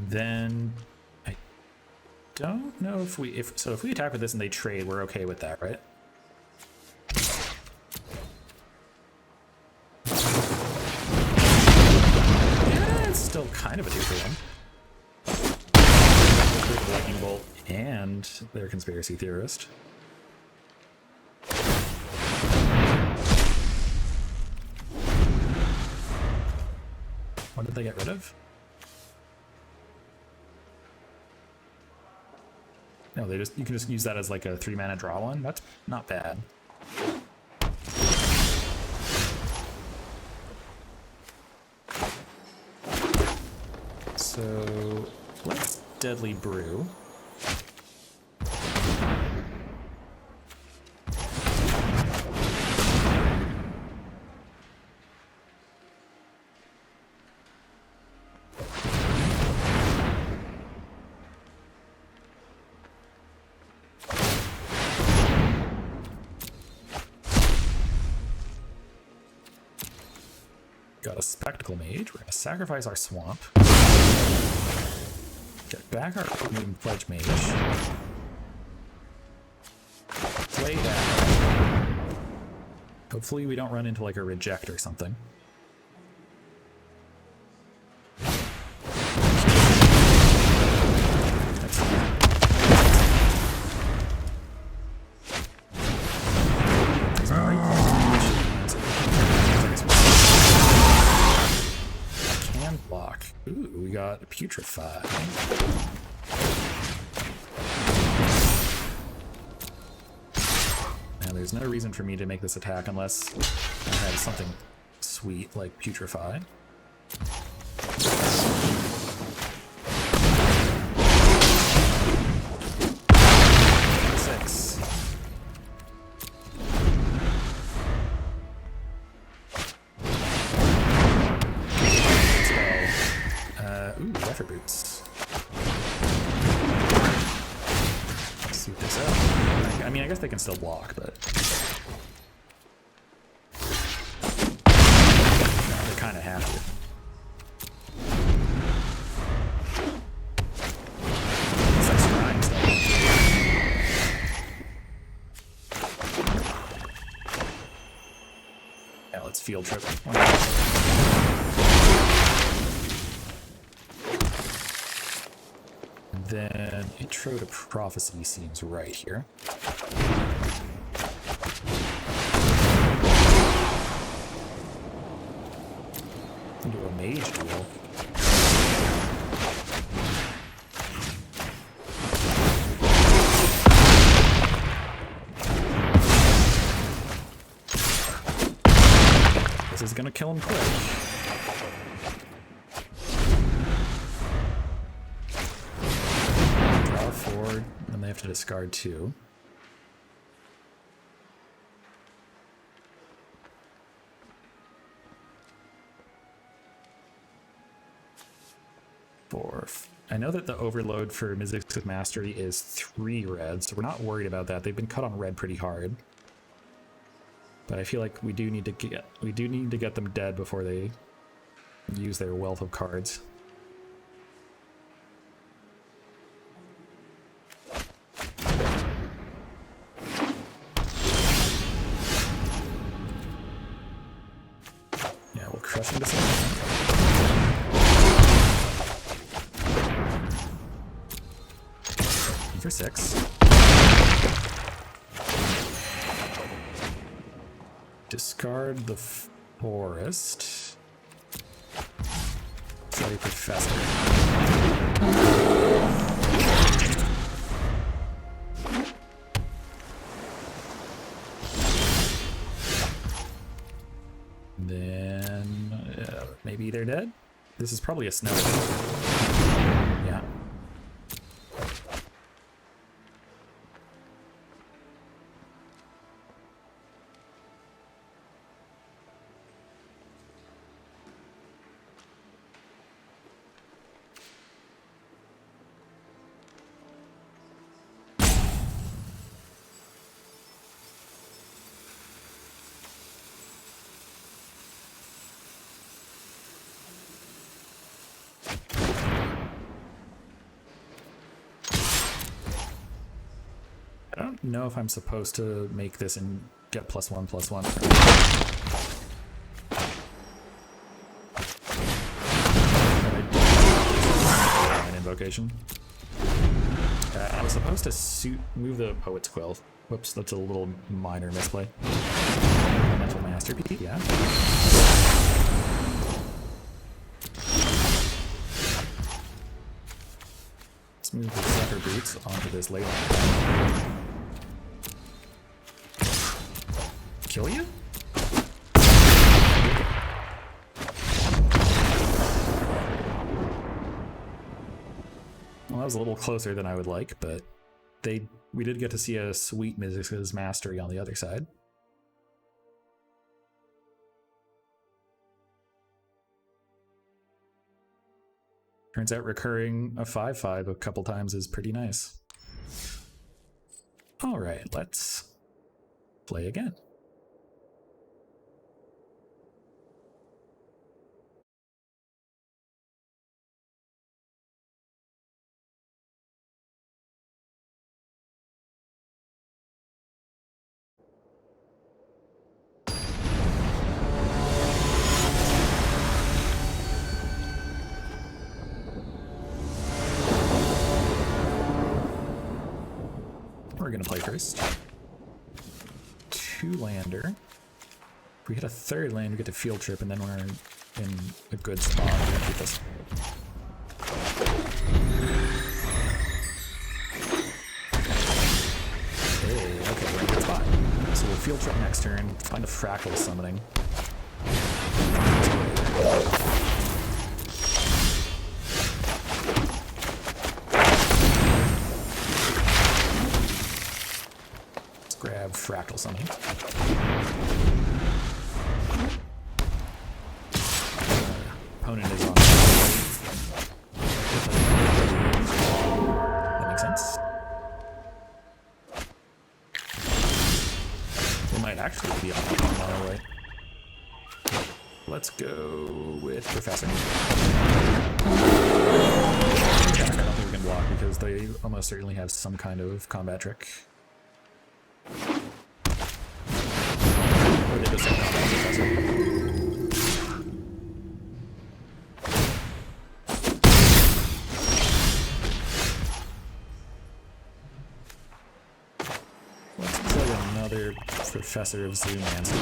Then I don't know if we if we attack with this and they trade, we're okay with that, right? Yeah, it's still kind of a 2-for-1. Lightning Bolt and their Conspiracy Theorist. What did they get rid of? No, you can just use that as like a 3-mana draw one. That's not bad. So let's Deadly Brew. Got a Spectacle Mage. We're going to sacrifice our Swamp. Get back our Moon Pledge Mage. Play that. Hopefully we don't run into like a Reject or something. Ooh, we got Putrefy. Now there's no reason for me to make this attack unless I have something sweet like Putrefy. Boots. Let's see this out. I mean, I guess they can still block, but they kind of have to. It's like scrimes, though. Yeah, let's field trip. Then Intro to Prophecy seems right here. Do a Mage Duel. This is gonna kill him quick. And they have to discard 2. I know that the overload for Mizzix with Mastery is 3 red, so we're not worried about that. They've been cut on red pretty hard. But I feel like we do need to get them dead before they use their wealth of cards. Crush into something. For 6. Discard the Forest. Sorry, Professor. Maybe they're dead? This is probably a snow. Yeah. I don't know if I'm supposed to make this and get +1/+1. An invocation. I was supposed to move the Poet's Quill. Whoops, that's a little minor misplay. Mental Masterpiece, yeah. Let's move the Zephyr boots onto this ley line. Kill you? Well, that was a little closer than I would like, but we did get to see a sweet Mizzix's mastery on the other side. Turns out recurring a 5/5 a couple times is pretty nice. All right, let's play again. We're gonna play first. 2-lander. If we hit a 3rd land, we get to field trip, and then we're in a good spot. We're gonna keep this. Hey, okay, we're in a good spot. So we'll field trip next turn, find a fractal summoning. Grab fractal summoning. Opponent is on. That makes sense. They might actually be on our way. Let's go with Professor. I don't think we can block because they almost certainly have some kind of combat trick. Or they just have combat Professor. Let's play another Professor of Zoomancy.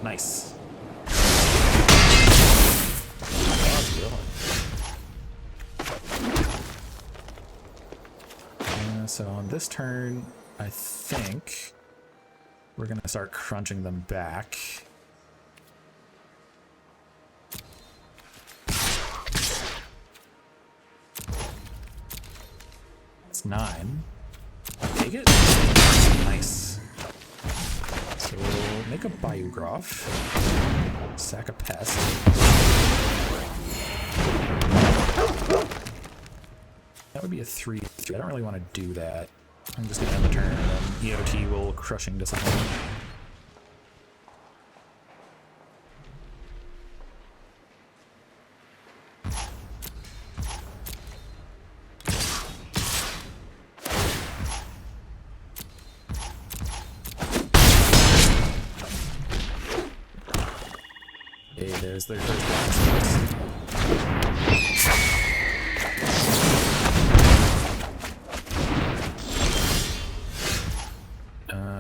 Nice. So on this turn, I think we're going to start crunching them back. It's 9. Take it. Nice. So we'll make a Biograph, sack a pest. That would be a 3/3. I don't really want to do that. I'm just going to end the turn and then EOT will Crushing Discipline. Hey, there's their first blast.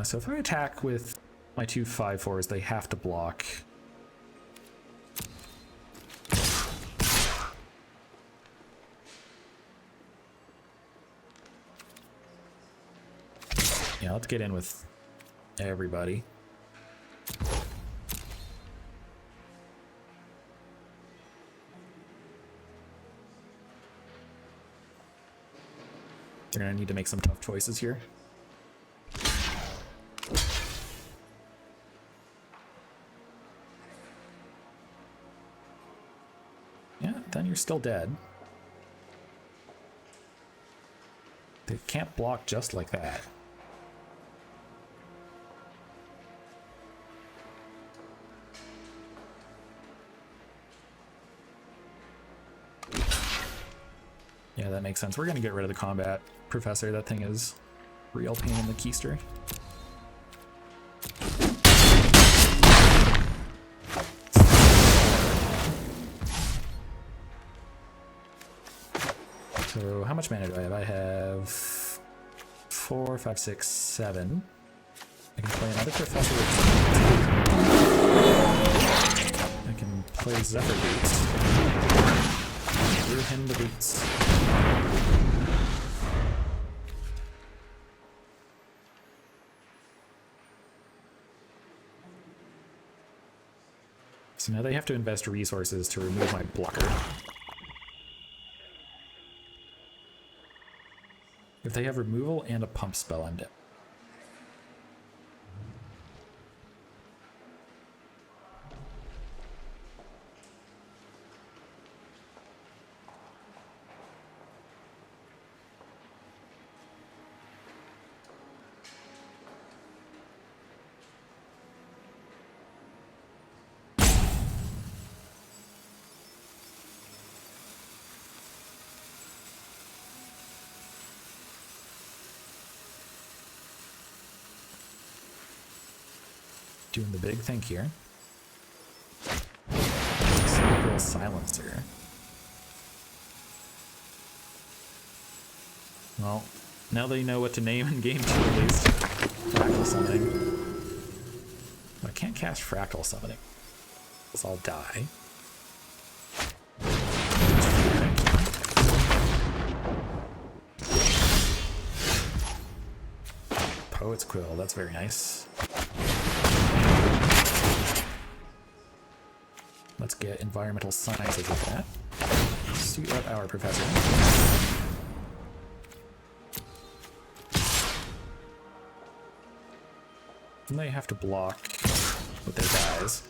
So if I attack with my 2 5/4s, they have to block. Yeah, let's get in with everybody. They're gonna need to make some tough choices here. Yeah, then you're still dead. They can't block just like that. Yeah, that makes sense. We're gonna get rid of the combat professor. That thing is real pain in the keister. So how much mana do I have? I have 4, 5, 6, 7. I can play another professor. I can play Zephyr Boots. Threw him the boots. So now they have to invest resources to remove my blocker. If they have removal and a pump spell, I'm dead. Doing the big thing here. Cerebral Silencer. Well, now they know what to name in game 2 at least. Fractal Summoning. I can't cast Fractal Summoning, because I'll die. Poet's Quill, that's very nice. Let's get environmental sciences with that. Suit up our professor. And they have to block with their guys.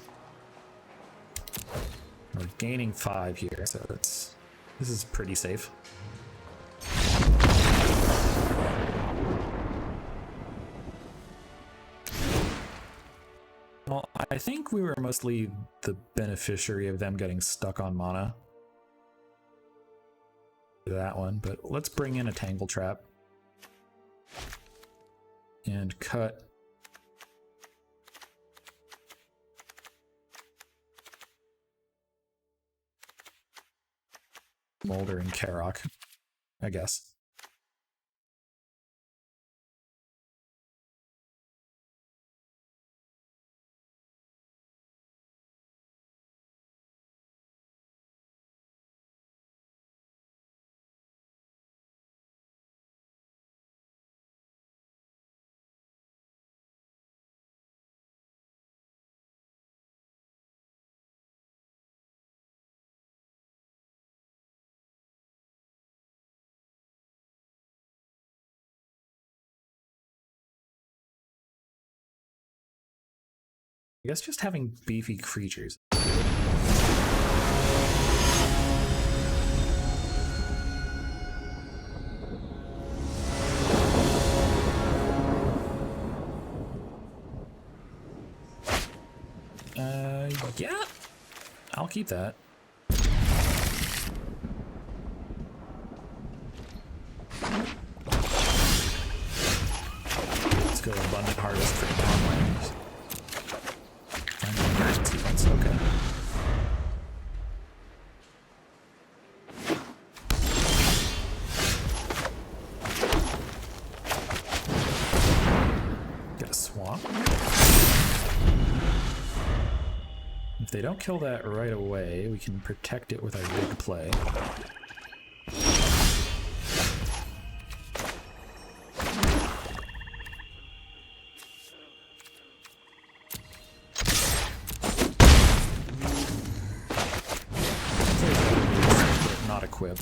We're gaining 5 here, so this is pretty safe. Well, I think we were mostly the beneficiary of them getting stuck on mana. That one, but let's bring in a Tangle Trap. And cut. Molder and Karok, I guess. I guess just having beefy creatures. Yeah, I'll keep that. Let's go Abundant Harvest for non-lands. Emergency ones, okay. Get a swamp. If they don't kill that right away, we can protect it with our big play. Not a quib,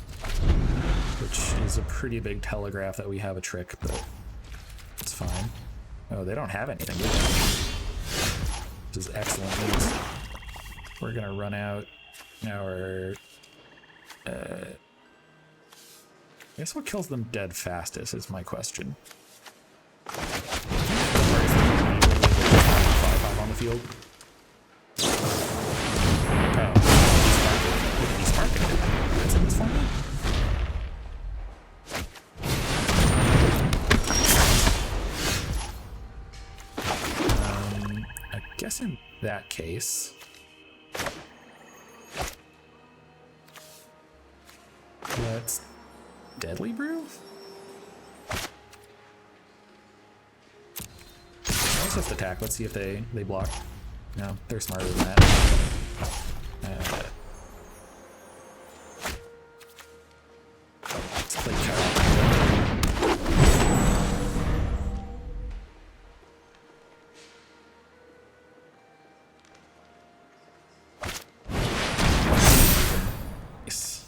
which is a pretty big telegraph that we have a trick, but it's fine. Oh, they don't have anything, do they? This is excellent news. We're gonna run out our... I guess what kills them dead fastest is my question. 5/5 on the field. Oh, he's sparking. That's in this format? guess in that case, let's Deadly Brew? Let's just attack. Let's see if they block. No, they're smarter than that. Let's play Char. Nice.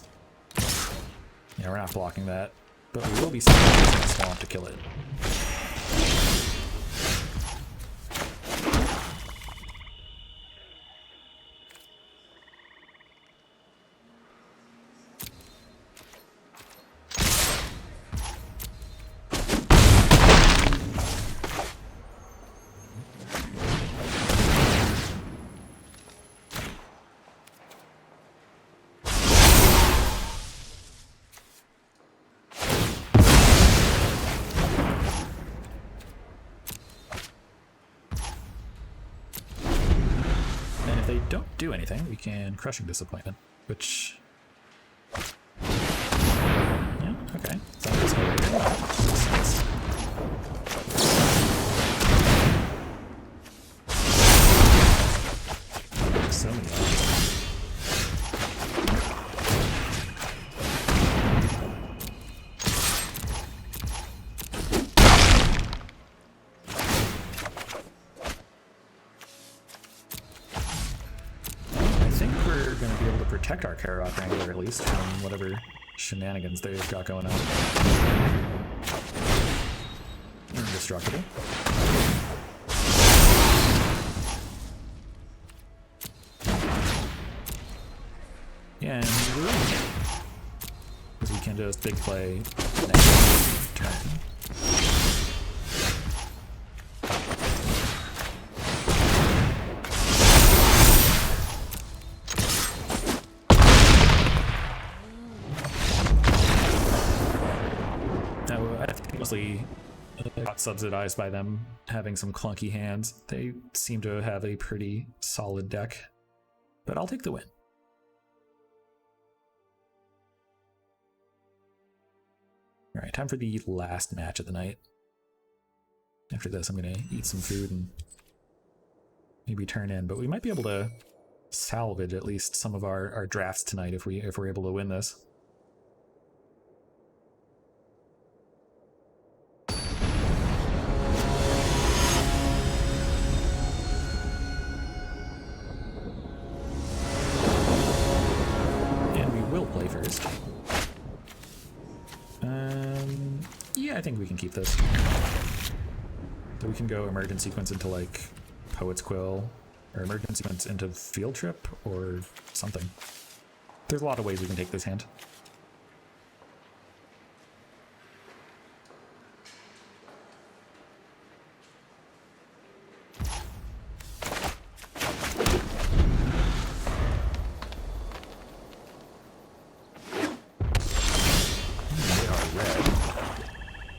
Yeah, we're not blocking that, but we will be sending it in the swamp to kill it. They don't do anything, we can Crushing Disappointment, which... yeah, okay. So that's what we're doing. So many items. Protect our Karok Wrangler, at least, from whatever shenanigans they've got going on. Indestructible. Yeah, and because we can just big play next turn. Mostly got subsidized by them having some clunky hands. They seem to have a pretty solid deck, but I'll take the win. All right, time for the last match of the night. After this, I'm gonna eat some food and maybe turn in, but we might be able to salvage at least some of our drafts tonight if we're able to win this. Yeah, I think we can keep this. So we can go Emergent Sequence into like Poet's Quill, or Emergent Sequence into Field Trip, or something. There's a lot of ways we can take this hand.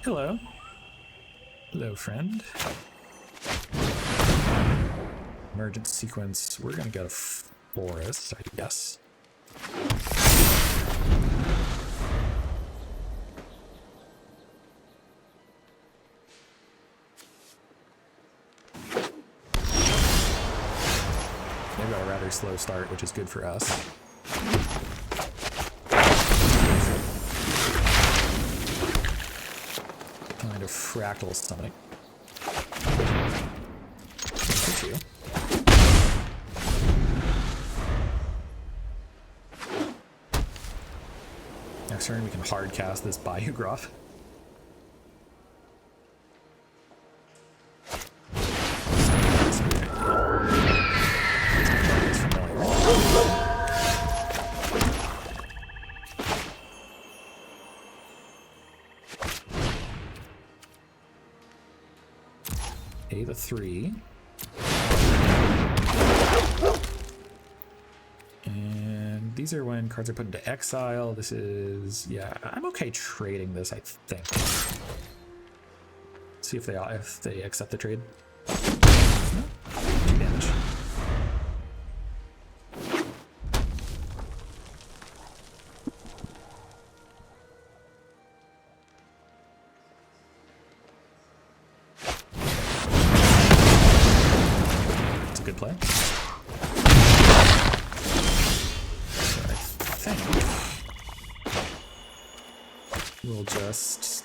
Hello. Hello, friend. Emergent Sequence. We're gonna go to Forest, I guess. They've got a rather slow start, which is good for us. Kind of fractal stomach. Hit you. Next turn we can hard cast this Bayou Groff. The 3. And these are when cards are put into exile. This is, yeah, I'm okay trading this, I think. See if they accept the trade. No? 2 damage. We'll just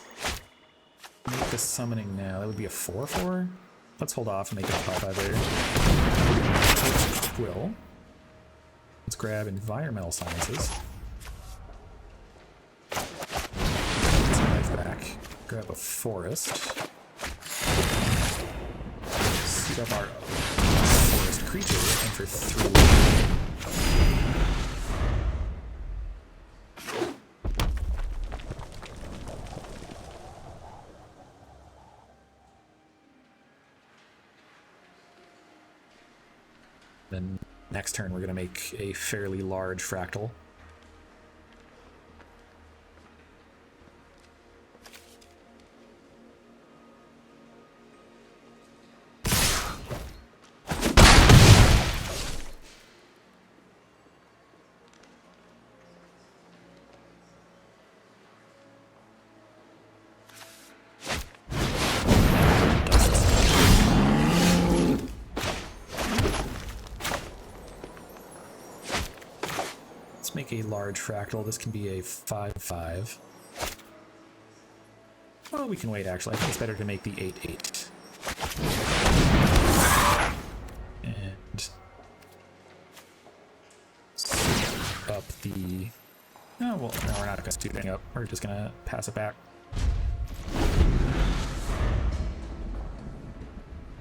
make the summoning now. That would be a 4/4. Let's hold off and make it a 5/5 later. Quill. Let's grab Environmental Sciences. Let's knife back. Grab a Forest. Suit up our Forest creature and for 3. Then next turn we're going to make a fairly large fractal. Make a large fractal. This can be a 5/5. Well, we can wait actually. I think it's better to make the 8/8. And up the... Oh, well, no, we're not going to do anything up. We're just going to pass it back.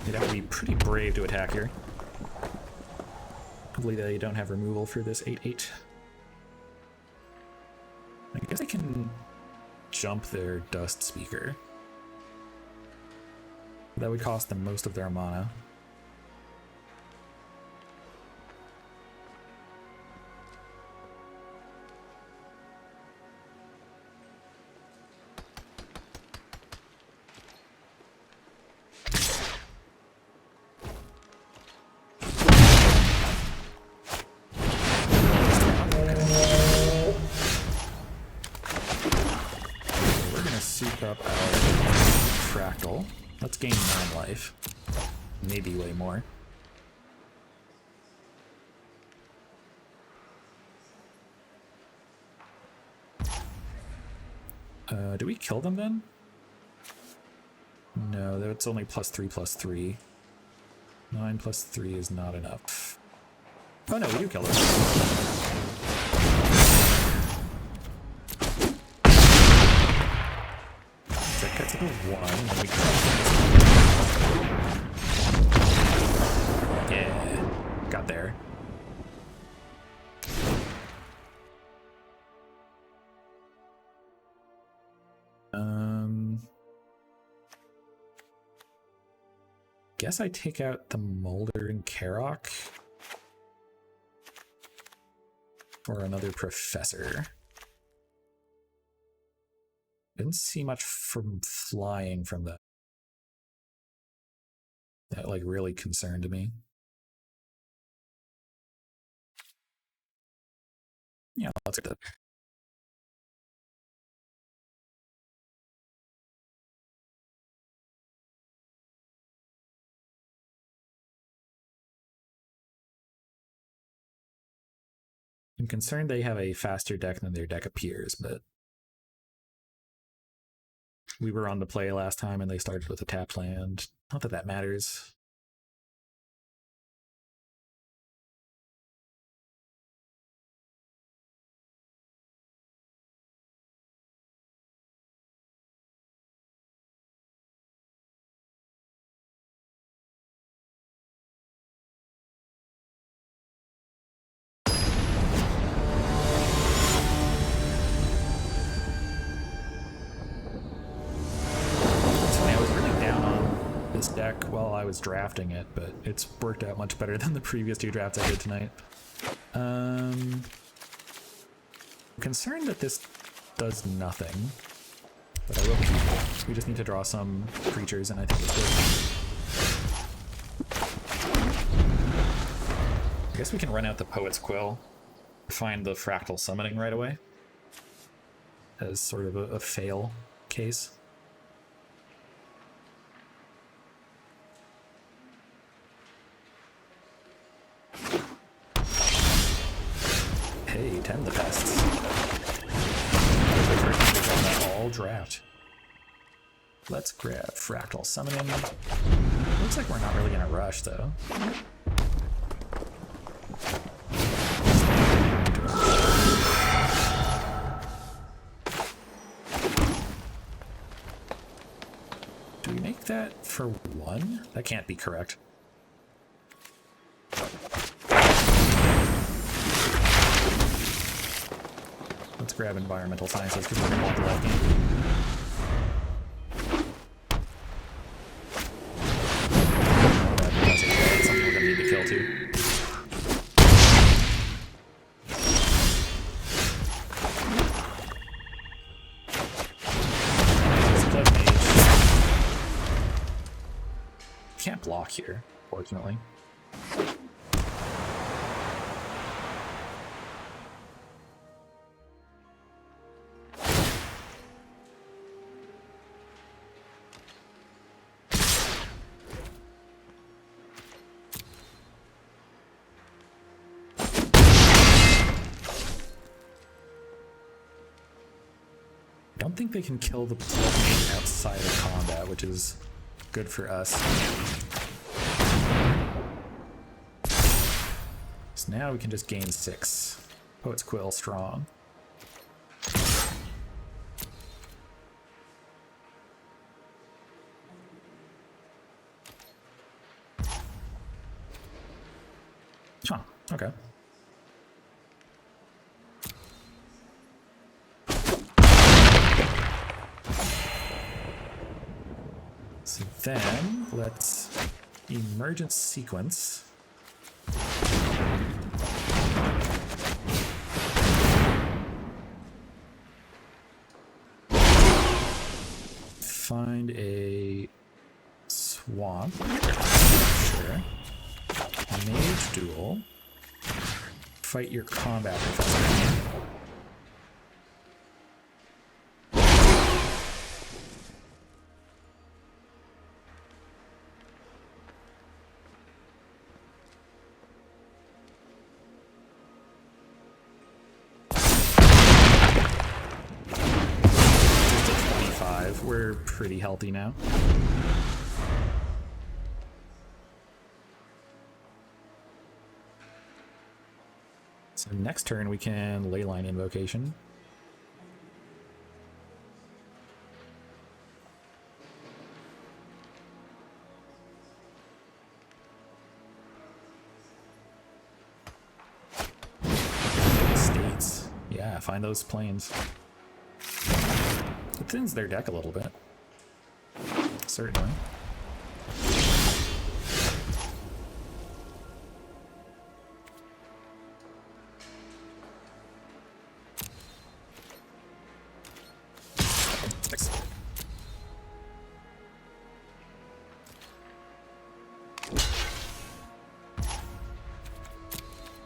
You'd have to be pretty brave to attack here. Hopefully they don't have removal for this 8/8. I guess I can jump their Dust Speaker. That would cost them most of their mana. Up our fractal. Let's gain 9 life. Maybe way more. Do we kill them then? No, that's only +3/+3. 9 + 3 is not enough. Oh no, we do kill them. Cuts it to 1, and then we yeah, got there. Guess I take out the Molder and Karok or another Professor. Didn't see much from flying from that. That like really concerned me. Yeah, let's get that. I'm concerned they have a faster deck than their deck appears, but we were on the play last time and they started with a tapped land. Not that that matters. Deck while I was drafting it, but it's worked out much better than the previous 2 drafts I did tonight. I'm concerned that this does nothing, but I will keep it. We just need to draw some creatures, and I think it's good. I guess we can run out the Poet's Quill, find the Fractal Summoning right away, as sort of a fail case. Hey, 10 the pests. draft. Let's grab Fractal Summoning. Looks like we're not really gonna rush though. Do we make that for 1? That can't be correct. Let's grab Environmental Sciences because we're going to want the left game. That's something we're going to need to kill too. Split Mage. Can't block here, fortunately. I don't think they can kill the Mage outside of combat, which is good for us. So now we can just gain 6. Poet's Quill strong. Huh, okay. So then, let's Emergent Sequence. Find a swamp. Sure. Mage Duel. Fight your combat professor. We're pretty healthy now. So next turn we can Leyline Invocation. States. Yeah, find those planes. It thins their deck a little bit. Certainly. Six.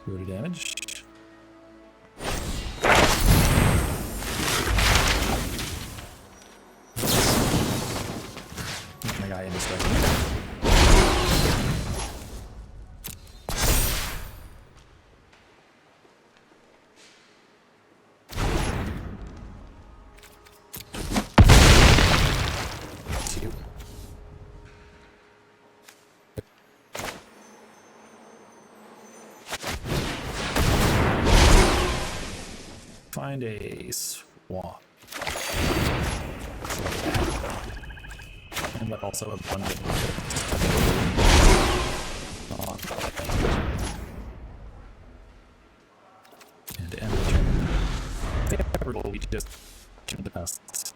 Go to damage. Guy indestructible. Find a swamp. But also abundant. And end the turn. Favorable, we just kill the pests.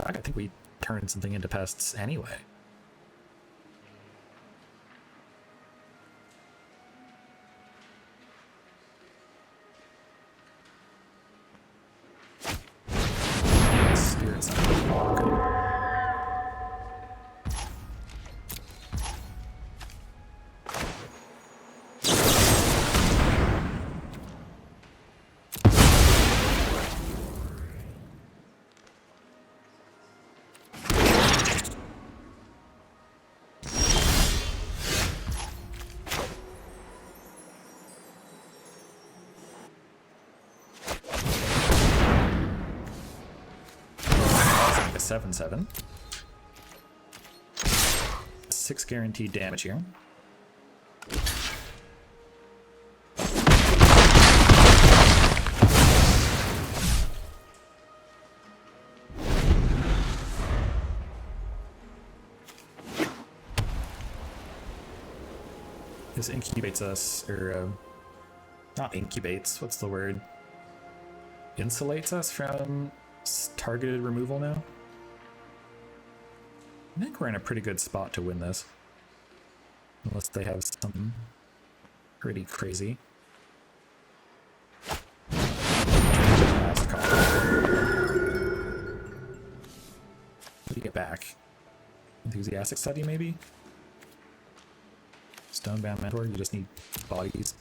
I think we turned something into pests anyway. 7/7. 6 guaranteed damage here. This incubates us, or not incubates, what's the word? Insulates us from targeted removal now? I think we're in a pretty good spot to win this. Unless they have something pretty crazy. Last call. What do you get back? Enthusiastic study, maybe? Stonebound mentor, you just need bodies.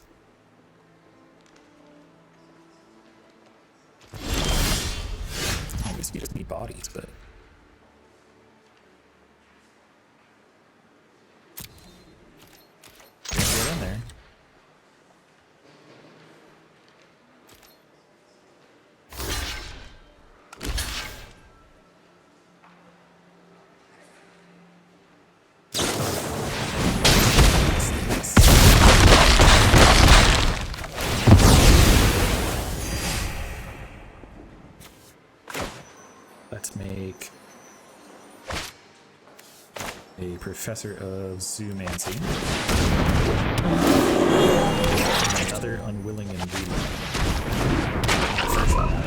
I guess you just need bodies, but... Get in there. Let's make a Professor of Zoomancy. Another unwilling ingredient. First one.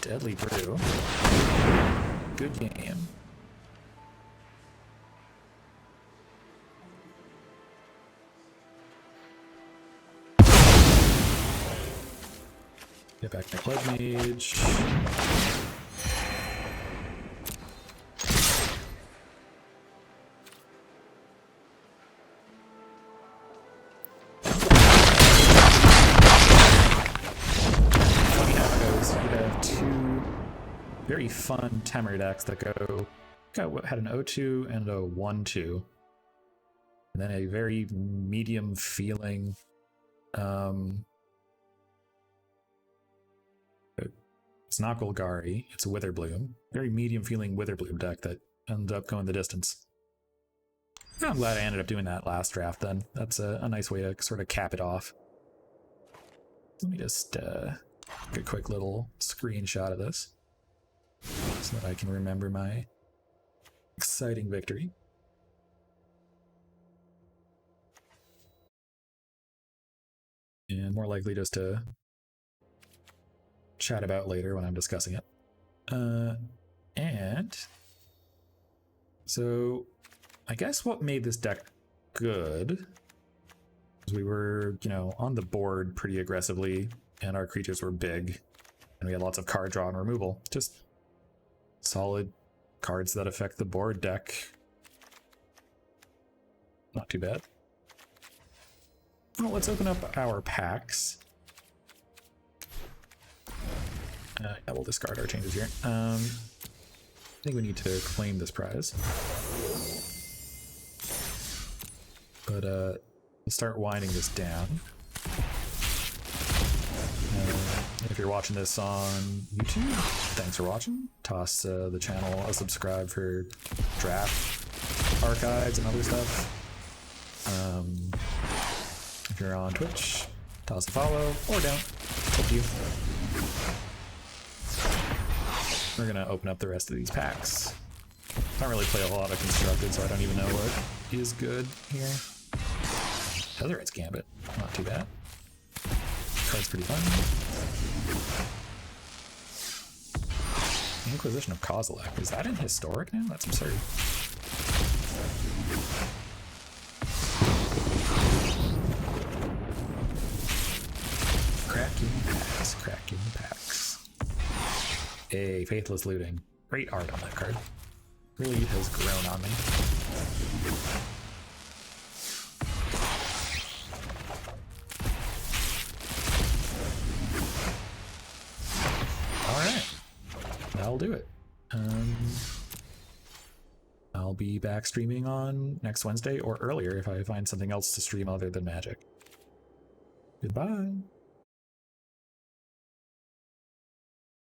Deadly Brew. Good game. Get back my Pledge Mage. Very fun Temur decks that had an 0/2 and a 1/2, and then a very medium feeling it's not Golgari, it's a Witherbloom. Very medium feeling Witherbloom deck that ended up going the distance. I'm glad I ended up doing that last draft then. That's a nice way to sort of cap it off. Let me just get a quick little screenshot of this, so that I can remember my exciting victory. And more likely just to chat about later when I'm discussing it. And so I guess what made this deck good is we were, on the board pretty aggressively, and our creatures were big, and we had lots of card draw and removal. Just solid cards that affect the board deck. Not too bad. Well, let's open up our packs. Yeah, we'll discard our changes here. I think we need to claim this prize. But let's start winding this down. If you're watching this on YouTube, thanks for watching. Toss the channel a subscribe for draft archives and other stuff. If you're on Twitch, toss a follow or don't. Thank you. We're gonna open up the rest of these packs. I don't really play a lot of constructed, so I don't even know what is good here. Featherhead's Gambit, not too bad. Card's pretty fun. Inquisition of Kozilek. Is that in Historic now? That's absurd. Cracking packs. A Faithless Looting. Great art on that card. Really has grown on me. that'll do it. I'll be back streaming on next Wednesday or earlier if I find something else to stream other than Magic. Goodbye.